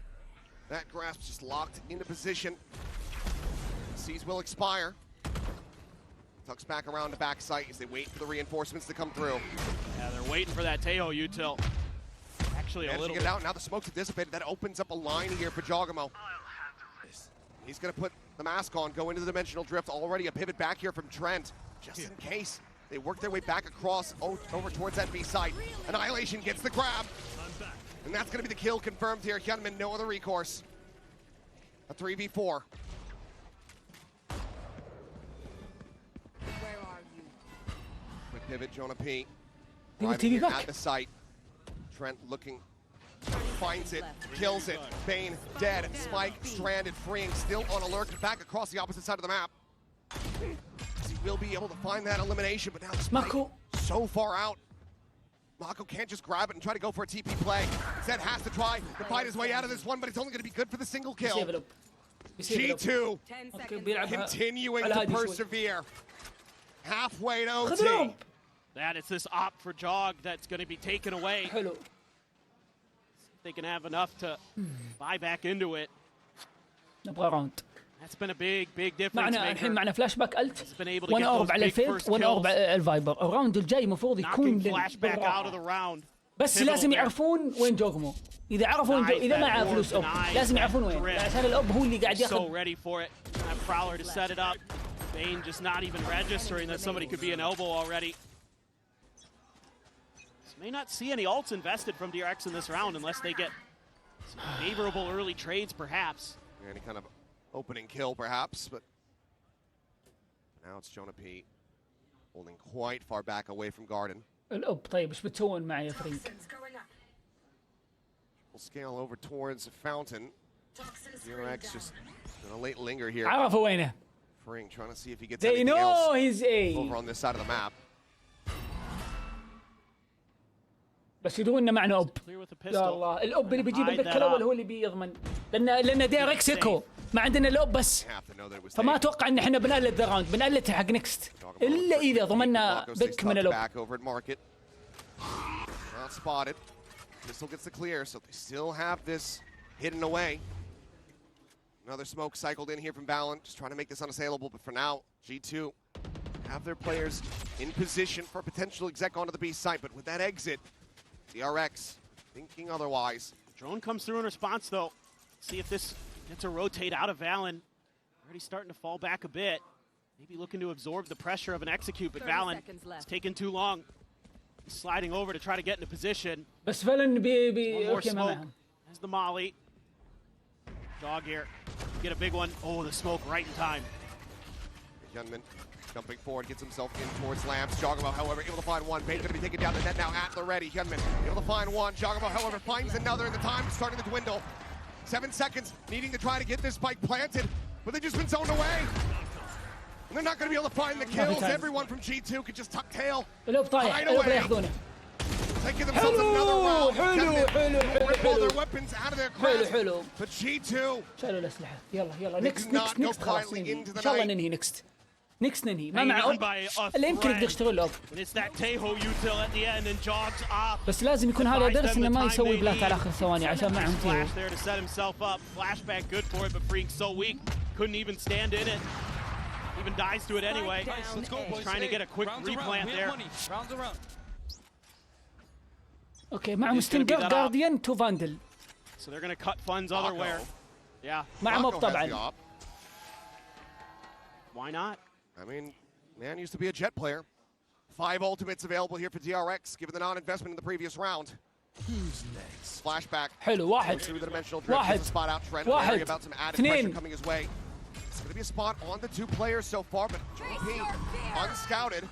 That grasp just locked into position. Seas will expire. Tucks back around to back site as they wait for the reinforcements to come through. Yeah, they're waiting for that Tejo util. Actually, a little get it out. Now the smokes have dissipated. That opens up a line here for Jogamo. He's going to put the mask on, go into the dimensional drift. Already a pivot back here from Trent, just in case they work their way back across over towards that B site. Annihilation gets the grab, and that's going to be the kill confirmed here. Hyunmin, no other recourse. A 3v4. Where are you? Quick pivot, Jonah P. TV Arriving back. at the site. Trent looking, finds it, kills it. Bane dead. Spike stranded, freeing, still on alert, back across the opposite side of the map. He will be able to find that elimination, but now Spike Mako so far out. Mako can't just grab it and try to go for a TP play. Zed has to try to fight his way out of this one, but it's only going to be good for the single kill. G2 continuing to persevere. Halfway to OT. That is this op for Jog that's going to be taken away. حلو. They can have enough to buy back into it. نبغى راوند. That's been a big difference. معنا الحين معنا فلاش باك الت. He's been able to وانا get اورب those على big الفيد first وانا اورب kills. على الفايبر. الراوند الجاي المفروض يكون Knocking flashback out of the round. بس لازم يعرفون وين جوجمو. اذا عرفوا وين اذا ما عرفوا فلوس اوب لازم يعرفون وين. عشان الاوب هو اللي قاعد So ياخذ. ready for it. That Prowler to set it up. Bane just not even registering that somebody could be an elbow already. May not see any ults invested from DRX in this round unless they get some favorable early trades, perhaps. Any kind of opening kill, perhaps, but now it's Jonah P. holding quite far back away from Garden. الأوب طيب ايش بتسوون معي يا فريق؟ We'll scale over towards Fountain. DRX just in a late linger here. عرفوا وينه. Fring trying to see if he gets They anything know else he's A. over on this side of the map. بس يدرون انه معنا اوب. يا الله الأوب اللي بيجيب البك الأول هو اللي بيضمن. لأن DRX ايكو ما عندنا الأوب بس. فما اتوقع ان احنا بنقلد ذا راوند بنقلد حق نكست. الا اذا ضمننا بك من الأوب. Crystal gets the clear, so they still have this hidden away. Another smoke cycled in here from VALORANT, just trying to make this unassailable, but for now, G2 have their players in position for a potential exec onto the B site, but with that exit, DRX thinking otherwise. Drone comes through in response, though. See if this gets a rotate out of Valen. Already starting to fall back a bit. Maybe looking to absorb the pressure of an execute, but Valen, it's taken too long. He's sliding over to try to get into position. بس فالن One more smoke. Has the molly. Dog here. Get a big one. Oh, the smoke right in time. Hyunmin jumping forward, gets himself in towards Lambs. Jogamo, however, able to find one. Bane's going to be taken down the net now at the ready. Hyunmin able to find one. Jogamo, however, finds another, and the time is starting to dwindle. 7 seconds, needing to try to get this spike planted, but they've just been zoned away. And they're not going to be able to find the kills. Everyone from G2 could just tuck tail. Hide away. Taking themselves another round. Rip all their weapons out of their grasp. But G2 شالوا الأسلحة. يلا they do not go quietly into the إن شاء الله night. ننهي نكست. نكست ننهي ما مع أوب. اللي يمكن يقدر يشتغل أوب. And it's that Teho util at the end and jogs off. بس لازم يكون هذا درس إنه ما يسوي بلات على آخر ثواني عشان معهم تيهو. Flash there to set himself up. Flashback good for it, but Freak's so weak, couldn't even stand in it. Even dies to it anyway. Let's go, boys. Trying to get a quick replant there. Rounds around. أوكي معهم ستينجر جارديان تو فاندل. So they're going to cut funds otherwhere. Yeah. مع موب طبعا. Why not? I mean, man used to be a Jet player. 5 ultimates available here for DRX, given the non-investment in the previous round. Who's next? Flashback. حلو واحد. Through the dimensional drift. واحد. Spot out Trent. واحد. Worry about some added pressure coming his way. It's going to be a spot on the 2 players so far, but GP unscouted.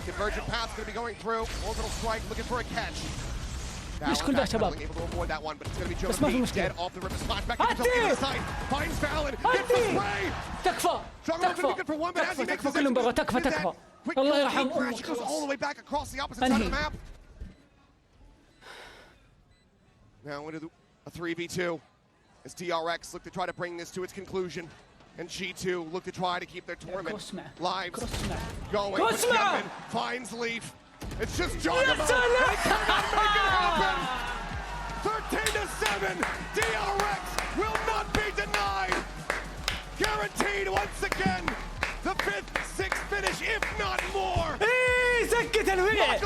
Convergent path's going to be going through. Orbital strike looking for a catch. مش كل ده شباب. Able to avoid that one, but it's going to be بس ما في Joe مشكلة. dead off the river. Splashback. Finds Valen. Gets the spray. تكفى. تكفى كلهم برا تكفى. الله يرحم He goes all the way back across the opposite side of the map. Now into a 3v2 as DRX look to try to bring this to its conclusion, and G2 look to try to keep their tournament lives going. But finds Leaf. It's just Jogamo. They cannot make it happen. 13-7. DRX will not be denied. Guaranteed once again the 5th, 6th finish, if not more. إيه سكت الويع.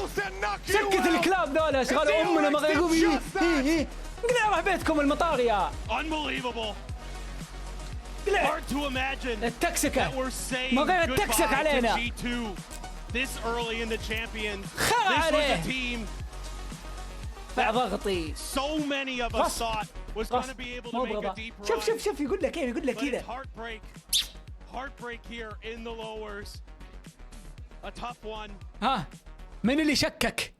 سكت الكلاب ذولا شغال أمنا ما غيقوم قلنا راح بيتكم المطار يا. Unbelievable. Hard to imagine التكسكة. that we're saying ما غير goodbye التكسك علينا. to G2 this early in the champions. خير This was عليه. a team ضغطي. so many of us thought was going to be able to make a deep run. شوف يقول لك كيف يقول لك But it's كذا. heartbreak here in the lowers. A tough one. ها من اللي شكك؟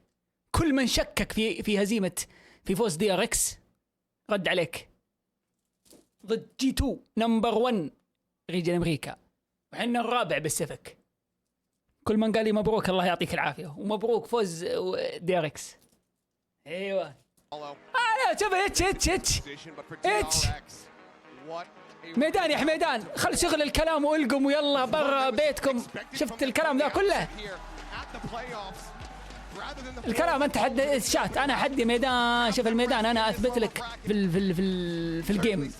كل من شكك في هزيمة في فوز دي ار اكس رد عليك. ضد جي 2 نمبر 1 ريجن امريكا وحنا الرابع بالسفك. كل من قال لي مبروك الله يعطيك العافية ومبروك فوز دي ار اكس. ايوه شوف اتش ميدان يا حميدان خل شغل الكلام والقم ويلا برا بيتكم. شفت الكلام ذا كله الكلام انت حد الشات انا حدي ميدان. شوف الميدان انا اثبت لك في الجيم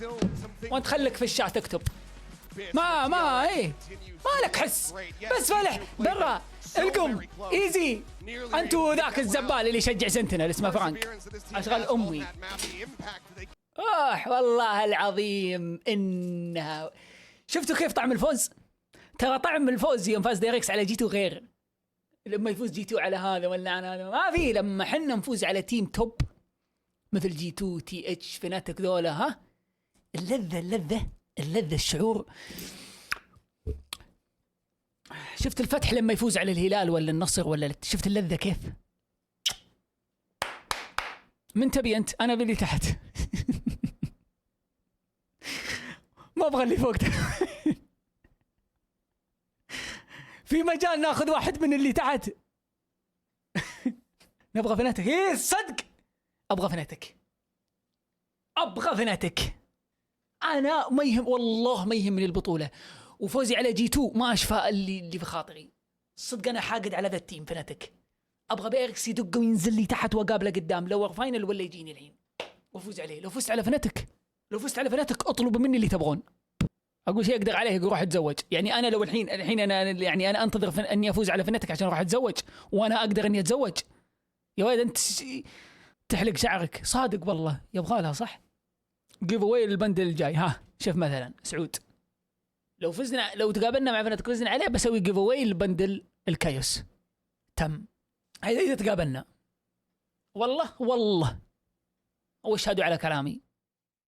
وانت خليك في الشات اكتب. ما ايه ما لك حس بس فلح برا القم ايزي. انتوا ذاك الزبال اللي يشجع سنتنا اللي اسمه فرانك اشغال امي. والله العظيم انها شفتوا كيف طعم الفوز. ترى طعم الفوز يوم فاز DRX على جي 2 غير. لما يفوز جي 2 على هذا ولا على هذا ما في. لما حنا نفوز على تيم توب مثل جي 2 تي اتش فناتك ذولا ها اللذة الشعور. شفت الفتح لما يفوز على الهلال ولا النصر ولا شفت اللذة كيف. من تبي انت؟ انا باللي تحت. ما ابغى اللي فوق. في مجال ناخذ واحد من اللي تحت. نبغى فناتك. ايه صدق ابغى فناتك. انا ما يهم والله ما يهمني البطوله وفوزي على جي 2 ما اشفى اللي في خاطري. صدق انا حاقد على ذا التيم فناتك. ابغى بيركس يدق وينزل لي تحت واقابله قدام، لو فاينل ولا يجيني الحين وافوز عليه. لو فزت على فنتك، اطلبوا مني اللي تبغون. اقول شيء اقدر عليه، اروح اتزوج. يعني انا لو الحين انا يعني انا انتظر اني افوز على فنتك عشان اروح اتزوج، وانا اقدر اني اتزوج. يا ولد انت تحلق شعرك صادق والله، يبغى لها صح. جيف اواي للبندل الجاي. ها شوف مثلا سعود، لو تقابلنا مع فنتك فزنا عليه بسوي جيف اواي للبندل الكايوس. تم. هذا اذا تقابلنا. والله واشهدوا على كلامي.